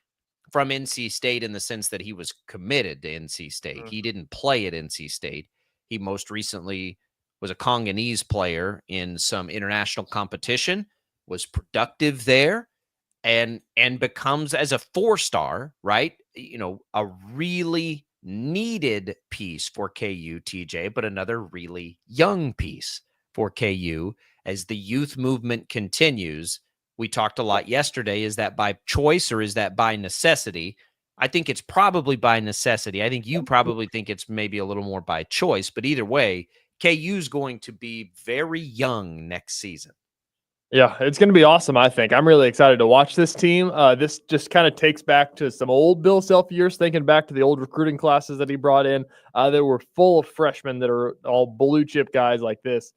[SPEAKER 16] from NC State in the sense that he was committed to NC State. He didn't play at NC State. He most recently was a Congolese player in some international competition, was productive there, and becomes, as a 4-star, right? A really needed piece for KU, TJ, but another really young piece for KU as the youth movement continues. We talked a lot yesterday. Is that by choice or is that by necessity? I think it's probably by necessity. I think you probably think it's maybe a little more by choice, but either way, KU's going to be very young next season.
[SPEAKER 19] Yeah, it's going to be awesome, I think. I'm really excited to watch this team. This just kind of takes back to some old Bill Self years, thinking back to the old recruiting classes that he brought in. They were full of freshmen that are all blue chip guys like this.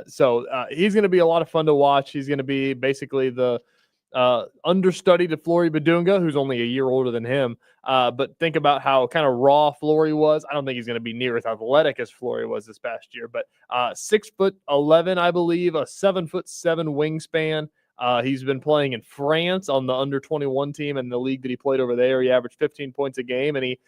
[SPEAKER 19] So he's going to be a lot of fun to watch. He's going to be basically the understudy to Flory Badunga, who's only a year older than him. But think about how kind of raw Flory was. I don't think he's going to be near as athletic as Flory was this past year, but 6'11", I believe, a 7'7" wingspan. He's been playing in France on the under-21 team in the league that he played over there. He averaged 15 points a game, and he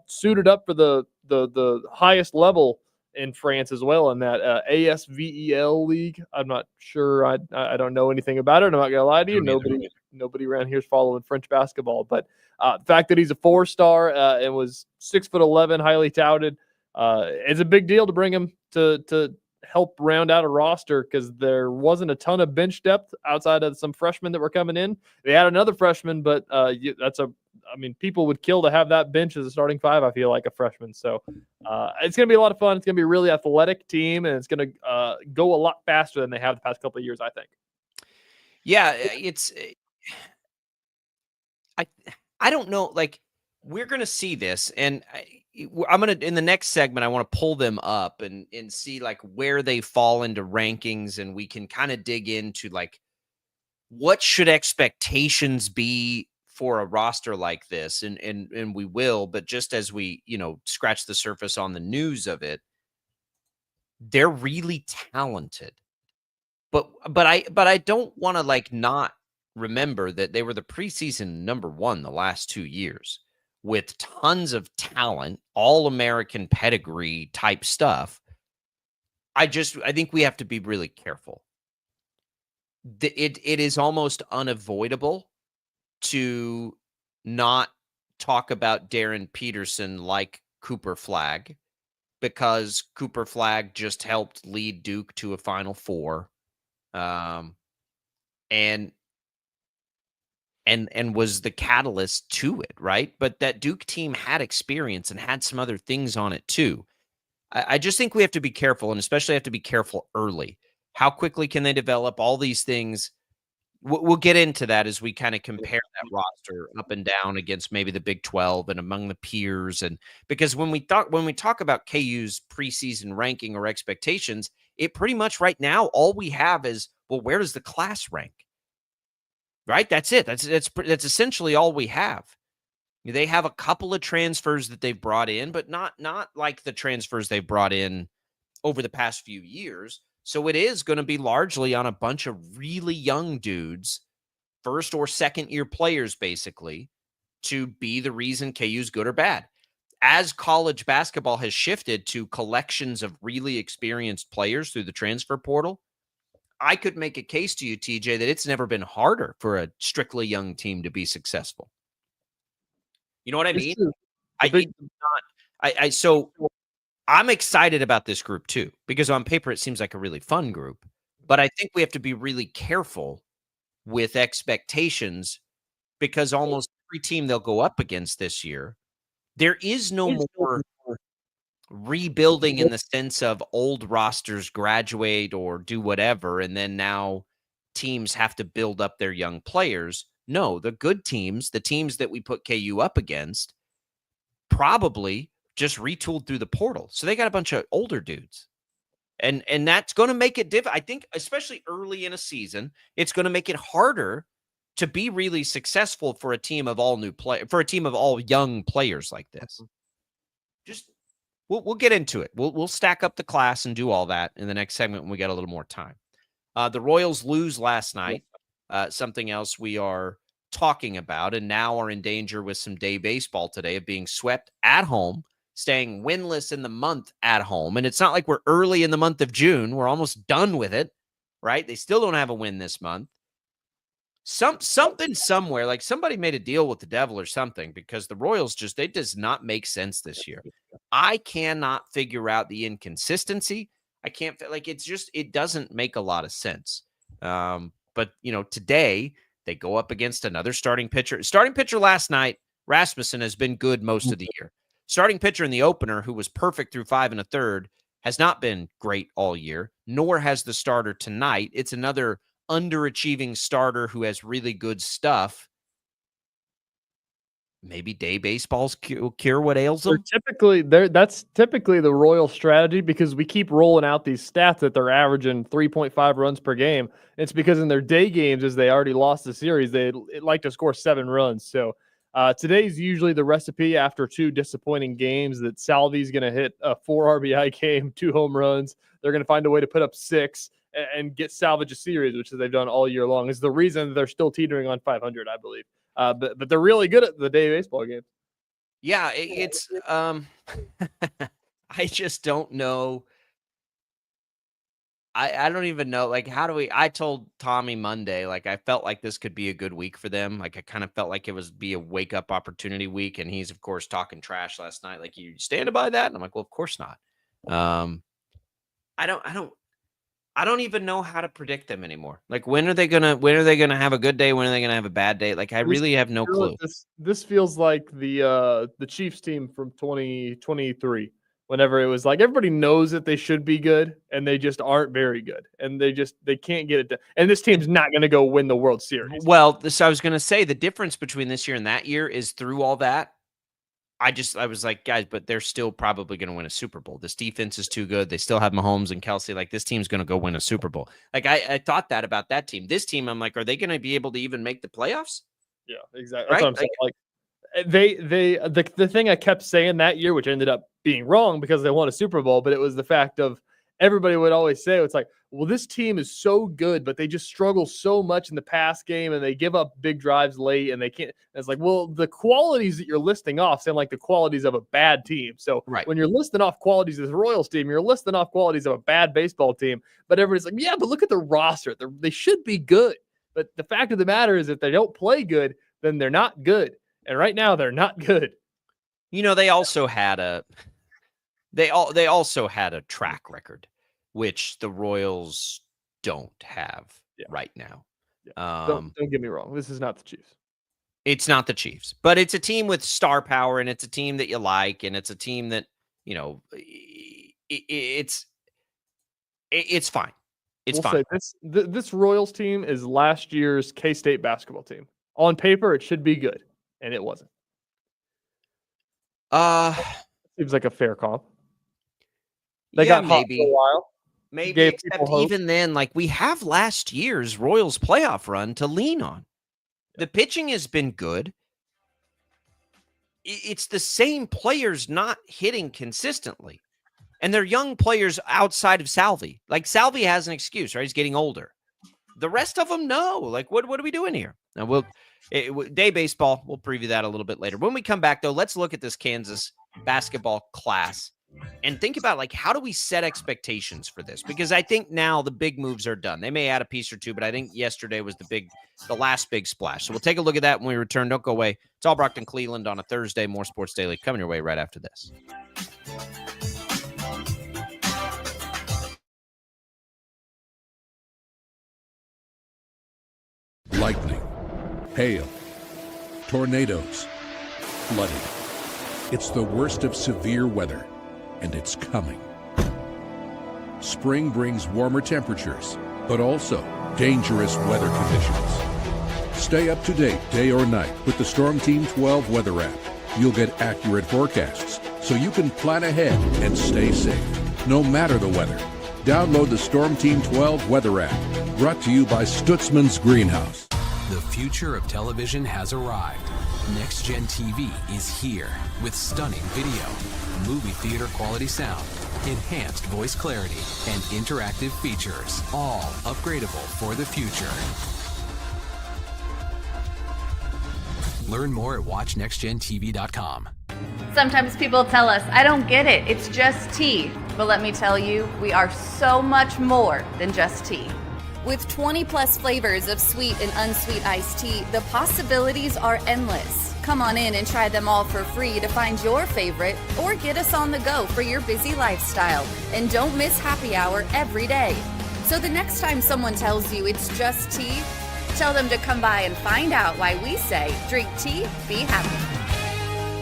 [SPEAKER 19] suited up for the highest level in France as well in that ASVEL league. I'm not sure. I don't know anything about it. I'm not gonna lie to you. Nobody around here is following French basketball. But the fact that he's a 4-star and was 6'11", highly touted, it's a big deal to bring him to help round out a roster because there wasn't a ton of bench depth outside of some freshmen that were coming in. They had another freshman, but people would kill to have that bench as a starting 5, I feel like, a freshman. So it's going to be a lot of fun. It's going to be a really athletic team, and it's going to go a lot faster than they have the past couple of years, I think.
[SPEAKER 16] Yeah, I don't know. Like, we're going to see this, and I'm going to, in the next segment, I want to pull them up and see like where they fall into rankings, and we can kind of dig into like what should expectations be for a roster like this, and we will. But just as we scratch the surface on the news of it, they're really talented. But I don't want to like not remember that they were the preseason #1 the last 2 years with tons of talent, all-American pedigree type stuff. I think we have to be really careful. It is almost unavoidable to not talk about Darren Peterson like Cooper Flagg, because Cooper Flagg just helped lead Duke to a Final Four, and was the catalyst to it, right? But that Duke team had experience and had some other things on it too. I just think we have to be careful, and especially have to be careful early. How quickly can they develop all these things? We'll get into that as we kind of compare that roster up and down against maybe the Big 12 and among the peers. And because when we talk about KU's preseason ranking or expectations, it pretty much right now, all we have is, well, where does the class rank? Right? That's it. That's essentially all we have. They have a couple of transfers that they've brought in, but not like the transfers they've brought in over the past few years. So it is going to be largely on a bunch of really young dudes, first or second year players, basically, to be the reason KU's good or bad. As college basketball has shifted to collections of really experienced players through the transfer portal, I could make a case to you, TJ, that it's never been harder for a strictly young team to be successful. You know what I mean? So I'm excited about this group too, because on paper it seems like a really fun group, but I think we have to be really careful with expectations, because almost every team they'll go up against this year, there is no more rebuilding in the sense of old rosters graduate or do whatever, and then now teams have to build up their young players. No, the good teams, the teams that we put KU up against, probably just retooled through the portal. So they got a bunch of older dudes. And that's going to make it difficult. I think, especially early in a season, it's going to make it harder to be really successful for a team of all young players like this. Just we'll get into it. We'll stack up the class and do all that in the next segment when we get a little more time. The Royals lose last night. Something else we are talking about, and now are in danger with some day baseball today of being swept at home, staying winless in the month at home. And it's not like we're early in the month of June. We're almost done with it, right? They still don't have a win this month. Something somewhere, like somebody made a deal with the devil or something, because the Royals it does not make sense this year. I cannot figure out the inconsistency. I can't, it doesn't make a lot of sense. But, today they go up against another starting pitcher. Starting pitcher last night, Rasmussen, has been good most of the year. Starting pitcher in the opener, who was perfect through 5 1/3, has not been great all year, nor has the starter tonight. It's another underachieving starter who has really good stuff. Maybe day baseballs cure what ails them.
[SPEAKER 19] That's typically the Royal strategy, because we keep rolling out these stats that they're averaging 3.5 runs per game. It's because in their day games, as they already lost the series, they like to score 7 runs. So today's usually the recipe after 2 disappointing games that Salvi's going to hit a 4 RBI game, 2 home runs. They're going to find a way to put up 6 and get salvage a series, which they've done all year long. Is the reason they're still teetering on 500, I believe. But they're really good at the day baseball game.
[SPEAKER 16] Yeah, it's I just don't know. I don't even know. Like, I told Tommy Monday, like, I felt like this could be a good week for them. Like, I kind of felt like it was be a wake up opportunity week. And he's, of course, talking trash last night. Like, you standing by that? And I'm like, well, of course not. I don't even know how to predict them anymore. Like, when are they gonna have a good day? When are they gonna have a bad day? Like, I really have no clue.
[SPEAKER 19] This feels like the Chiefs team from 2023. Whenever it was like everybody knows that they should be good and they just aren't very good, and they can't get it done. And this team's not going to go win the World Series.
[SPEAKER 16] Well, I was going to say the difference between this year and that year is through all that. I was like, guys, but they're still probably going to win a Super Bowl. This defense is too good. They still have Mahomes and Kelsey. Like, this team's going to go win a Super Bowl. Like, I thought that about that team. This team, I'm like, are they going to be able to even make the playoffs?
[SPEAKER 19] Yeah, exactly. That's what I'm saying. Like, the thing I kept saying that year, which ended up being wrong because they won a Super Bowl, but it was the fact of everybody would always say, it's like, well, this team is so good, but they just struggle so much in the pass game and they give up big drives late and they can't. And it's like, well, the qualities that you're listing off sound like the qualities of a bad team. So when you're listing off qualities of the Royals team, you're listing off qualities of a bad baseball team. But everybody's like, yeah, but look at the roster. They should be good. But the fact of the matter is, if they don't play good, then they're not good. And right now they're not good.
[SPEAKER 16] They also had a track record, which the Royals don't have right now.
[SPEAKER 19] Yeah. Don't get me wrong. This is not the Chiefs.
[SPEAKER 16] It's not the Chiefs, but it's a team with star power, and it's a team that you like, and it's a team that, it's fine. It's fine.
[SPEAKER 19] This Royals team is last year's K-State basketball team. On paper, it should be good, and it wasn't. Seems like a fair comp. They got hot for a while.
[SPEAKER 16] Maybe, except even then, like, we have last year's Royals playoff run to lean on. The pitching has been good. It's the same players not hitting consistently. And they're young players outside of Salvi. Like, Salvi has an excuse, right? He's getting older. The rest of them, no. Like, what are we doing here? Now, day baseball, we'll preview that a little bit later. When we come back, though, let's look at this Kansas basketball class and think about, like, how do we set expectations for this? Because I think now the big moves are done. They may add a piece or two, but I think yesterday was the last big splash. So we'll take a look at that when we return. Don't go away. It's all Brockton Cleveland on a Thursday. More Sports Daily coming your way right after this.
[SPEAKER 20] Lightning, hail, tornadoes, flooding. It's the worst of severe weather. and it's coming. Spring brings warmer temperatures, but also dangerous weather conditions. Stay up to date day or night with the Storm Team 12 weather app. You'll get accurate forecasts so you can plan ahead and stay safe, no matter the weather. Download the Storm Team 12 weather app, brought to you by Stutzman's Greenhouse.
[SPEAKER 21] The future of television has arrived. Next Gen TV is here with stunning video, movie theater quality sound, enhanced voice clarity, and interactive features, all upgradable for the future. Learn more at watchnextgentv.com.
[SPEAKER 22] Sometimes people tell us, I don't get it, it's just tea. But let me tell you, we are so much more than just tea.
[SPEAKER 23] With 20 plus flavors of sweet and unsweet iced tea, the possibilities are endless. Come on in and try them all for free to find your favorite or get us on the go for your busy lifestyle. And don't miss happy hour every day. So the next time someone tells you it's just tea, tell them to come by and find out why we say, drink tea, be happy.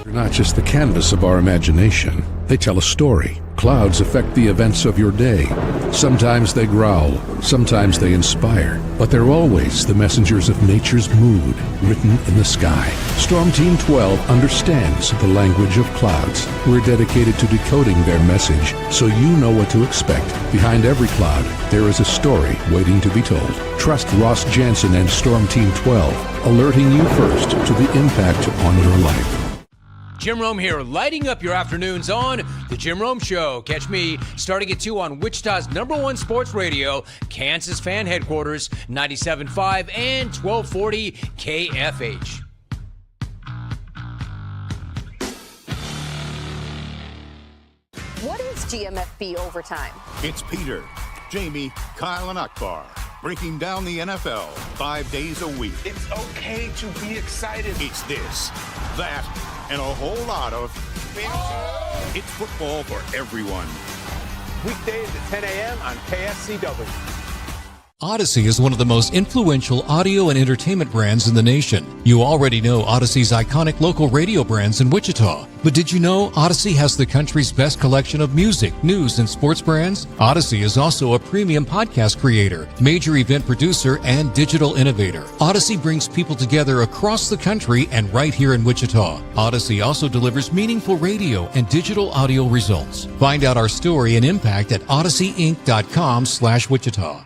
[SPEAKER 20] They're not just the canvas of our imagination. They tell a story. Clouds affect the events of your day. Sometimes they growl, sometimes they inspire, but they're always the messengers of nature's mood written in the sky. Storm Team 12 understands the language of clouds. We're dedicated to decoding their message so you know what to expect. Behind every cloud, there is a story waiting to be told. Trust Ross Jansen and Storm Team 12, alerting you first to the impact on your life.
[SPEAKER 17] Jim Rome here, lighting up your afternoons on The Jim Rome Show. Catch me starting at 2 on Wichita's #1 sports radio, Kansas Fan Headquarters, 97.5 and 1240 KFH.
[SPEAKER 24] What is GMFB overtime?
[SPEAKER 25] It's Peter, Jamie, Kyle, and Akbar breaking down the NFL 5 days a week.
[SPEAKER 26] It's okay to be excited.
[SPEAKER 25] It's this, that, and a whole lot of fantasy. It's football for everyone.
[SPEAKER 26] Weekdays at 10 a.m. on KSCW.
[SPEAKER 11] Odyssey is one of the most influential audio and entertainment brands in the nation. You already know Odyssey's iconic local radio brands in Wichita. But did you know Odyssey has the country's best collection of music, news, and sports brands? Odyssey is also a premium podcast creator, major event producer, and digital innovator. Odyssey brings people together across the country and right here in Wichita. Odyssey also delivers meaningful radio and digital audio results. Find out our story and impact at odysseyinc.com/Wichita.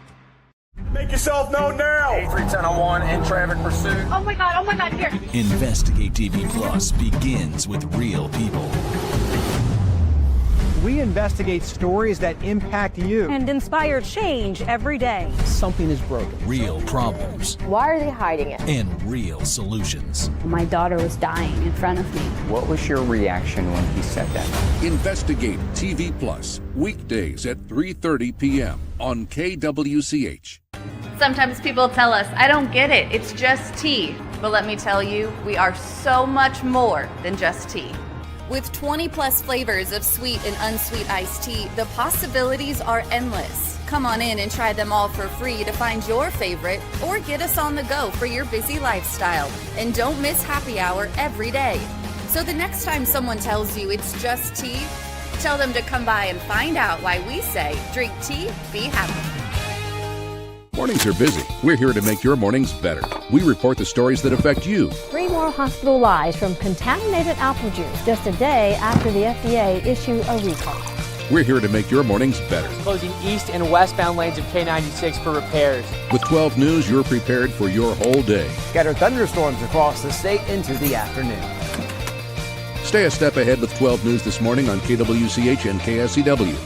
[SPEAKER 26] Make yourself known now. 83101 in traffic pursuit.
[SPEAKER 24] Oh my God, here.
[SPEAKER 27] Investigate TV Plus begins with real people.
[SPEAKER 28] We investigate stories that impact you.
[SPEAKER 29] And inspire change every day.
[SPEAKER 28] Something is broken.
[SPEAKER 27] Real problems.
[SPEAKER 24] Why are they hiding it?
[SPEAKER 27] And real solutions.
[SPEAKER 22] My daughter was dying in front of me.
[SPEAKER 30] What was your reaction when he said that?
[SPEAKER 20] Investigate TV Plus, weekdays at 3:30 p.m. on KWCH.
[SPEAKER 22] Sometimes people tell us, I don't get it, it's just tea. But let me tell you, we are so much more than just tea.
[SPEAKER 23] With 20 plus flavors of sweet and unsweet iced tea, the possibilities are endless. Come on in and try them all for free to find your favorite or get us on the go for your busy lifestyle. And don't miss happy hour every day. So the next time someone tells you it's just tea, tell them to come by and find out why we say, drink tea, be happy.
[SPEAKER 20] Mornings are busy. We're here to make your mornings better. We report the stories that affect you.
[SPEAKER 29] 3 more hospital lies from contaminated apple juice just a day after the FDA issued a recall.
[SPEAKER 20] We're here to make your mornings better.
[SPEAKER 31] Closing east and westbound lanes of K96 for repairs.
[SPEAKER 20] With 12 News, you're prepared for your whole day.
[SPEAKER 28] Scattered thunderstorms across the state into the afternoon.
[SPEAKER 20] Stay a step ahead with 12 News this morning on KWCH and KSCW.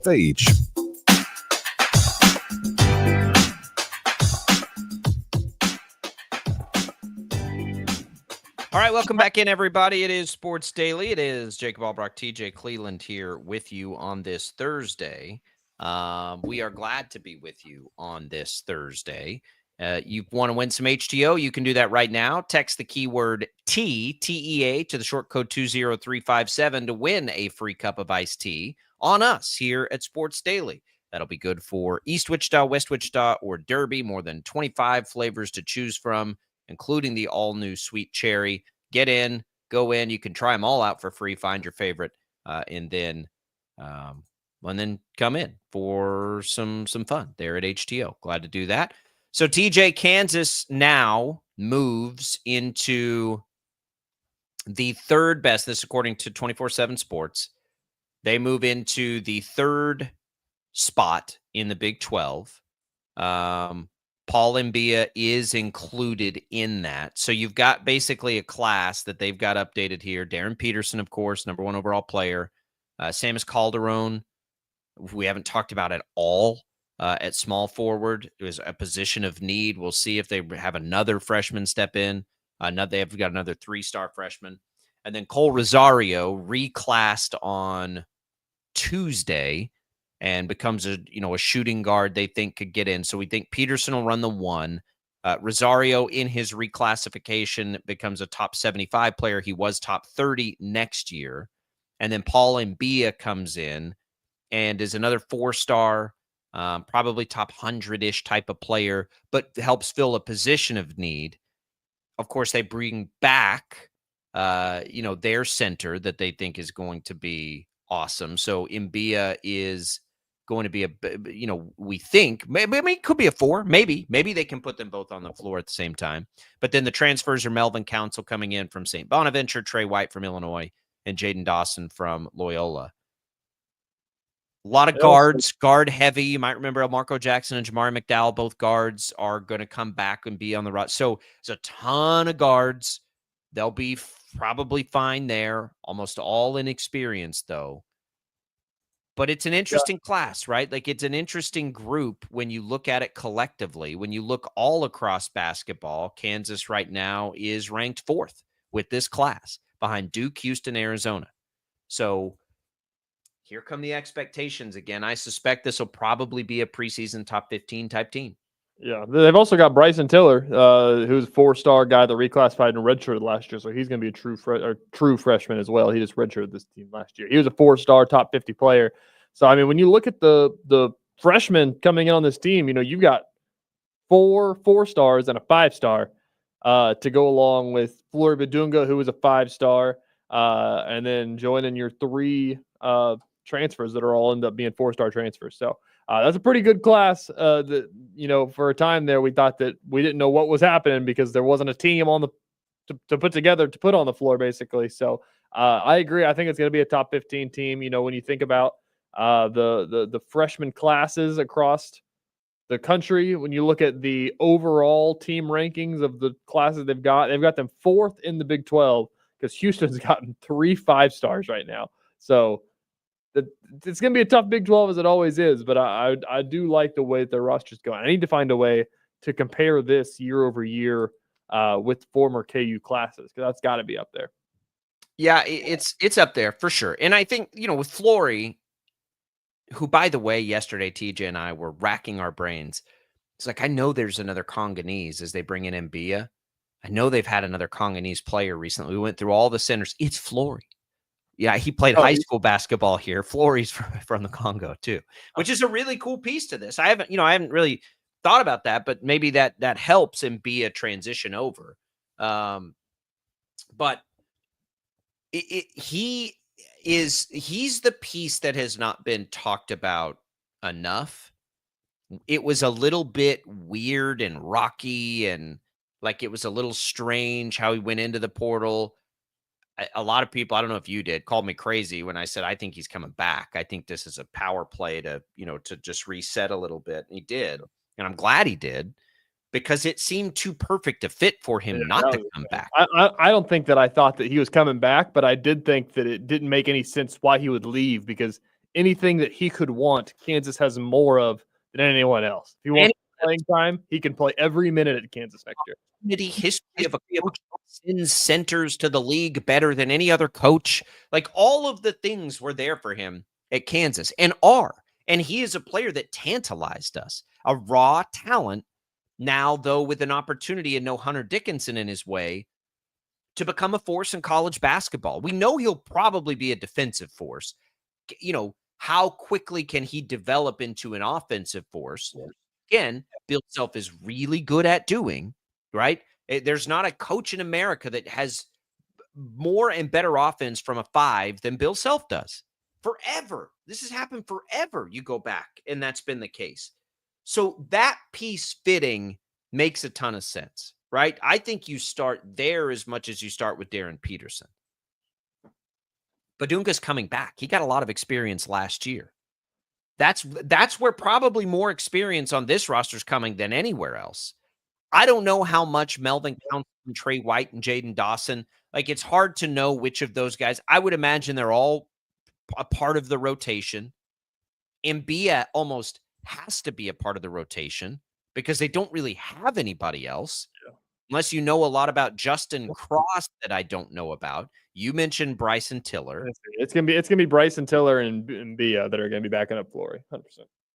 [SPEAKER 10] KFH.
[SPEAKER 16] All right, welcome back in, everybody. It is Sports Daily. It is Jacob Albrock, TJ Cleveland here with you on this Thursday. We are glad to be with you on this Thursday. You want to win some HTO? You can do that right now. Text the keyword TEA to the short code 20357 to win a free cup of iced tea on us here at Sports Daily. That'll be good for East Wichita, West Wichita, or Derby. More than 25 flavors to choose from, including the all-new sweet cherry. Get in, go in. You can try them all out for free. Find your favorite, and then come in for some fun there at HTO. Glad to do that. So TJ, Kansas now moves into the third best. This according to 24/7 Sports. They move into the third spot in the Big 12. Paul Mbia is included in that. So you've got basically a class that they've got updated here. Darren Peterson, of course, #1 overall player. Samus Calderon, we haven't talked about at all at small forward. It was a position of need. We'll see if they have another freshman step in. They've got another 3-star freshman. And then Cole Rosario reclassed on Tuesday and becomes a shooting guard they think could get in. So we think Peterson will run the 1. Rosario in his reclassification becomes a top 75 player. He was top 30 next year. And then Paul Mbia comes in and is another 4-star, probably top 100-ish type of player, but helps fill a position of need. Of course, they bring back, their center that they think is going to be awesome. So Mbia is going to be we think maybe it could be a 4. Maybe they can put them both on the floor at the same time. But then the transfers are Melvin Council coming in from St. Bonaventure, Trey White from Illinois, and Jaden Dawson from Loyola. A lot of guards, guard heavy. You might remember Marco Jackson and Jamari McDowell, both guards, are going to come back and be on the roster. So there's a ton of guards. They'll be probably fine there. Almost all inexperienced, though. But it's an interesting class, right? Like, it's an interesting group when you look at it collectively. When you look all across basketball, Kansas right now is ranked 4th with this class behind Duke, Houston, Arizona. So here come the expectations again. I suspect this will probably be a preseason top 15 type team.
[SPEAKER 19] Yeah, they've also got Bryson Tiller, who's a 4-star guy that reclassified and redshirted last year, so he's going to be a true freshman as well. He just redshirted this team last year. He was a 4-star, top 50 player. So I mean, when you look at the freshmen coming in on this team, you've got 4 4-stars and a 5-star to go along with Flory Badunga, who was a 5-star, and then joining your 3 transfers that are all end up being 4-star transfers. So that's a pretty good class. For a time there, we thought that we didn't know what was happening because there wasn't a team on to put together to put on the floor, basically. So I agree. I think it's going to be a top 15 team. When you think about the freshman classes across the country, when you look at the overall team rankings of the classes they've got them 4th in the Big 12 because Houston's gotten 3 5-stars right now. So it's going to be a tough Big 12 as it always is, but I do like the way that their roster's going. I need to find a way to compare this year over year with former KU classes because that's got to be up there.
[SPEAKER 16] Yeah, it's up there for sure. And I think, with Flory, who, by the way, yesterday, TJ and I were racking our brains. It's like, I know there's another Congolese as they bring in Mbia. I know they've had another Congolese player recently. We went through all the centers. It's Flory. Yeah, he played high school basketball here. Flory's from the Congo too, which is a really cool piece to this. I haven't really thought about that, but maybe that helps Mbia transition over. But he's the piece that has not been talked about enough. It was a little bit weird and rocky and like it was a little strange how he went into the portal. A lot of people, I don't know if you did, called me crazy when I said, I think he's coming back. I think this is a power play to just reset a little bit. And he did. And I'm glad he did because it seemed too perfect a fit for him not to come back.
[SPEAKER 19] I don't think that I thought that he was coming back, but I did think that it didn't make any sense why he would leave because anything that he could want, Kansas has more of than anyone else. If he wants playing time, he can play every minute at Kansas next year.
[SPEAKER 16] History of a coach who sends centers to the league better than any other coach. Like all of the things were there for him at Kansas and are. And he is a player that tantalized us, a raw talent. Now, though, with an opportunity and no Hunter Dickinson in his way to become a force in college basketball. We know he'll probably be a defensive force. You know, how quickly can he develop into an offensive force? Again, Bill Self is really good at doing, right? There's not a coach in America that has more and better offense from a 5 than Bill Self does. Forever. This has happened forever. You go back, and that's been the case. So that piece fitting makes a ton of sense, right? I think you start there as much as you start with Darren Peterson. Badunga's coming back. He got a lot of experience last year. That's where probably more experience on this roster is coming than anywhere else. I don't know how much Melvin Townsend, Trey White, and Jaden Dawson, like it's hard to know which of those guys. I would imagine they're all a part of the rotation. Mbia almost has to be a part of the rotation because they don't really have anybody else. Unless you know a lot about Justin Cross that I don't know about. You mentioned Bryson Tiller.
[SPEAKER 19] It's gonna be Bryson Tiller and Bia that are gonna be backing up Flory, 100%.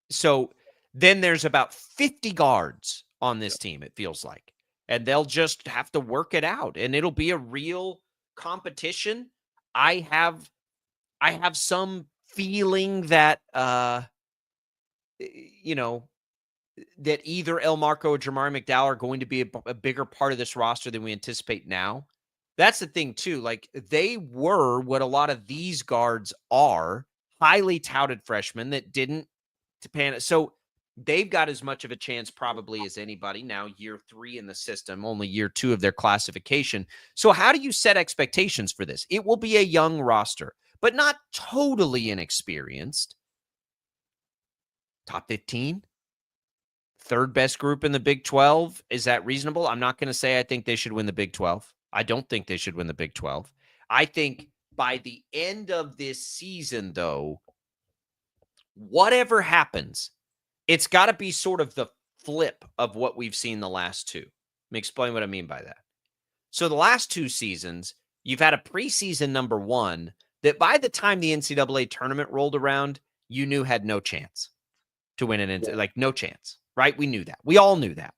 [SPEAKER 16] So then there's about 50 guards on this team, it feels like. And they'll just have to work it out. And it'll be a real competition. I have some feeling that that either El Marco or Jamari McDowell are going to be a bigger part of this roster than we anticipate now. That's the thing, too. Like, they were what a lot of these guards are, highly touted freshmen that didn't pan. So they've got as much of a chance probably as anybody now, year 3 in the system, only year 2 of their classification. So how do you set expectations for this? It will be a young roster, but not totally inexperienced. Top 15? Third best group in the Big 12. Is that reasonable? I'm not going to say I think they should win the Big 12. I don't think they should win the Big 12. I think by the end of this season, though, whatever happens, it's got to be sort of the flip of what we've seen the last 2. Let me explain what I mean by that. So the last 2 seasons, you've had a preseason number 1 that by the time the NCAA tournament rolled around, you knew had no chance to win it. Like no chance. Right? We knew that. We all knew that.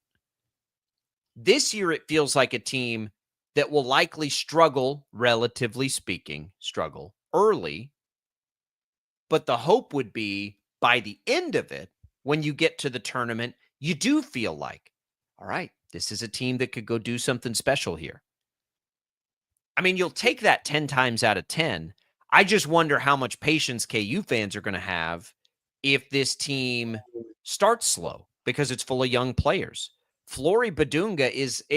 [SPEAKER 16] This year, it feels like a team that will likely struggle, relatively speaking, struggle early. But the hope would be by the end of it, when you get to the tournament, you do feel like, all right, this is a team that could go do something special here. I mean, you'll take that 10 times out of 10. I just wonder how much patience KU fans are going to have if this team starts slow, because it's full of young players. Flory Badunga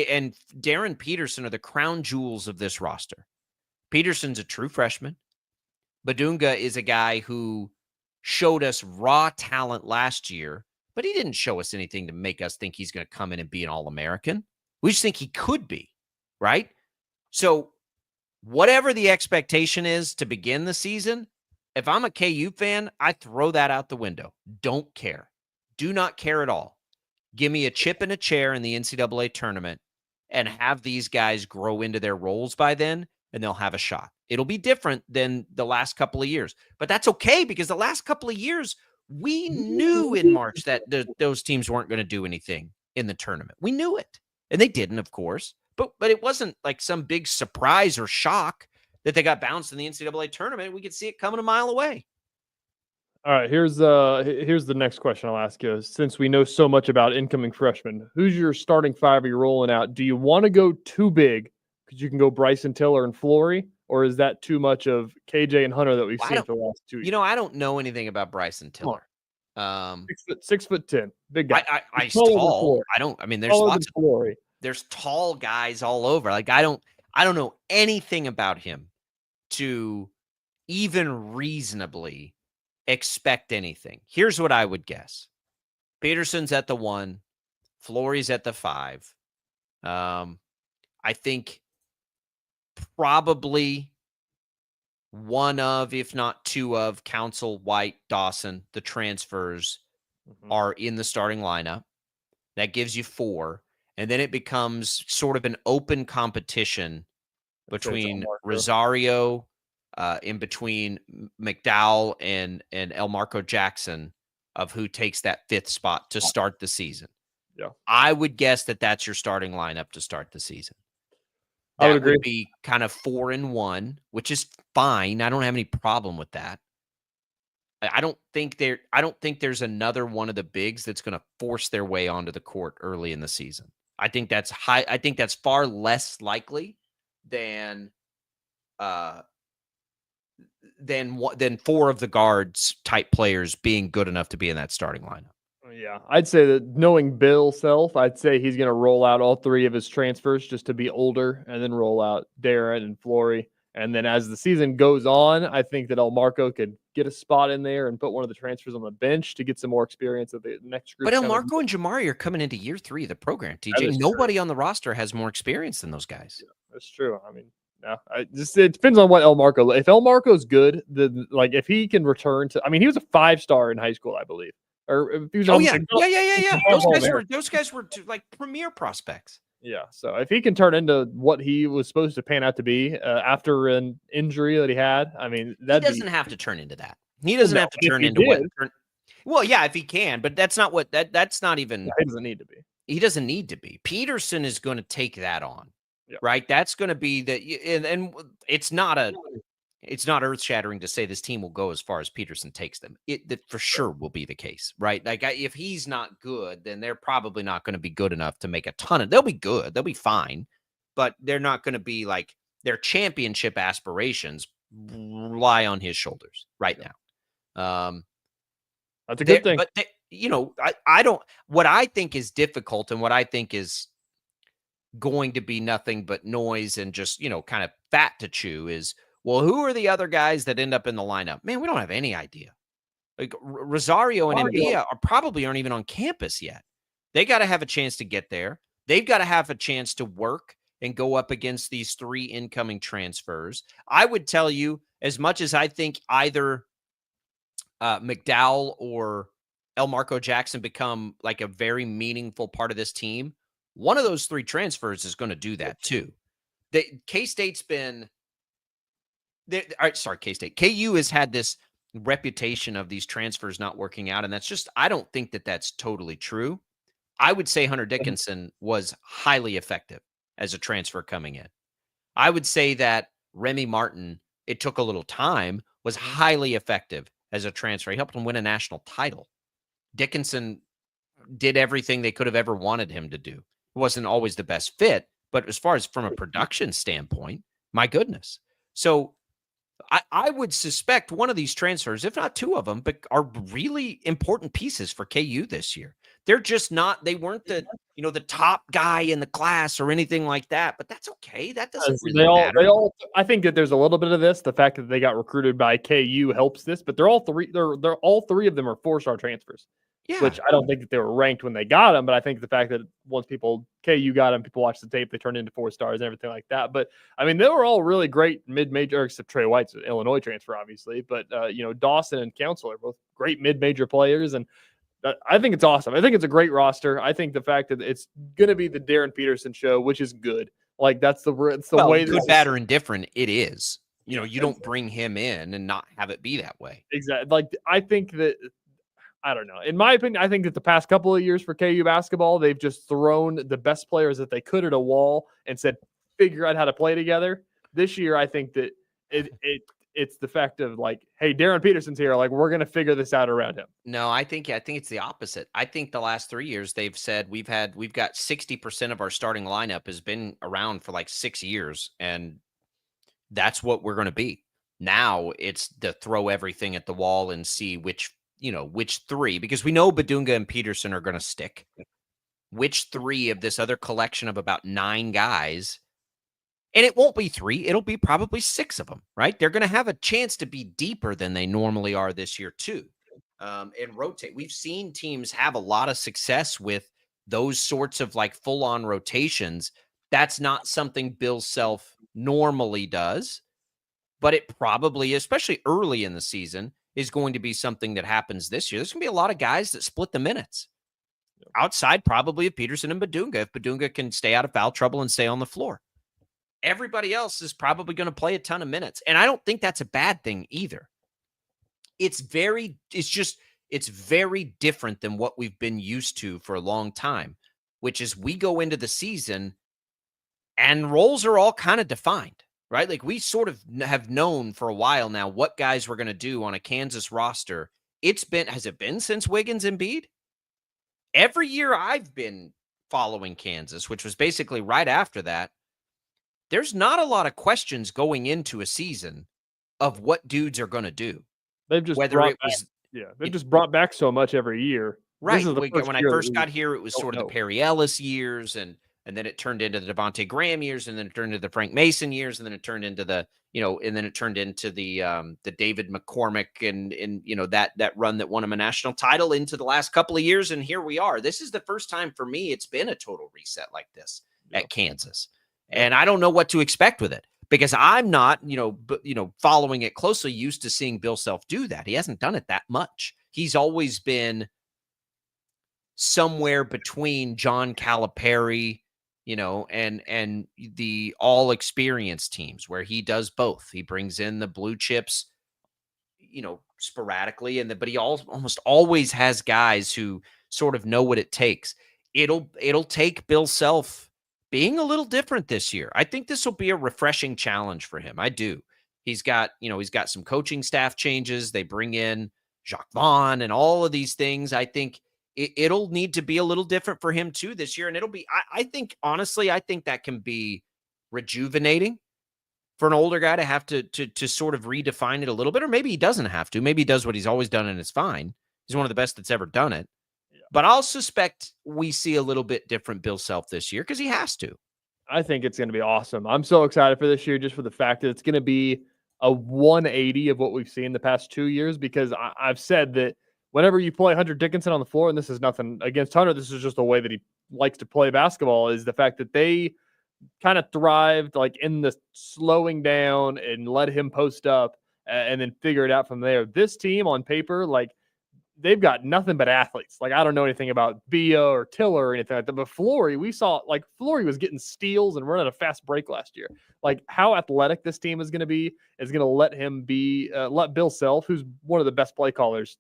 [SPEAKER 16] and Darren Peterson are the crown jewels of this roster. Peterson's a true freshman. Badunga is a guy who showed us raw talent last year, but he didn't show us anything to make us think he's going to come in and be an All-American. We just think he could be, right? So whatever the expectation is to begin the season, if I'm a KU fan, I throw that out the window. Don't care. Do not care at all. Give me a chip and a chair in the NCAA tournament and have these guys grow into their roles by then, and they'll have a shot. It'll be different than the last couple of years, but that's okay because the last couple of years, we knew in March that those teams weren't going to do anything in the tournament. We knew it, and they didn't, of course, but it wasn't like some big surprise or shock that they got bounced in the NCAA tournament. We could see it coming a mile away.
[SPEAKER 19] All right, here's the next question I'll ask you. Since we know so much about incoming freshmen, who's your starting 5 you're rolling out? Do you want to go too big because you can go Bryson Tiller and Flory, or is that too much of KJ and Hunter that we've seen for the last 2 years?
[SPEAKER 16] You know, I don't know anything about Bryson Tiller.
[SPEAKER 19] 6'10", big guy.
[SPEAKER 16] He's tall. There's tall guys all over. Like I don't know anything about him to even reasonably expect anything. Here's what I would guess. Peterson's at the 1, Flory's at the 5. I think probably one of, if not two of, Council, White, Dawson, the transfers are in the starting lineup. That gives you 4. And then it becomes sort of an open competition between Rosario, in between McDowell and El Marco Jackson of who takes that 5th spot to start the season.
[SPEAKER 19] Yeah.
[SPEAKER 16] I would guess that that's your starting lineup to start the season.
[SPEAKER 19] I
[SPEAKER 16] That
[SPEAKER 19] would agree.
[SPEAKER 16] would be kind of 4-1, which is fine. I don't have any problem with that. I don't think there's another one of the bigs that's going to force their way onto the court early in the season. I think that's far less likely than 4 of the guards type players being good enough to be in that starting lineup.
[SPEAKER 19] Yeah, I'd say that knowing Bill Self, I'd say he's going to roll out all 3 of his transfers just to be older, and then roll out Darren and Flory. And then as the season goes on, I think that El Marco could get a spot in there and put one of the transfers on the bench to get some more experience at the next group.
[SPEAKER 16] But El Marco and Jamari are coming into year 3 of the program. TJ, nobody on the roster has more experience than those guys.
[SPEAKER 19] Yeah, that's true. I mean, no, it depends on what El Marco. If El Marco's good, then if he can return to, I mean, he was a 5-star in high school, I believe. Or if he was
[SPEAKER 16] yeah. Those guys were like premier prospects.
[SPEAKER 19] Yeah. So if he can turn into what he was supposed to pan out to be after an injury that he had, I mean,
[SPEAKER 16] he doesn't have to turn into that. He doesn't have to turn into what. Well, yeah, if he can, but that's not what that's not even.
[SPEAKER 19] He doesn't need to be.
[SPEAKER 16] He doesn't need to be. Peterson is going to take that on, right? That's going to be and it's not earth-shattering to say this team will go as far as Peterson takes them. That for sure will be the case, right? Like if he's not good, then they're probably not going to be good enough to make a ton of. They'll be good, they'll be fine, but they're not going to be like their championship aspirations lie on his shoulders right now.
[SPEAKER 19] That's a good thing.
[SPEAKER 16] But I don't. What I think is difficult and what I think is going to be nothing but noise and just kind of fat to chew is. Well, who are the other guys that end up in the lineup? Man, we don't have any idea. Like Rosario and Mbia aren't even on campus yet. They got to have a chance to get there. They've got to have a chance to work and go up against these 3 incoming transfers. I would tell you, as much as I think either McDowell or El Marco Jackson become like a very meaningful part of this team, one of those 3 transfers is going to do that too. K-State's been... K-State. KU has had this reputation of these transfers not working out, and that's just, I don't think that that's totally true. I would say Hunter Dickinson was highly effective as a transfer coming in. I would say that Remy Martin, it took a little time, was highly effective as a transfer. He helped them win a national title. Dickinson did everything they could have ever wanted him to do. It wasn't always the best fit, but as far as from a production standpoint, my goodness. So I would suspect one of these transfers, if not 2 of them, but are really important pieces for KU this year. They're just not, they weren't the top guy in the class or anything like that, but that's okay. That doesn't really matter.
[SPEAKER 19] I think that there's a little bit of this. The fact that they got recruited by KU helps this, but they're all 3 of them are 4-star transfers.
[SPEAKER 16] Yeah.
[SPEAKER 19] Which I don't think that they were ranked when they got them, but I think the fact that once KU got them, people watched the tape, they turned into 4 stars and everything like that. But I mean, they were all really great mid-major, except Trey White's an Illinois transfer, obviously. But Dawson and Council are both great mid-major players, and I think it's awesome. I think it's a great roster. I think the fact that it's going to be the Darren Peterson show, which is good. Like it's the way.
[SPEAKER 16] Good, bad, or indifferent, it is. You don't bring him in and not have it be that way.
[SPEAKER 19] Exactly. Like I think that. I don't know. In my opinion, I think that the past couple of years for KU basketball, they've just thrown the best players that they could at a wall and said, figure out how to play together. This year, I think that it's the fact of like, hey, Darren Peterson's here. Like, we're going to figure this out around him.
[SPEAKER 16] No, I think it's the opposite. I think the last 3 years they've said we've got 60% of our starting lineup has been around for like 6 years, and that's what we're going to be. Now it's to throw everything at the wall and see which 3, because we know Badunga and Peterson are going to stick. Which 3 of this other collection of about 9 guys, and it won't be 3, it'll be probably 6 of them, right? They're going to have a chance to be deeper than they normally are this year too, and rotate. We've seen teams have a lot of success with those sorts of like full-on rotations. That's not something Bill Self normally does. but it probably, especially early in the season, is going to be something that happens this year. There's going to be a lot of guys that split the minutes. Outside probably of Peterson and Badunga, if Badunga can stay out of foul trouble and stay on the floor. Everybody else is probably going to play a ton of minutes. And I don't think that's a bad thing either. It's very different than what we've been used to for a long time, which is we go into the season and roles are all kind of defined, right? Like we sort of have known for a while now what guys we're going to do on a Kansas roster. Has it been since Wiggins and Embiid? Every year I've been following Kansas, which was basically right after that, there's not a lot of questions going into a season of what dudes are going to do.
[SPEAKER 19] They've just just brought back so much every year.
[SPEAKER 16] Right. When I first got here, it was sort of the Perry Ellis years, and then it turned into the Devontae Graham years, and then it turned into the Frank Mason years, and then it turned into the David McCormick and that run that won him a national title into the last couple of years, and here we are. This is the first time for me it's been a total reset like this at Kansas, and I don't know what to expect with it. Because I'm not, following it closely, used to seeing Bill Self do that. He hasn't done it that much. He's always been somewhere between John Calipari, and the all experienced teams where he does both. He brings in the blue chips, sporadically, but he almost always has guys who sort of know what it takes. It'll take Bill Self being a little different this year. I think this will be a refreshing challenge for him. I do. He's got some coaching staff changes. They bring in Jacques Vaughn and all of these things. I think it'll need to be a little different for him too this year. And it'll be, I think that can be rejuvenating for an older guy to have to sort of redefine it a little bit, or maybe he doesn't have to. Maybe he does what he's always done and it's fine. He's one of the best that's ever done it. But I'll suspect we see a little bit different Bill Self this year because he has to.
[SPEAKER 19] I think it's going to be awesome. I'm so excited for this year just for the fact that it's going to be a 180 of what we've seen the past 2 years, because I've said that whenever you play Hunter Dickinson on the floor, and this is nothing against Hunter, this is just the way that he likes to play basketball, is the fact that they kind of thrived like in the slowing down and let him post up and then figure it out from there. This team on paper, like, they've got nothing but athletes. Like, I don't know anything about Bia or Tiller or anything like that, but Flory, we saw, like, Flory was getting steals and running a fast break last year. Like, how athletic this team is going to be is going to let him be, let Bill Self, who's one of the best play callers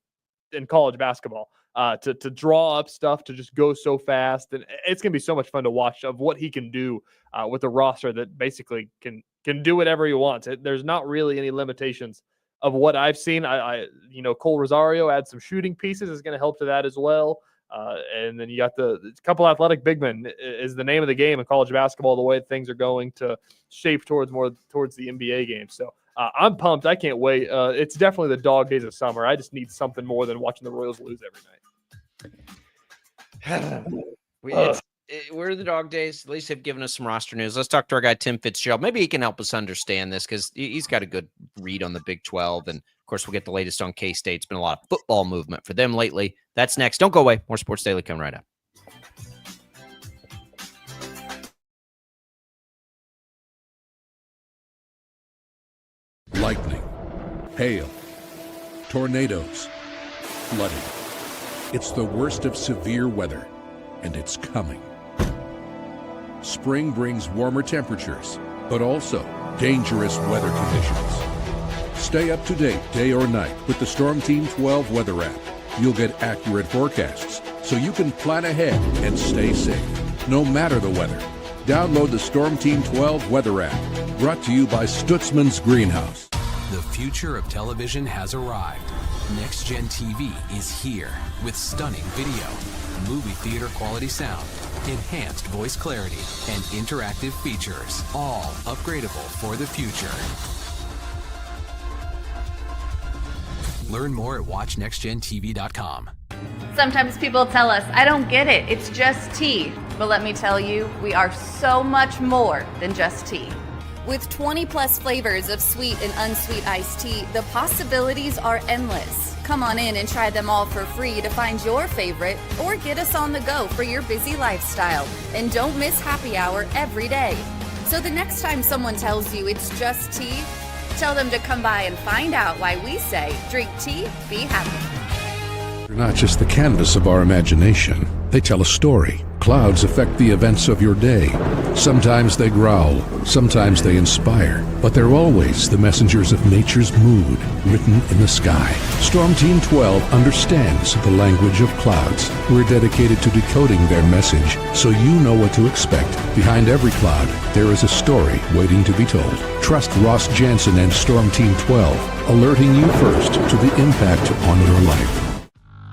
[SPEAKER 19] in college basketball, to draw up stuff, to just go so fast. And it's going to be so much fun to watch of what he can do with a roster that basically can do whatever he wants. There's not really any limitations of what I've seen. Cole Rosario add some shooting pieces is going to help to that as well. And then you got the couple athletic big men is the name of the game in college basketball, the way things are going to shape towards the NBA game. So I'm pumped. I can't wait. It's definitely the dog days of summer. I just need something more than watching the Royals lose
[SPEAKER 16] every night. We're the dog days. At least they've given us some roster news. Let's talk to our guy, Tim Fitzgerald. Maybe he can help us understand this because he's got a good read on the Big 12. And, of course, we'll get the latest on K-State. It's been a lot of football movement for them lately. That's next. Don't go away. More Sports Daily coming right up.
[SPEAKER 20] Lightning, hail, tornadoes, flooding. It's the worst of severe weather, and it's coming. Spring brings warmer temperatures, but also dangerous weather conditions. Stay up to date day or night with the Storm Team 12 weather app. You'll get accurate forecasts, so you can plan ahead and stay safe, no matter the weather. Download the Storm Team 12 weather app, brought to you by Stutzman's Greenhouse.
[SPEAKER 21] The future of television has arrived. Next Gen TV is here with stunning video, movie theater quality sound, enhanced voice clarity, and interactive features, all upgradable for the future. Learn more at watchnextgentv.com.
[SPEAKER 22] Sometimes people tell us, I don't get it, it's just tea. But let me tell you, we are so much more than just tea.
[SPEAKER 23] With 20 plus flavors of sweet and unsweet iced tea, the possibilities are endless. Come on in and try them all for free to find your favorite, or get us on the go for your busy lifestyle. And don't miss happy hour every day. So the next time someone tells you it's just tea,
[SPEAKER 22] Tell them to come by and find out why we say drink tea, be happy.
[SPEAKER 20] They're not just the canvas of our imagination. They tell a story. Clouds affect the events of your day. Sometimes they growl, sometimes they inspire, but they're always the messengers of nature's mood, written in the sky. Storm Team 12 understands the language of clouds. We're dedicated to decoding their message so you know what to expect. Behind every cloud, there is a story waiting to be told. Trust Ross Jansen and Storm Team 12, alerting you first to the impact on your life.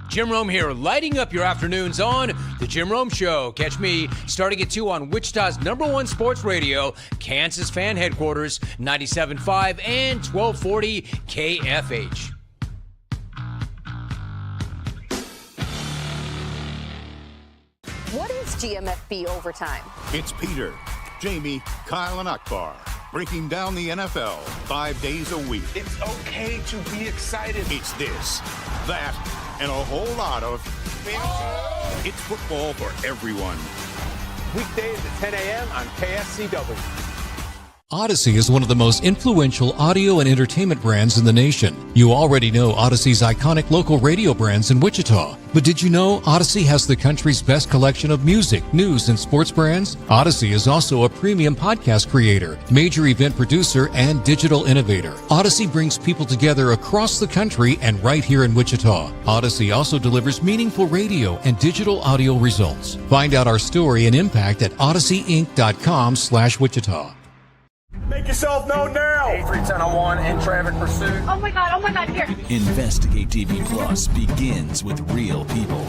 [SPEAKER 17] Jim Rome here, lighting up your afternoons on The Jim Rome Show. Catch me starting at 2 on Wichita's #1 sports radio, Kansas Fan Headquarters, 97.5 and 1240 KFH.
[SPEAKER 24] What is GMFB overtime?
[SPEAKER 25] It's Peter, Jamie, Kyle, and Akbar breaking down the NFL 5 days a week.
[SPEAKER 26] It's okay to be excited.
[SPEAKER 25] It's this, that, and a whole lot of fantasy. It's football for everyone.
[SPEAKER 26] Weekdays at 10 a.m. on KSCW.
[SPEAKER 11] Odyssey is one of the most influential audio and entertainment brands in the nation. You already know Odyssey's iconic local radio brands in Wichita. But did you know Odyssey has the country's best collection of music, news, and sports brands? Odyssey is also a premium podcast creator, major event producer, and digital innovator. Odyssey brings people together across the country and right here in Wichita. Odyssey also delivers meaningful radio and digital audio results. Find out our story and impact at odysseyinc.com/Wichita.
[SPEAKER 26] Make yourself known now. 83101 in traffic pursuit.
[SPEAKER 24] Oh my God, here.
[SPEAKER 27] Investigate TV Plus begins with real people.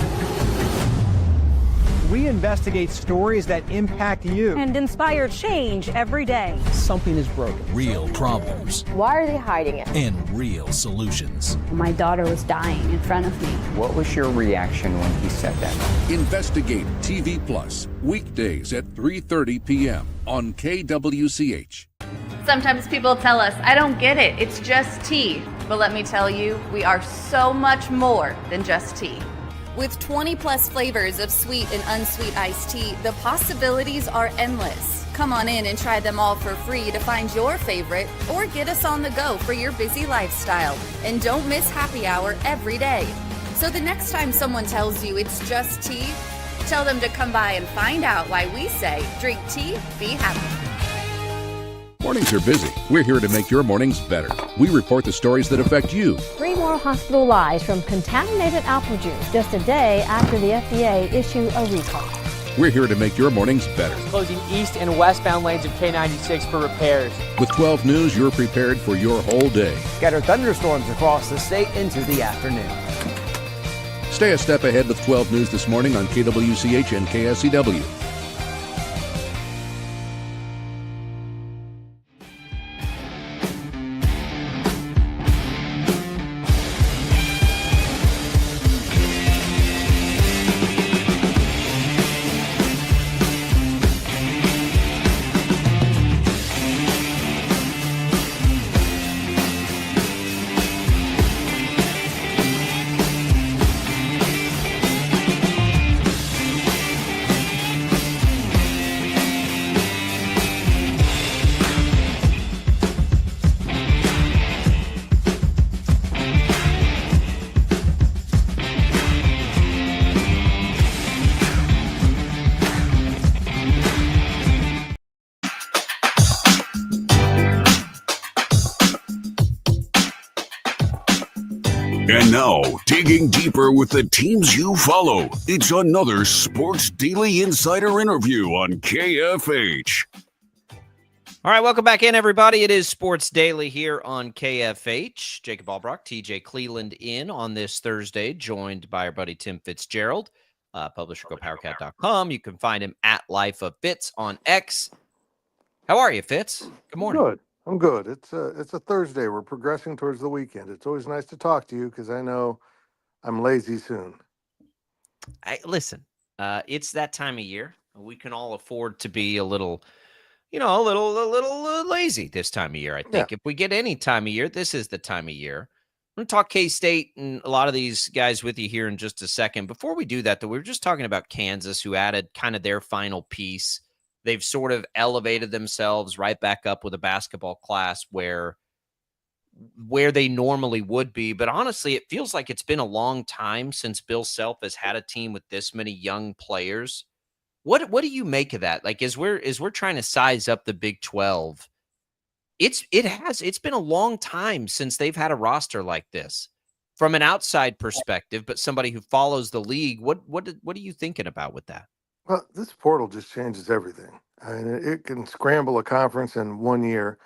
[SPEAKER 28] We investigate stories that impact you
[SPEAKER 29] And inspire change every day.
[SPEAKER 28] Something is broken.
[SPEAKER 27] Real problems
[SPEAKER 24] Why are they hiding it?
[SPEAKER 27] and real solutions.
[SPEAKER 22] My daughter was dying in front of me.
[SPEAKER 30] What was your reaction when he said that?
[SPEAKER 20] Investigate TV Plus, weekdays at 3:30 p.m. on KWCH.
[SPEAKER 22] Sometimes people tell us, I don't get it, it's just tea. But let me tell you, we are so much more than just tea.
[SPEAKER 23] With 20 plus flavors of sweet and unsweet iced tea, the possibilities are endless. Come on in and try them all for free to find your favorite or get us on the go for your busy lifestyle. And don't miss happy hour every day. So the next time someone tells you it's just tea, tell them to come by and find out why we say drink tea, be happy.
[SPEAKER 20] Mornings are busy. We're here to make your mornings better. We report the stories that affect you.
[SPEAKER 29] 3 more hospital lies from contaminated apple juice just a day after the FDA issued a recall.
[SPEAKER 20] We're here to make your mornings better.
[SPEAKER 31] Closing east and westbound lanes of K96 for repairs.
[SPEAKER 20] With 12 News, you're prepared for your whole day.
[SPEAKER 28] Scattered thunderstorms across the state into the afternoon.
[SPEAKER 20] Stay a step ahead with 12 News this morning on KWCH and KSCW.
[SPEAKER 15] And now, digging deeper with the teams you follow, it's another Sports Daily Insider interview on KFH.
[SPEAKER 16] All right, welcome back in, everybody. It is Sports Daily here on KFH. Jacob Albrock, TJ Cleveland in on this Thursday, joined by our buddy Tim Fitzgerald, publisher GoPowerCat.com. You can find him at Life of Fitz on X. How are you, Fitz? Good morning.
[SPEAKER 2] Good. I'm good. It's a Thursday. We're progressing towards the weekend. It's always nice to talk to you because I know I'm lazy soon.
[SPEAKER 16] Listen, it's that time of year. We can all afford to be a little lazy this time of year. I think if we get any time of year, this is the time of year. I'm going to talk K-State and a lot of these guys with you here in just a second. Before we do that, though, we were just talking about Kansas, who added kind of their final piece. They've sort of elevated themselves right back up with a basketball class where where they normally would be. But honestly, it feels like it's been a long time since Bill Self has had a team with this many young players. What do you make of that? Like, as we're trying to size up the Big 12, it's been a long time since they've had a roster like this from an outside perspective, but somebody who follows the league. What are you thinking about with that?
[SPEAKER 2] Well, this portal just changes everything. I mean, it can scramble a conference in 1 year.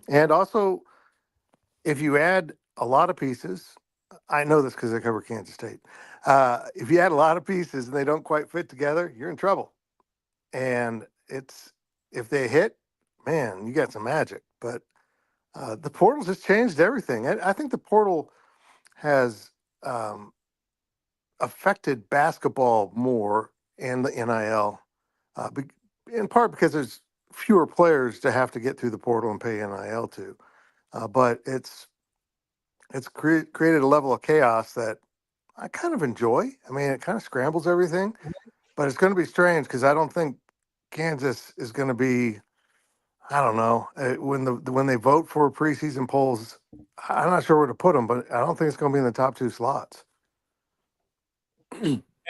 [SPEAKER 2] And also, if you add a lot of pieces, I know this because I cover Kansas State. If you add a lot of pieces and they don't quite fit together, you're in trouble. And if they hit, man, you got some magic. But the portal just changed everything. I think the portal has affected basketball more and the NIL, in part because there's fewer players to have to get through the portal and pay NIL to. But it's created a level of chaos that I kind of enjoy. I mean, it kind of scrambles everything, but it's going to be strange because I don't think Kansas is going to be. I don't know when they vote for preseason polls. I'm not sure where to put them, but I don't think it's going to be in the top 2 slots.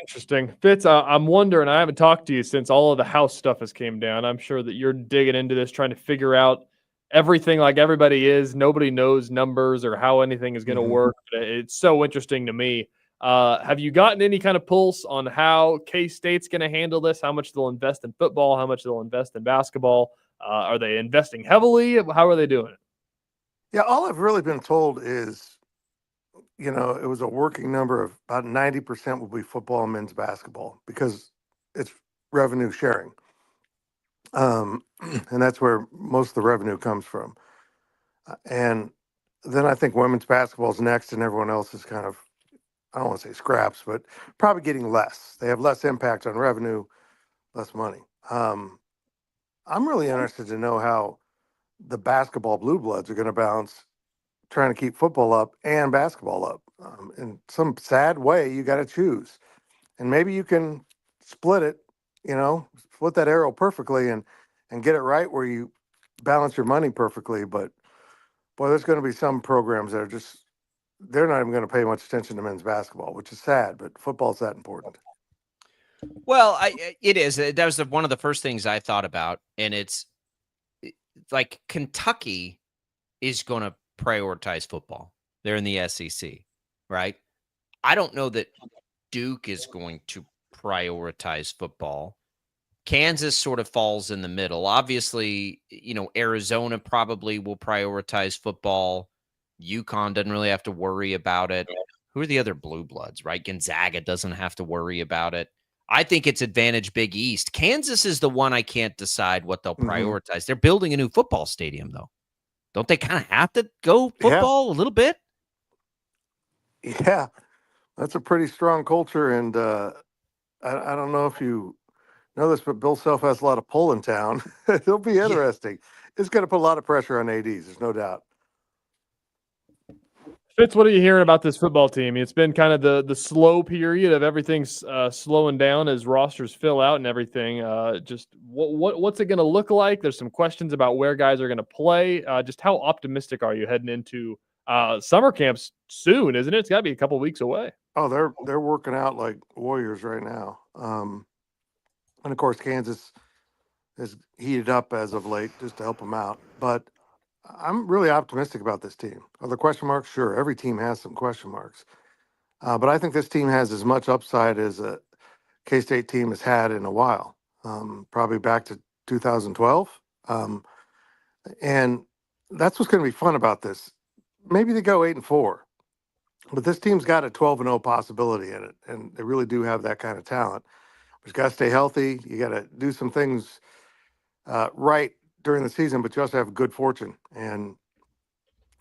[SPEAKER 19] Interesting. Fitz, I'm wondering, I haven't talked to you since all of the house stuff has came down. I'm sure that you're digging into this, trying to figure out everything like everybody is. Nobody knows numbers or how anything is going to work. But it's so interesting to me. Have you gotten any kind of pulse on how K-State's going to handle this, how much they'll invest in football, how much they'll invest in basketball? Are they investing heavily? How are they doing it?
[SPEAKER 2] Yeah, all I've really been told is, it was a working number of about 90% will be football and men's basketball because it's revenue sharing. And that's where most of the revenue comes from. And then I think women's basketball is next, and everyone else is kind of, I don't want to say scraps, but probably getting less. They have less impact on revenue, less money. I'm really interested to know how the basketball blue bloods are going to balance trying to keep football up and basketball up. In some sad way, you got to choose. And maybe you can split it, split that arrow perfectly and get it right where you balance your money perfectly. But boy, there's going to be some programs that are they're not even going to pay much attention to men's basketball, which is sad, but football's that important.
[SPEAKER 16] Well, it is. That was one of the first things I thought about. And it's like Kentucky is going to prioritize football. They're in the SEC, right? I don't know that Duke is going to prioritize football. Kansas sort of falls in the middle. Obviously, Arizona probably will prioritize football. UConn doesn't really have to worry about it. Who are the other blue bloods, right? Gonzaga doesn't have to worry about it. I think it's advantage Big East. Kansas is the one I can't decide what they'll prioritize. They're building a new football stadium, though. Don't they kind of have to go football a little bit?
[SPEAKER 2] Yeah, that's a pretty strong culture. And I don't know if you know this, but Bill Self has a lot of pull in town. It'll be interesting. It's going to put a lot of pressure on ADs. There's no doubt.
[SPEAKER 19] Fitz, what are you hearing about this football team? It's been kind of the slow period of everything's slowing down as rosters fill out and everything. Just what's it going to look like? There's some questions about where guys are going to play. Just how optimistic are you heading into summer camps soon? Isn't it? It's got to be a couple weeks away.
[SPEAKER 2] Oh, they're working out like warriors right now. And of course, Kansas is heated up as of late just to help them out. But I'm really optimistic about this team. Are there question marks? Sure. Every team has some question marks. But I think this team has as much upside as a K-State team has had in a while, probably back to 2012. And that's what's going to be fun about this. Maybe they go 8-4, but this team's got a 12-0 possibility in it. And they really do have that kind of talent. But you got to stay healthy. You got to do some things right during the season, but you also have good fortune. And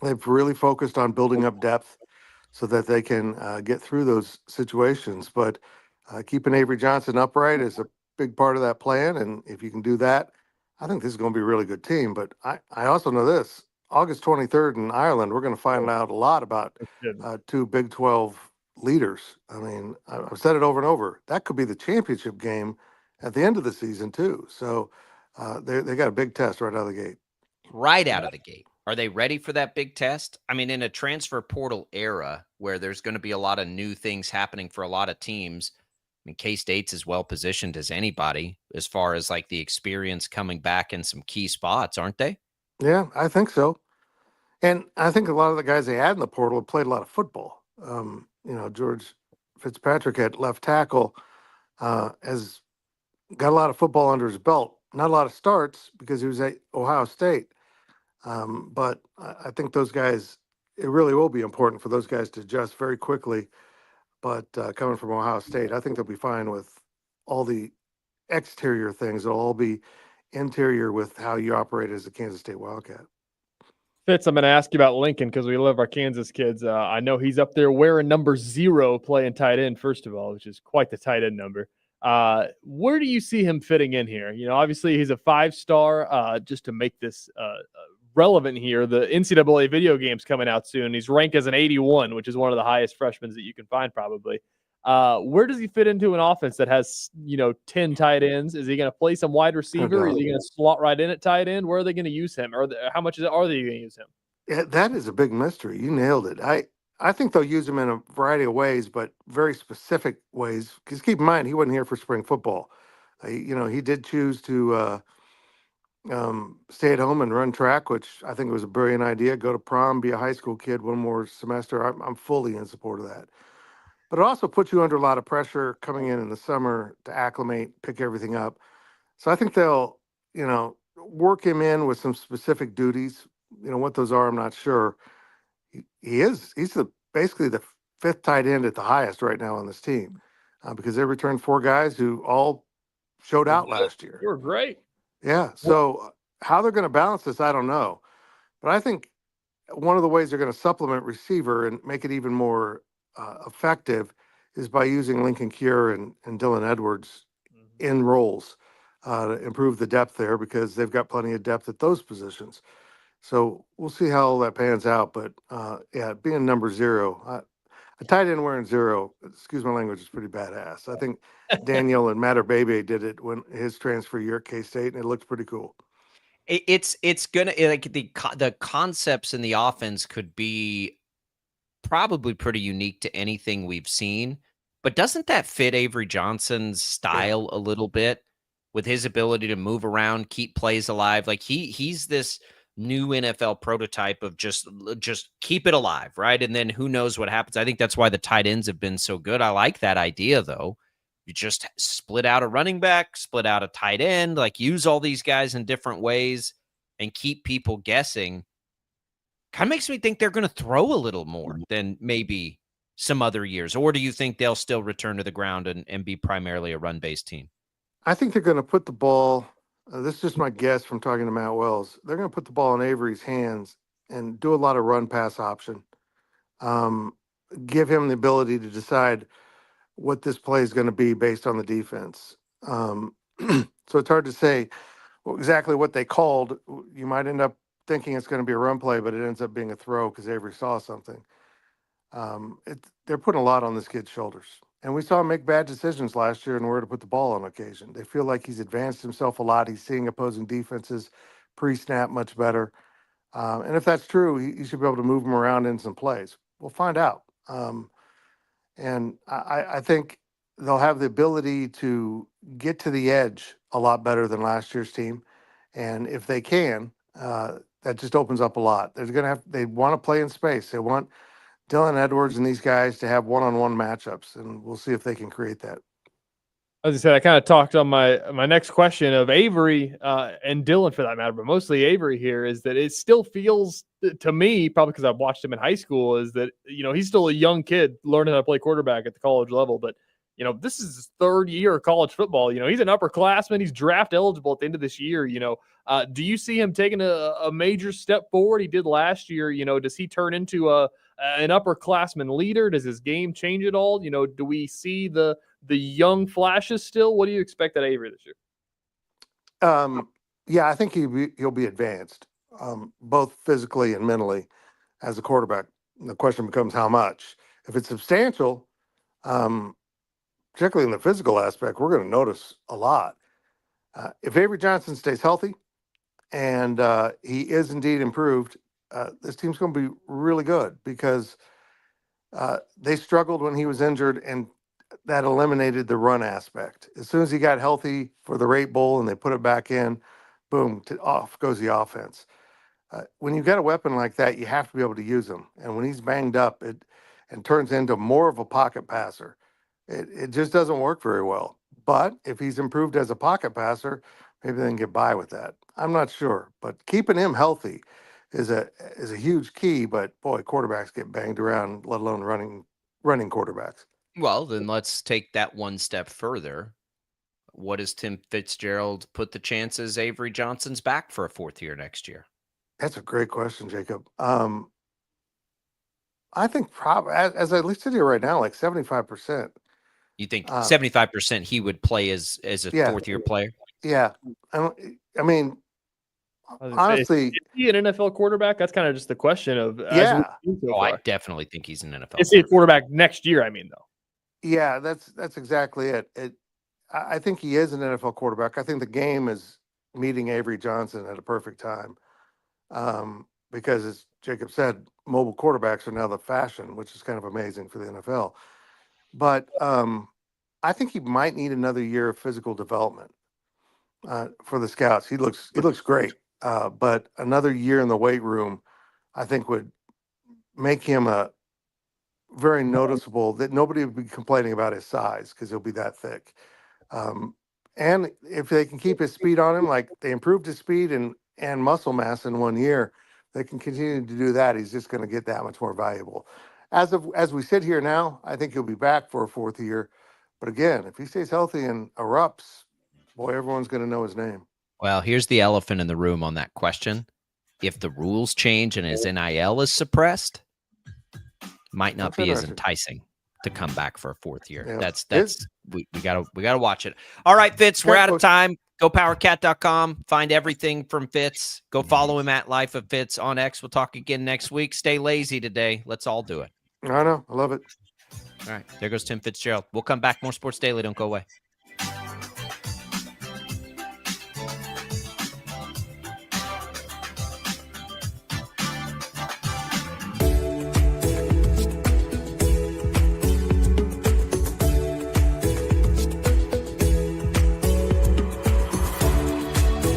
[SPEAKER 2] they've really focused on building up depth so that they can get through those situations. But keeping Avery Johnson upright is a big part of that plan. And if you can do that, I think this is going to be a really good team. But I also know this. August 23rd in Ireland, we're going to find out a lot about two Big 12 leaders. I mean, I've said it over and over. That could be the championship game at the end of the season, too. So they got a big test right out of the gate.
[SPEAKER 16] Right out of the gate. Are they ready for that big test? I mean, in a transfer portal era where there's going to be a lot of new things happening for a lot of teams, I mean, K-State's as well positioned as anybody as far as like the experience coming back in some key spots, aren't they?
[SPEAKER 2] Yeah, I think so. And I think a lot of the guys they had in the portal have played a lot of football. George Fitzpatrick at left tackle has got a lot of football under his belt. Not a lot of starts because he was at Ohio State. But I think those guys, it really will be important for those guys to adjust very quickly. But coming from Ohio State, I think they'll be fine with all the exterior things. It'll all be interior with how you operate as a Kansas State Wildcat.
[SPEAKER 19] Fitz, I'm going to ask you about Lincoln because we love our Kansas kids. I know he's up there wearing number 0 playing tight end, first of all, which is quite the tight end number. Where do you see him fitting in here? Obviously he's a 5-star. Just to make this relevant here, the NCAA video game's coming out soon. He's ranked as an 81, which is one of the highest freshmen that you can find probably. Where does he fit into an offense that has, 10 tight ends? Is he going to play some wide receiver? Is he going to slot right in at tight end? Where are they going to use him? Or how much are they going to use him?
[SPEAKER 2] Yeah, that is a big mystery. You nailed it. I think they'll use him in a variety of ways, but very specific ways. Because keep in mind, he wasn't here for spring football. He did choose to stay at home and run track, which I think was a brilliant idea. Go to prom, be a high school kid one more semester. I'm fully in support of that. But it also puts you under a lot of pressure coming in the summer to acclimate, pick everything up. So I think they'll, work him in with some specific duties. What those are, I'm not sure. He's basically the 5th tight end at the highest right now on this team because they returned 4 guys who all showed out last year.
[SPEAKER 19] You were great.
[SPEAKER 2] Yeah. So how they're going to balance this, I don't know. But I think one of the ways they're going to supplement receiver and make it even more effective is by using Lincoln Cure and Dylan Edwards in roles to improve the depth there because they've got plenty of depth at those positions. So we'll see how all that pans out. But being number 0, a tight end wearing 0, excuse my language, is pretty badass. I think Daniel and Matter Bebe did it when his transfer year at K-State, and it looked pretty cool.
[SPEAKER 16] It's gonna like the concepts in the offense could be probably pretty unique to anything we've seen, but doesn't that fit Avery Johnson's style a little bit with his ability to move around, keep plays alive? Like he's this new NFL prototype of just keep it alive, right? And then who knows what happens. I think that's why the tight ends have been so good. I like that idea though. You just split out a running back, split out a tight end, like use all these guys in different ways and keep people guessing. Kind of makes me think they're going to throw a little more than maybe some other years. Or do you think they'll still return to the ground and be primarily a run-based team?
[SPEAKER 2] I think they're going to put the ball, this is just my guess from talking to Matt Wells, they're going to put the ball in Avery's hands and do a lot of run-pass option. Give him the ability to decide what this play is going to be based on the defense. So it's hard to say exactly what they called. You might end up thinking it's going to be a run play, but it ends up being a throw because Avery saw something. They're putting a lot on this kid's shoulders. And we saw him make bad decisions last year and where to put the ball on occasion. They feel like he's advanced himself a lot. He's seeing opposing defenses pre-snap much better. And if that's true, he should be able to move them around in some plays. We'll find out. And I think they'll have the ability to get to the edge a lot better than last year's team. And if they can, that just opens up a lot. They want to play in space. They want Dylan Edwards and these guys to have one-on-one matchups, and we'll see if they can create that.
[SPEAKER 19] As I said, I kind of talked on my next question of Avery and Dylan for that matter, but mostly Avery here, is that it still feels to me, probably because I've watched him in high school, is that, he's still a young kid learning how to play quarterback at the college level. But, this is his 3rd year of college football. He's an upperclassman. He's draft eligible at the end of this year. Do you see him taking a major step forward? He did last year. Does he turn into an upperclassman leader? Does his game change at all? Do we see the young flashes still? What do you expect at Avery this year?
[SPEAKER 2] Yeah, I think he'll be advanced, both physically and mentally as a quarterback. The question becomes how much. If it's substantial, particularly in the physical aspect, we're going to notice a lot. If Avery Johnson stays healthy and he is indeed improved, this team's going to be really good because they struggled when he was injured, and that eliminated the run aspect. As soon as he got healthy for the Rate Bowl and they put it back in, boom, off goes the offense. When you've got a weapon like that, you have to be able to use him. And when he's banged up, it turns into more of a pocket passer. It just doesn't work very well. But if he's improved as a pocket passer, maybe they can get by with that. I'm not sure, but keeping him healthy is a huge key. But boy, quarterbacks get banged around, let alone running quarterbacks.
[SPEAKER 16] Well, then let's take that one step further. What does Tim Fitzgerald put the chances Avery Johnson's back for a fourth year next year?
[SPEAKER 2] That's a great question, Jacob. I think probably as I sit here right now, like 75%.
[SPEAKER 16] You think 75% he would play as a fourth year player?
[SPEAKER 2] Yeah. I mean, honestly,
[SPEAKER 19] is he an NFL quarterback? That's kind of just the question of.
[SPEAKER 16] I definitely think he's an NFL.
[SPEAKER 19] Is he a quarterback next year? I mean, though.
[SPEAKER 2] Yeah, that's exactly it. I think he is an NFL quarterback. I think the game is meeting Avery Johnson at a perfect time, because as Jacob said, mobile quarterbacks are now the fashion, which is kind of amazing for the NFL. But I think he might need another year of physical development for the scouts. He looks great, but another year in the weight room, I think, would make him a very noticeable, that nobody would be complaining about his size because he'll be that thick. And if they can keep his speed on him, like they improved his speed and muscle mass in 1 year, they can continue to do that. He's just going to get that much more valuable. As we sit here now, I think he'll be back for a fourth year. But again, if he stays healthy and erupts, boy, everyone's going to know his name.
[SPEAKER 16] Well, here's the elephant in the room on that question. If the rules change and his NIL is suppressed, might not be as enticing to come back for a fourth year. Yeah. We gotta watch it. All right, Fitz, we're out of time. Go powercat.com. Find everything from Fitz. Go follow him at Life of Fitz on X. We'll talk again next week. Stay lazy today. Let's all do it.
[SPEAKER 2] I know. I love it.
[SPEAKER 16] All right. There goes Tim Fitzgerald. We'll come back. More Sports Daily. Don't go away.